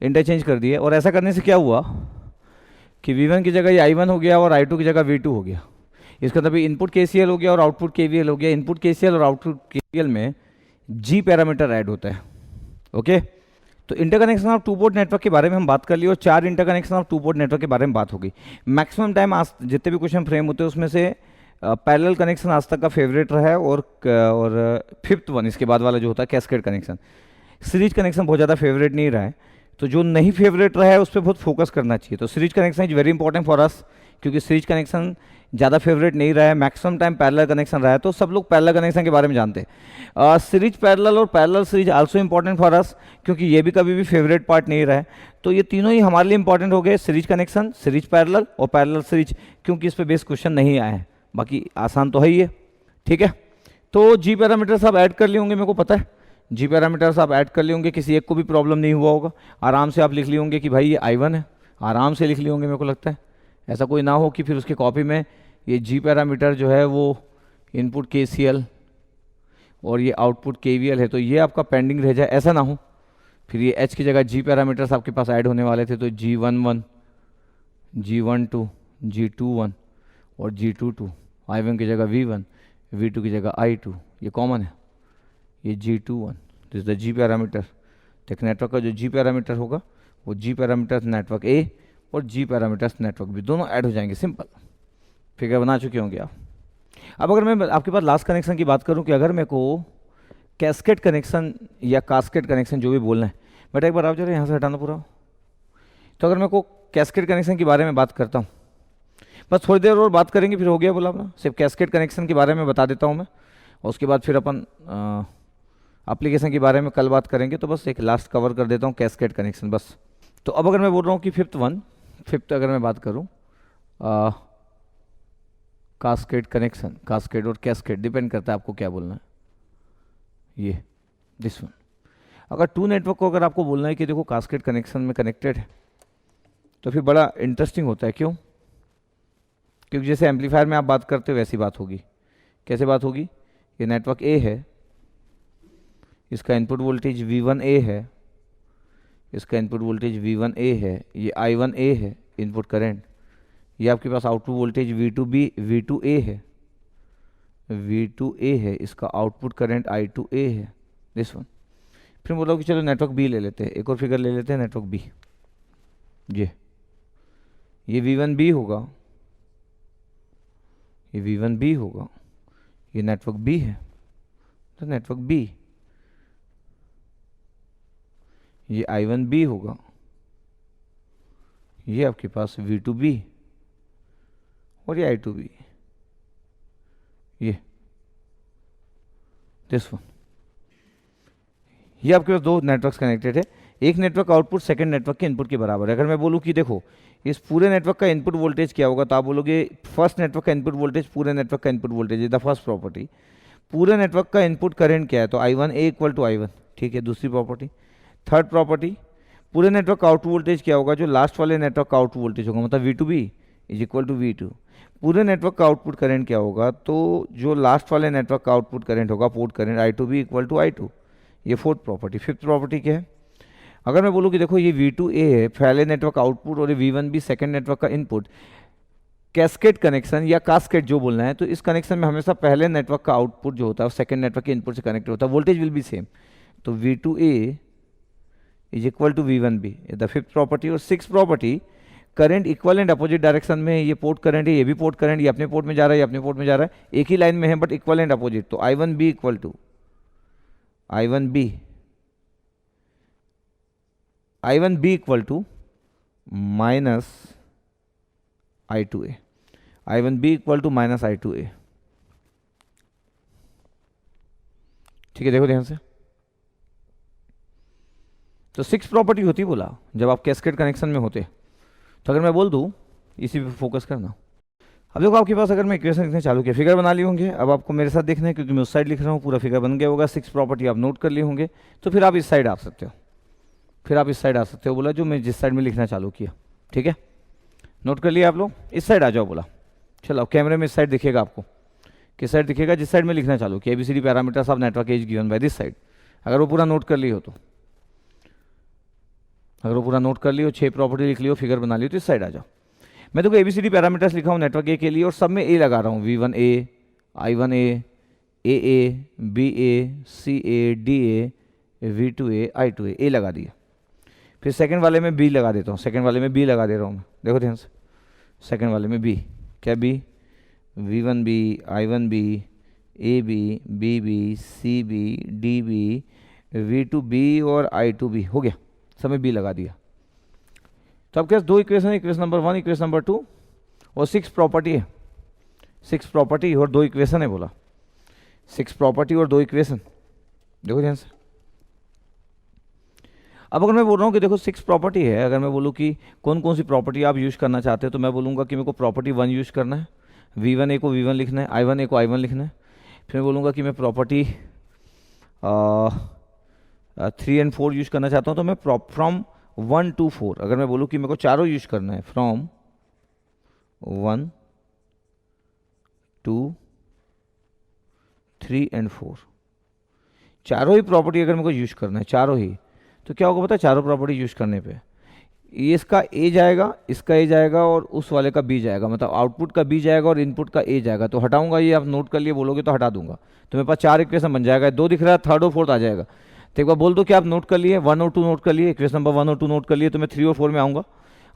इंटरचेंज कर दिए। और ऐसा करने से क्या हुआ कि V1 की जगह ये I1 हो गया और I2 की जगह V2 हो गया। इसका मतलब इनपुट KCL हो गया और आउटपुट KVL हो गया। इनपुट KCL और आउटपुट KVL में G पैरामीटर ऐड होता है। ओके, तो interconnection of two port network के बारे में हम बात कर लिए और 4 interconnection of two port network के बारे में बात हो गई। मैक्सिमम टाइम आज जितने भी क्वेश्चन फ्रेम होते हैं उसमें से पैरेलल कनेक्शन आज तक का फेवरेट रहा है, और फिफ्थ वन इसके बाद वाला जो होता है कैस्केड कनेक्शन। सीरीज कनेक्शन बहुत ज़्यादा फेवरेट नहीं रहा है, तो जो नहीं फेवरेट रहा है उस पर बहुत फोकस करना चाहिए। तो series connection is very important for us, क्योंकि सीरीज कनेक्शन ज़्यादा फेवरेट नहीं रहा है, मैक्सिमम टाइम पैरेलल कनेक्शन रहा है, तो सब लोग पैरेलल कनेक्शन के बारे में जानते हैं। सीरीज पैरेलल और parallel series also important for us, क्योंकि ये भी कभी भी फेवरेट पार्ट नहीं रहा है। तो ये तीनों ही हमारे लिए इंपॉर्टेंट हो गए, सीरीज कनेक्शन, सीरीज पैरेलल और पैरेलल सीरीज, क्योंकि इस पर बेस क्वेश्चन नहीं आए हैं, बाकी आसान तो है ही है। ठीक है, तो जी पैरामीटर्स आप ऐड कर लिए होंगे, मेरे को पता है जी पैरामीटर्स आप ऐड कर लिए होंगे, किसी एक को भी प्रॉब्लम नहीं हुआ होगा, आराम से आप लिख लिए होंगे कि भाई ये I1 है, आराम से लिख लिए होंगे। मेरे को लगता है ऐसा कोई ना हो कि फिर उसके कॉपी में ये जी पैरामीटर जो है वो इनपुट KCL और ये आउटपुट KVL है, तो ये आपका पेंडिंग रह जाए, ऐसा ना हो। फिर ये H की जगह जी पैरामीटर्स आपके पास ऐड होने वाले थे, तो G11 G12 G21 और G22, I1 की जगह V1, V2 की जगह I2, ये कॉमन है, ये G21, this the G parameter. एक नेटवर्क का जो जी पैरामीटर होगा वो जी पैरामीटर्स नेटवर्क A और जी पैरामीटर्स नेटवर्क B दोनों ऐड हो जाएंगे, सिंपल। फिगर बना चुके होंगे आप। अब अगर मैं आपके पास लास्ट कनेक्शन की बात करूं कि अगर मेरे को कैस्केड कनेक्शन या कास्केड कनेक्शन जो भी बोलना है, बेटा एक बार आप जरा यहाँ से हटाना पूरा। तो अगर मेरे को कैस्केड कनेक्शन के बारे में बात करता हूँ, बस थोड़ी देर और बात करेंगे फिर हो गया बोला अपना। सिर्फ कैस्केड कनेक्शन के बारे में बता देता हूँ मैं, और उसके बाद फिर अपन एप्लीकेशन के बारे में कल बात करेंगे। तो बस एक लास्ट कवर कर देता हूँ कैस्केड कनेक्शन बस। तो अब अगर मैं बोल रहा हूँ कि फिफ्थ अगर मैं बात करूँ कास्केड कनेक्शन, कास्केड और कैस्केड डिपेंड करता है आपको क्या बोलना है। ये दिस वन, अगर टू नेटवर्क को अगर आपको बोलना है कि देखो कास्केड कनेक्शन में कनेक्टेड है, तो फिर बड़ा इंटरेस्टिंग होता है। क्यों? क्योंकि जैसे एम्पलीफायर में आप बात करते हो वैसी बात होगी। कैसे बात होगी? ये नेटवर्क ए है, इसका इनपुट वोल्टेज V1A है, इसका इनपुट वोल्टेज V1A है, ये I1A है इनपुट करंट, ये आपके पास आउटपुट वोल्टेज V2A है, V2A है, इसका आउटपुट करंट I2A है, दिस वन। फिर बोलो कि चलो नेटवर्क बी ले लेते हैं, एक और फिगर ले लेते हैं नेटवर्क बी। ये V1B होगा, ये V1B होगा, ये नेटवर्क बी है, तो नेटवर्क बी। ये I1B होगा, ये आपके पास V2B और ये I2B, ये दिस वन। ये आपके पास दो नेटवर्क्स कनेक्टेड है। एक नेटवर्क आउटपुट सेकंड नेटवर्क के इनपुट के बराबर है। अगर मैं बोलूँ कि देखो इस पूरे नेटवर्क का इनपुट वोल्टेज क्या होगा, तो आप बोलोगे फर्स्ट नेटवर्क का इनपुट वोल्टेज पूरे नेटवर्क का इनपुट वोल्टेज है, द फर्स्ट प्रॉपर्टी। पूरे नेटवर्क का इनपुट करंट क्या है, तो I1A इक्वल टू I1, ठीक है, दूसरी प्रॉपर्टी। थर्ड प्रॉपर्टी, पूरे नेटवर्क का आउटपुट वोल्टेज क्या होगा, जो लास्ट वाले नेटवर्क का आउटपुट वोल्टेज होगा, मतलब V2B is equal to V2। पूरे नेटवर्क का आउटपुट करंट क्या होगा, तो जो लास्ट वाले नेटवर्क का आउटपुट करंट होगा, port current I2B equal to I2। ये फोर्थ प्रॉपर्टी। फिफ्थ प्रॉपर्टी क्या है, अगर मैं बोलूँ कि देखो ये V2A है पहले नेटवर्क आउटपुट और ये V1B सेकंड नेटवर्क का इनपुट, कैस्केड कनेक्शन या कास्केड जो बोलना है, तो इस कनेक्शन में हमेशा पहले नेटवर्क का आउटपुट जो होता है सेकंड नेटवर्क के इनपुट से कनेक्टेड होता है, वोल्टेज विल बी सेम। तो V2A is equal to V1B, the fifth property. और six property, current equal and opposite direction में, ये पोर्ट करंट है, ये भी पोर्ट करंट, ये अपने पोर्ट में जा रहा है, ये अपने पोर्ट में जा रहा है, एक ही लाइन में है बट इक्वल एंड अपोजिट। तो I1B equal to I1B equal to minus I2A, I1B equal to minus I2A, ठीक है। देखो ध्यान से, तो सिक्स प्रॉपर्टी होती बोला जब आप कैस्केड कनेक्शन में होते। तो अगर मैं बोल दूं इसी पे फोकस करना। अब देखो आपके पास अगर मैं इक्वेशन लिखने चालू किया, फिगर बना लिए होंगे, अब आपको मेरे साथ देखना है क्योंकि मैं उस साइड लिख रहा हूँ, पूरा फिगर बन गया होगा, सिक्स प्रॉपर्टी आप नोट कर लिए होंगे। तो फिर आप इस साइड आ सकते हो, फिर आप इस साइड आ सकते हो बोला, जो मैं जिस साइड में लिखना चालू किया, ठीक है। नोट कर लिया आप लोग, इस साइड आ जाओ बोला। चलो कैमरे में इस साइड दिखेगा आपको, किस साइड दिखेगा, जिस साइड में लिखना चालू किया, ABCD parameters of network is given by this side. अगर वो पूरा नोट कर लियो तो, अगर वो पूरा नोट कर लियो, 6 प्रॉपर्टी लिख लियो, फिगर बना लियो, तो इस साइड आ जाओ। मैं तो ABCD पैरामीटर्स लिखा हूँ नेटवर्क ए के लिए, और सब में ए लगा रहा हूँ, V1A, I1A, AA, BA, CA, DA, V2A, I2A, ए लगा दिया। फिर सेकंड वाले में बी लगा देता हूँ, सेकंड वाले में बी लगा दे रहा हूँ मैं, देखो ध्यान से, सेकंड वाले में बी, क्या B, V1B, I1B, AB, BB, CB, DB, V2B और I2B, हो गया, सब में बी लगा दिया। तो आपके पास दो equation, equation number 1, equation number 2 और 6 प्रॉपर्टी है, 6 प्रॉपर्टी और 2 इक्वेशन है बोला, 6 प्रॉपर्टी और 2 इक्वेशन, देखो ध्यान से। अब अगर मैं बोल रहा हूँ कि देखो 6 प्रॉपर्टी है, अगर मैं बोलूँ कि कौन कौन सी प्रॉपर्टी आप यूज़ करना चाहते हैं, तो मैं बोलूँगा कि मेरे को प्रॉपर्टी 1 यूज़ करना है, V1A को V1 लिखना है, I1A को I1 लिखना है। फिर मैं बोलूँगा कि मैं प्रॉपर्टी 3 और 4 यूज़ करना चाहता हूँ, तो मैं फ्रॉम 1 to 4, अगर मैं बोलूँ कि मेरे को चारों यूज़ करना है, फ्रॉम 1 2 3 और 4, चारों ही प्रॉपर्टी अगर मेरे को यूज़ करना है, चारों ही, तो क्या होगा पता है, चारों प्रॉपर्टी यूज़ करने पे ये इसका ए जाएगा, इसका ए जाएगा और उस वाले का बी जाएगा, मतलब आउटपुट का बी जाएगा और इनपुट का ए जाएगा। तो हटाऊंगा, ये आप नोट कर लिए बोलोगे तो हटा दूंगा, तो मेरे पास 4 इक्वेशन बन जाएगा, 2 दिख रहा है, थर्ड और फोर्थ आ जाएगा। तो एक बार बोल दो कि आप नोट कर लिए, 1 और 2 नोट कर लिए, इक्वेशन नंबर 1 और 2 नोट कर लिए, तो मैं 3 और 4 में आऊँगा,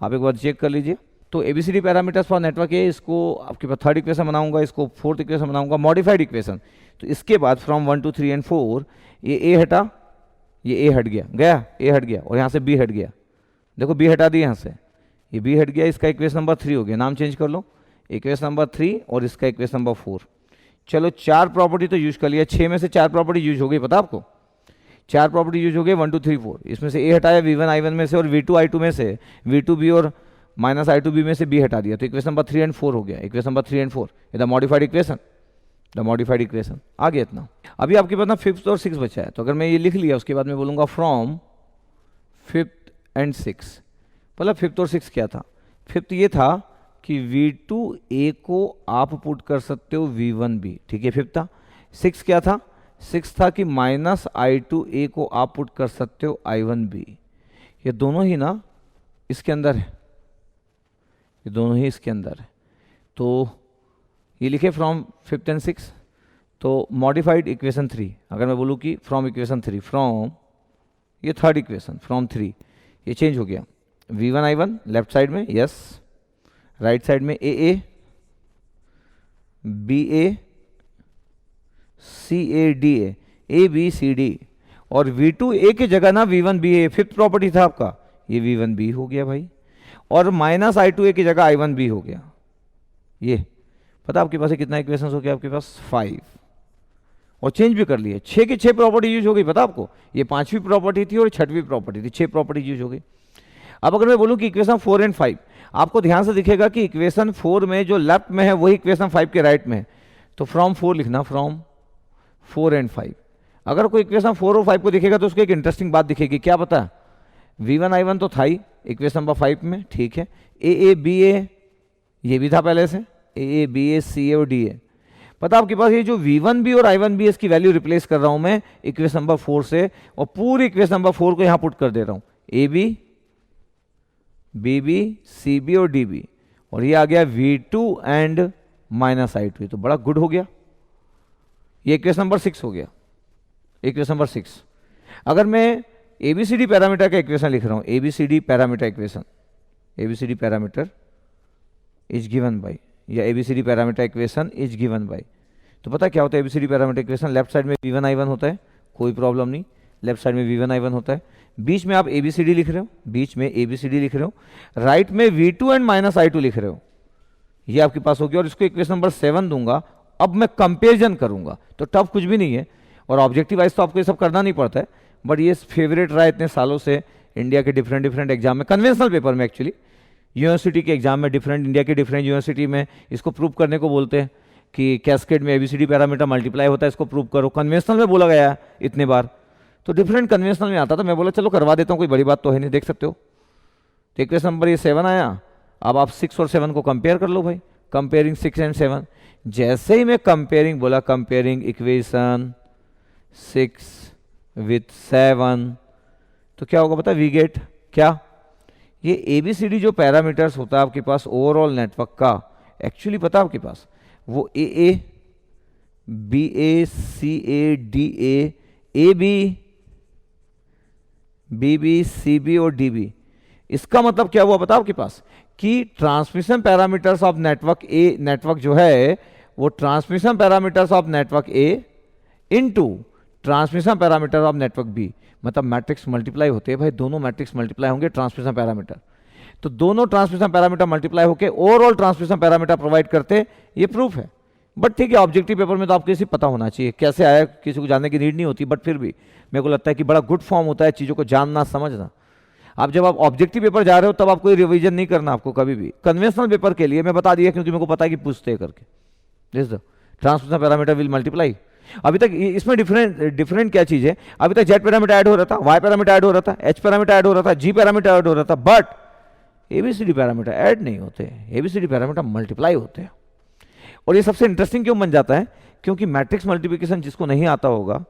आप एक बार चेक कर लीजिए। तो ABCD पैरामीटर्स फॉर नेटवर्क है, इसको आपके पास थर्ड इक्वेशन बनाऊंगा, इसको फोर्थ इक्वेशन बनाऊंगा, मॉडिफाइड इक्वेशन। तो इसके बाद फ्रॉम 1 2 3 और 4 ये ए हटा, ये ए हट गया, ए हट गया, और यहाँ से बी हट गया, देखो बी हटा दिया यहाँ से, ये बी हट गया, इसका इक्वेशन नंबर 3 हो गया, नाम चेंज कर लो, इक्वेशन नंबर 3 और इसका इक्वेशन नंबर 4। चलो 4 प्रॉपर्टी तो यूज कर लिया, 6 में से 4 प्रॉपर्टी यूज हो गई, पता आपको 4 प्रॉपर्टी यूज हो गई 1 2 3 4। इसमें से ए हटाया V1 I1 में से और V2 I2 में से, V2B और माइनस I2B में से B हटा दिया, तो इक्वेशन नंबर 3 एंड 4 हो गया। Equation number 3 and 4 the modified equation, the modified equation आ गया इतना। अभी आपके पास ना 5th और 6th बचा है, तो अगर मैं ये लिख लिया उसके बाद मैं बोलूँगा फ्रॉम 5th एंड 6th। मतलब 5th और 6th क्या था? 5th ये था कि V2A को आप पुट कर सकते हो V1B, ठीक है 5th था। 6th क्या था? 6th था कि माइनस I2A को आप पुट कर सकते हो I1B। ये दोनों ही ना इसके अंदर है, ये दोनों ही इसके अंदर है। तो ये लिखे फ्रॉम 5th एंड 6th। तो मॉडिफाइड इक्वेशन 3, अगर मैं बोलूँ कि फ्रॉम इक्वेशन 3, फ्रॉम ये थर्ड इक्वेशन फ्रॉम 3, ये चेंज हो गया। V1 I1 लेफ्ट साइड में यस, राइट साइड में AA BA CA DA ABCD, और V2A की जगह ना V1BA 5th प्रॉपर्टी था आपका, ये V1B हो गया भाई, और माइनस I2A की जगह I1B हो गया। ये पता आपके पास कितना इक्वेशंस हो गया? आपके पास 5, और चेंज भी कर लिए। 6 की 6 प्रॉपर्टी यूज हो गई, पता आपको ये 5वीं प्रॉपर्टी थी और 6वीं प्रॉपर्टी थी, 6 प्रॉपर्टी यूज हो गई। अब अगर मैं बोलूं कि इक्वेशन 4 एंड 5, आपको ध्यान से दिखेगा कि इक्वेशन 4 में जो लेफ्ट में है वही इक्वेशन 5 के राइट में है, तो फ्रॉम 4 लिखना, फ्रॉम 4 एंड 5। अगर कोई इक्वेशन 4 और 5 को दिखेगा तो उसको एक इंटरेस्टिंग बात दिखेगी, क्या पता? V1 I1 तो था ही इक्वेशन नंबर 5 में, ठीक है। AA BA ये भी था पहले से, AA BA CA और DA। पता आपके पास ये जो V1B और I1B इसकी वैल्यू रिप्लेस कर रहा हूं मैं इक्वेशन नंबर 4 से, और पूरी इक्वेशन नंबर 4 को यहां पुट कर दे रहा हूं, AB BB CB और DB, और ये आ गया V2 एंड माइनस I2, तो बड़ा गुड हो गया। ये इक्वेशन नंबर 6 हो गया, इक्वेशन नंबर 6। अगर मैं ABCD पैरामीटर का इक्वेशन लिख रहा हूं, ABCD parameter equation, ABCD parameter is given by, या ABCD parameter equation is given by, तो पता क्या होता है ABCD parameter equation? Left side में V1 I1 होता है, कोई प्रॉब्लम नहीं, लेफ्ट साइड में V1 I1 होता है, बीच में आप ABCD लिख रहे हो, बीच में ABCD लिख रहे हो, राइट में V2 एंड माइनस I2 लिख रहे हो, ये आपके पास हो गया। और इसको इक्वेशन नंबर 7 दूंगा। अब मैं कंपेरिजन करूंगा, तो टफ कुछ भी नहीं है, और ऑब्जेक्टिव वाइज तो आपको ये सब करना नहीं पड़ता है, बट ये फेवरेट रहा इतने सालों से इंडिया के डिफरेंट डिफरेंट एग्जाम में, कन्वेंशनल पेपर में एक्चुअली, यूनिवर्सिटी के एग्जाम में, डिफरेंट इंडिया के डिफरेंट यूनिवर्सिटी में इसको प्रूव करने को बोलते हैं कि कैस्केड में ABCD पैरामीटर मल्टीप्लाई होता है, इसको प्रूव करो। कन्वेंशनल में बोला गया है इतने बार, तो डिफरेंट कन्वेंशनल में आता था, मैं बोला चलो करवा देता हूँ, कोई बड़ी बात तो है नहीं, देख सकते हो। तो इक्वेशन नंबर ये 7 आया। अब आप 6 और 7 को कंपेयर कर लो भाई, कंपेयरिंग 6 एंड 7। जैसे ही मैं कंपेयरिंग बोला, कंपेयरिंग इक्वेशन 6 विथ 7, तो क्या होगा पता? वी गेट क्या? ये ABCD जो पैरामीटर्स होता है आपके पास ओवरऑल नेटवर्क का, एक्चुअली पता आपके पास वो AA BA CA DA AB BB CB और DB। इसका मतलब क्या हुआ पता आपके पास? कि transmission parameters of network A, network जो है वो transmission parameters of network A into transmission parameter of network B, मतलब मैट्रिक्स मल्टीप्लाई होते हैं भाई, दोनों मैट्रिक्स मल्टीप्लाई होंगे ट्रांसमिशन पैरामीटर, तो दोनों ट्रांसमिशन पैरामीटर मल्टीप्लाई होकर ओवरऑल ट्रांसमिशन पैरामीटर प्रोवाइड करते, ये प्रूफ है। बट ठीक है, ऑब्जेक्टिव पेपर में तो आपको इसे पता होना चाहिए, कैसे आया किसी को जानने की नीड नहीं होती, बट फिर भी मेरे को लगता है कि बड़ा गुड फॉर्म होता है चीज़ों को जानना समझना। आप जब आप ऑब्जेक्टिव पेपर जा रहे हो तब आप कोई रिवीजन नहीं करना आपको कभी भी। कन्वेंशनल पेपर के लिए मैं बता दिया क्योंकि मेरे को पता है कि पूछते हैं करके, this the transmission parameter will multiply. अभी तक इसमें डिफरेंट क्या चीज़ है? अभी तक जेड पैरामीटर ऐड हो रहा था, वाई पैरामीटर ऐड हो रहा था, एच पैरामीटर ऐड हो रहा था, जी पैरामीटर ऐड हो रहा था, बट ABCD पैरामीटर ऐड नहीं होते, ABCD पैरामीटर मल्टीप्लाई होते हैं। और ये सबसे इंटरेस्टिंग क्यों बन जाता है? क्योंकि मैट्रिक्स मल्टीप्लिकेशन जिसको नहीं आता होगा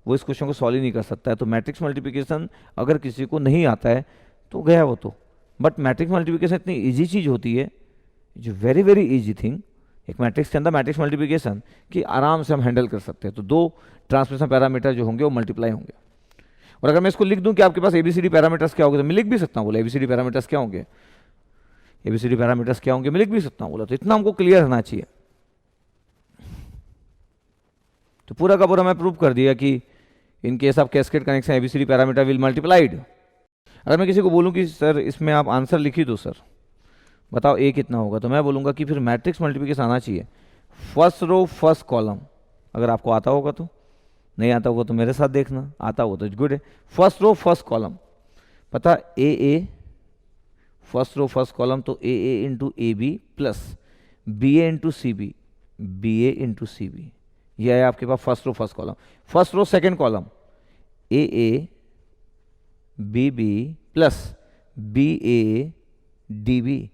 वो इस क्वेश्चन को सॉल्व ही नहीं कर सकता है। तो मैट्रिक्स मल्टीप्लिकेशन अगर किसी को नहीं आता है तो गया वो तो, बट मैट्रिक्स मल्टीप्लिकेशन इतनी ईजी चीज़ होती है, जो वेरी वेरी ईजी थिंग, एक मैट्रिक्स के अंदर मैट्रिक्स मल्टीप्लिकेशन की आराम से हम हैंडल कर सकते हैं। तो दो ट्रांसमिशन पैरामीटर जो होंगे वो मल्टीप्लाई होंगे। और अगर मैं इसको लिख दूं कि आपके पास ABCD पैरामीटर्स क्या होंगे, तो मैं लिख भी सकता हूँ, बोला ABCD पैरामीटर्स क्या होंगे, ABCD पैरामीटर्स क्या होंगे, मैं लिख भी सकता हूँ, बोला। तो इतना हमको क्लियर रहना चाहिए। तो पूरा का पूरा मैं प्रूव कर दिया कि इन case of cascade connection ABCD parameter will multiplied. अगर मैं किसी को बोलूं कि सर इसमें आप आंसर लिखी दो सर, बताओ ए कितना होगा, तो मैं बोलूँगा कि फिर मैट्रिक्स मल्टीप्लिकेशन आना चाहिए फर्स्ट रो फर्स्ट कॉलम। अगर आपको आता होगा तो, नहीं आता होगा तो मेरे साथ देखना, आता होगा तो गुड है। फर्स्ट रो फर्स्ट कॉलम, पता A first row first column, तो A into A B plus B A into C B, B A into C B, यह है आपके पास first row first column. First row second column A B B plus B A D B,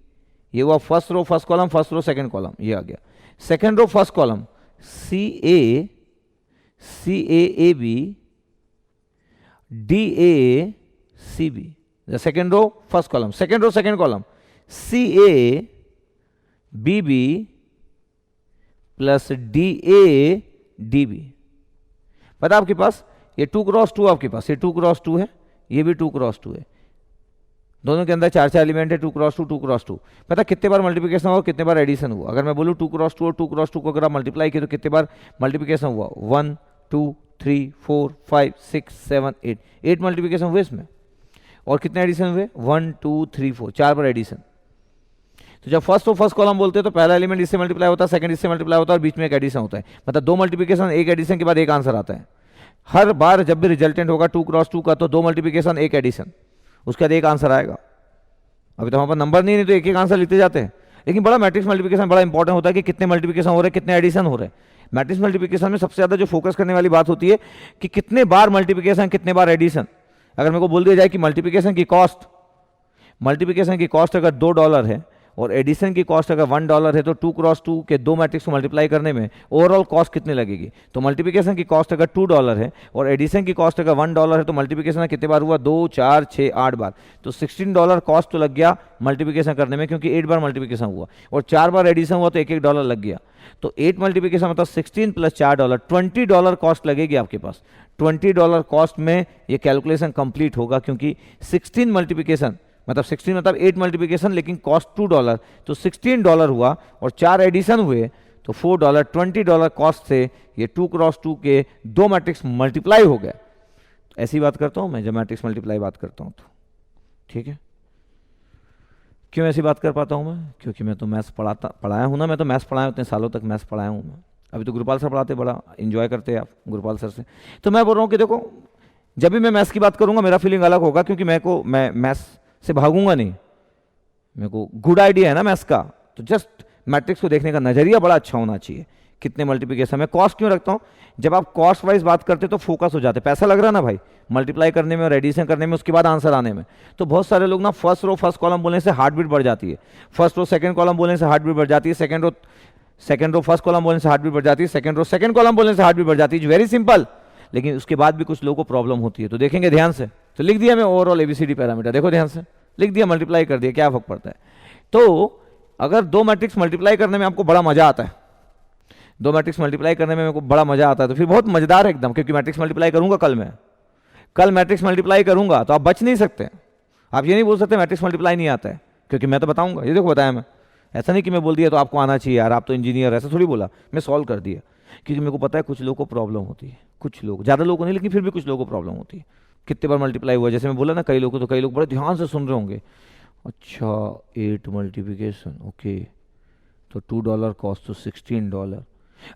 ये हुआ first row first column, first row second column, ये आ गया। Second row first column C A B D A C B, second row first column, second row second column C A B B plus D A D B. पता आपके पास ये 2 cross 2, आपके पास ये 2 cross 2 है, ये भी 2 क्रॉस 2 है, दोनों के अंदर 4 एलिमेंट है, 2 क्रॉस 2 2 क्रॉस 2। पता कितने बार मल्टीप्लिकेशन हुआ, कितने बार एडिशन हुआ? अगर मैं बोलूँ 2 क्रॉस 2 और 2 क्रॉस 2 को अगर आप मल्टीप्लाई किए तो कितने बार मल्टीप्लिकेशन हुआ? 1 2 3 4 5 6 7 8, 8 मल्टीप्लिकेशन हुए इसमें। और कितने एडिशन हुए? 1 2 3 4, 4 बार एडिशन। तो जब फर्स्ट तो फर्स्ट कॉलम बोलते हैं तो पहला एलिमेंट इससे मल्टीप्लाई होता है, सेकंड इससे मल्टीप्लाई होता है और बीच में एक एडिशन होता है। मतलब 2 मल्टीप्लिकेशन, एक एडिशन के बाद एक आंसर आता है। हर बार जब भी रिजल्टेंट होगा 2 क्रॉस 2 का तो 2 मल्टीप्लिकेशन एक एडिशन, उसके बाद एक आंसर आएगा। अभी तो हमारे पास नंबर नहीं तो एक एक आंसर लिखते जाते हैं, लेकिन बड़ा मैट्रिक्स मल्टीप्लिकेशन बड़ा इंपॉर्टेंट होता है कि कितने मल्टीप्लिकेशन हो रहे हैं, कितने एडिशन हो रहे हैं। मैट्रिक्स मल्टीप्लिकेशन में सबसे ज़्यादा जो फोकस करने वाली बात होती है कि कितने बार मल्टीप्लिकेशन, कितने बार एडिशन। अगर मेरे को बोल दिया जाए कि मल्टीप्लिकेशन की कॉस्ट अगर $2 है और एडिशन की कॉस्ट अगर $1 है, तो 2 क्रॉस 2 के 2 मैट्रिक्स को मल्टीप्लाई करने में ओवरऑल कॉस्ट कितनी लगेगी? तो मल्टीप्लिकेशन की कॉस्ट अगर $2 है और एडिशन की कॉस्ट अगर $1 है, तो मल्टीप्लिकेशन कितने बार हुआ? 2 4 6 8 बार, तो $16 कॉस्ट तो लग गया मल्टीप्लिकेशन करने में, क्योंकि 8 बार मल्टीप्लिकेशन हुआ और 4 बार एडिशन हुआ, तो $1 लग गया। तो 8 मल्टीप्लिकेशन मतलब 16 प्लस $4, $20 कॉस्ट लगेगी आपके पास। $20 कॉस्ट में ये कैलकुलेशन कंप्लीट होगा, क्योंकि 16 मल्टीप्लिकेशन मतलब 16 मतलब 8 मल्टीप्लिकेशन, लेकिन कॉस्ट $2, तो $16 हुआ और 4 एडिशन हुए तो $4, $20 कॉस्ट से ये 2 क्रॉस 2 के 2 मैट्रिक्स मल्टीप्लाई हो गए। ऐसी बात करता हूँ मैं जब मैट्रिक्स मल्टीप्लाई बात करता हूँ तो, ठीक है। क्यों ऐसी बात कर पाता हूँ मैं? क्योंकि मैं तो मैथ्स पढ़ाया हूँ ना, मैं तो मैथ्स पढ़ाया, उतने सालों तक मैथ्स पढ़ाया हूँ मैं। अभी तो गुरुपाल सर पढ़ाते, बड़ा इंजॉय करते हैं आप गुरुपाल सर से। तो मैं बोल रहा हूँ कि देखो, जब भी मैं मैथ्स की बात करूँगा मेरा फीलिंग अलग होगा, क्योंकि मैं मैथ्स से भागूंगा नहीं, मेरे को गुड आइडिया है ना मैथ्स का। तो जस्ट मैट्रिक्स को देखने का नजरिया बड़ा अच्छा होना चाहिए। कितने मल्टीप्लिकेशन में कॉस्ट क्यों रखता हूँ? जब आप कॉस्ट वाइज बात करते तो फोकस हो जाते, पैसा लग रहा है ना भाई मल्टीप्लाई करने में और एडिशन करने में, उसके बाद आंसर आने में। तो बहुत सारे लोग ना फर्स्ट रो फर्स्ट कॉलम बोलने से हार्ट बीट बढ़ जाती है, फर्स्ट रो सेकंड कॉलम बोलने से हार्ट बीट बढ़ जाती है, सेकंड रो फर्स्ट कॉलम बोलने से हार्ट बीट बढ़ जाती है, सेकंड रो सेकंड कॉलम बोलने से हार्ट बीट बढ़ जाती है। वेरी सिंपल, लेकिन उसके बाद भी कुछ लोगों को प्रॉब्लम होती है। तो देखेंगे ध्यान से। तो लिख दिया मैं ओवरऑल ABCD पैरामीटर, देखो ध्यान से लिख दिया, मल्टीप्लाई कर दिया, क्या फर्क पड़ता है? तो अगर 2 मैट्रिक्स मल्टीप्लाई करने में आपको बड़ा मजा आता है, 2 मैट्रिक्स मल्टीप्लाई करने में मेरे को बड़ा मजा आता है, तो फिर बहुत मजेदार है एकदम, क्योंकि मैट्रिक्स मल्टीप्लाई करूंगा कल मैट्रिक्स मल्टीप्लाई करूंगा, तो आप बच नहीं सकते। आप ये नहीं बोल सकते मैट्रिक्स मल्टीप्लाई नहीं आता है, क्योंकि मैं तो बताऊंगा। ये देखो बताया मैं, ऐसा नहीं कि मैं बोल दिया तो आपको आना चाहिए यार, आप तो इंजीनियर, ऐसा थोड़ी बोला, मैं सॉल्व कर दिया। क्योंकि मेरे को पता है कुछ लोगों को प्रॉब्लम होती है, कुछ लोग, ज़्यादा लोगों को नहीं, लेकिन फिर भी कुछ लोगों को प्रॉब्लम होती है। कितने बार मल्टीप्लाई हुआ, जैसे मैं बोला ना, कई लोग तो कई लोग बड़े ध्यान से सुन रहे होंगे। अच्छा 8 मल्टीप्लिकेशन, ओके, तो $2 कॉस्ट तो $16।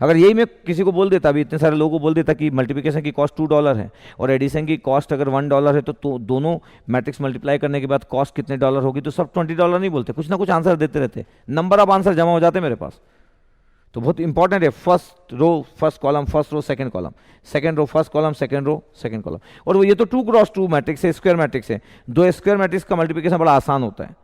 अगर यही मैं किसी को बोल देता, अभी इतने सारे लोगों को बोल देता कि मल्टीप्लिकेशन की कॉस्ट $2 है और एडिशन की कॉस्ट अगर $1 है, तो दोनों मैट्रिक्स मल्टीप्लाई करने के बाद कॉस्ट कितने डॉलर होगी, तो सब $20 नहीं बोलते, कुछ ना कुछ आंसर देते रहते, नंबर ऑफ आंसर जमा हो जाते मेरे पास। तो बहुत इंपॉर्टेंट है first row first column, first row second column, second row first column, second row second column. और वो ये तो 2 क्रॉस 2 मैट्रिक्स है, स्क्वायर मैट्रिक्स है। 2 स्क्वायर मैट्रिक्स का मल्टीप्लिकेशन बड़ा आसान होता है,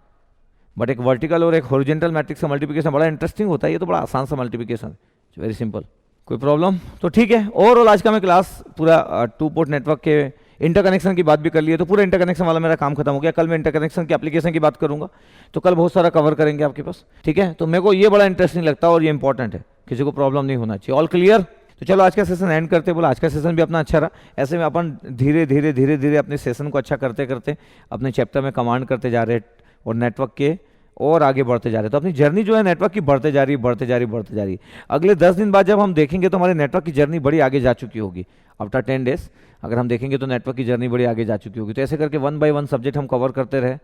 बट एक वर्टिकल और एक हॉरिजॉन्टल मैट्रिक्स का मल्टीप्लिकेशन बड़ा इंटरेस्टिंग होता है। ये तो बड़ा आसान सा मल्टीप्लिकेशन है, वेरी सिंपल। कोई प्रॉब्लम? तो ठीक है, ओवरऑल आज का मैं क्लास पूरा 2 पोर्ट नेटवर्क के इंटरकनेक्शन की बात भी कर लिए, तो पूरा इंटरकनेक्शन वाला मेरा काम खत्म हो गया। कल मैं इंटरकनेक्शन की एप्लीकेशन की बात करूंगा, तो कल बहुत सारा कवर करेंगे आपके पास, ठीक है। तो मेरे को ये बड़ा इंटरेस्टिंग लगता है और ये इंपॉर्टेंट है, किसी को प्रॉब्लम नहीं होना चाहिए। All clear? तो चलो आज का सेशन एंड करते, बोला आज का सेशन भी अपना अच्छा रहा। ऐसे में अपन धीरे धीरे अपने सेशन को अच्छा करते करते अपने चैप्टर में कमांड करते जा रहे और नेटवर्क के और आगे बढ़ते जा रहे हैं। तो अपनी जर्नी जो है नेटवर्क की बढ़ते जा रही है। अगले 10 दिन बाद जब हम देखेंगे तो हमारे नेटवर्क की जर्नी बड़ी आगे जा चुकी होगी। आफ्टर 10 डेज अगर हम देखेंगे तो नेटवर्क की जर्नी बड़ी आगे जा चुकी होगी। तो ऐसे करके 1 बाय 1 सब्जेक्ट हम कवर करते रहे।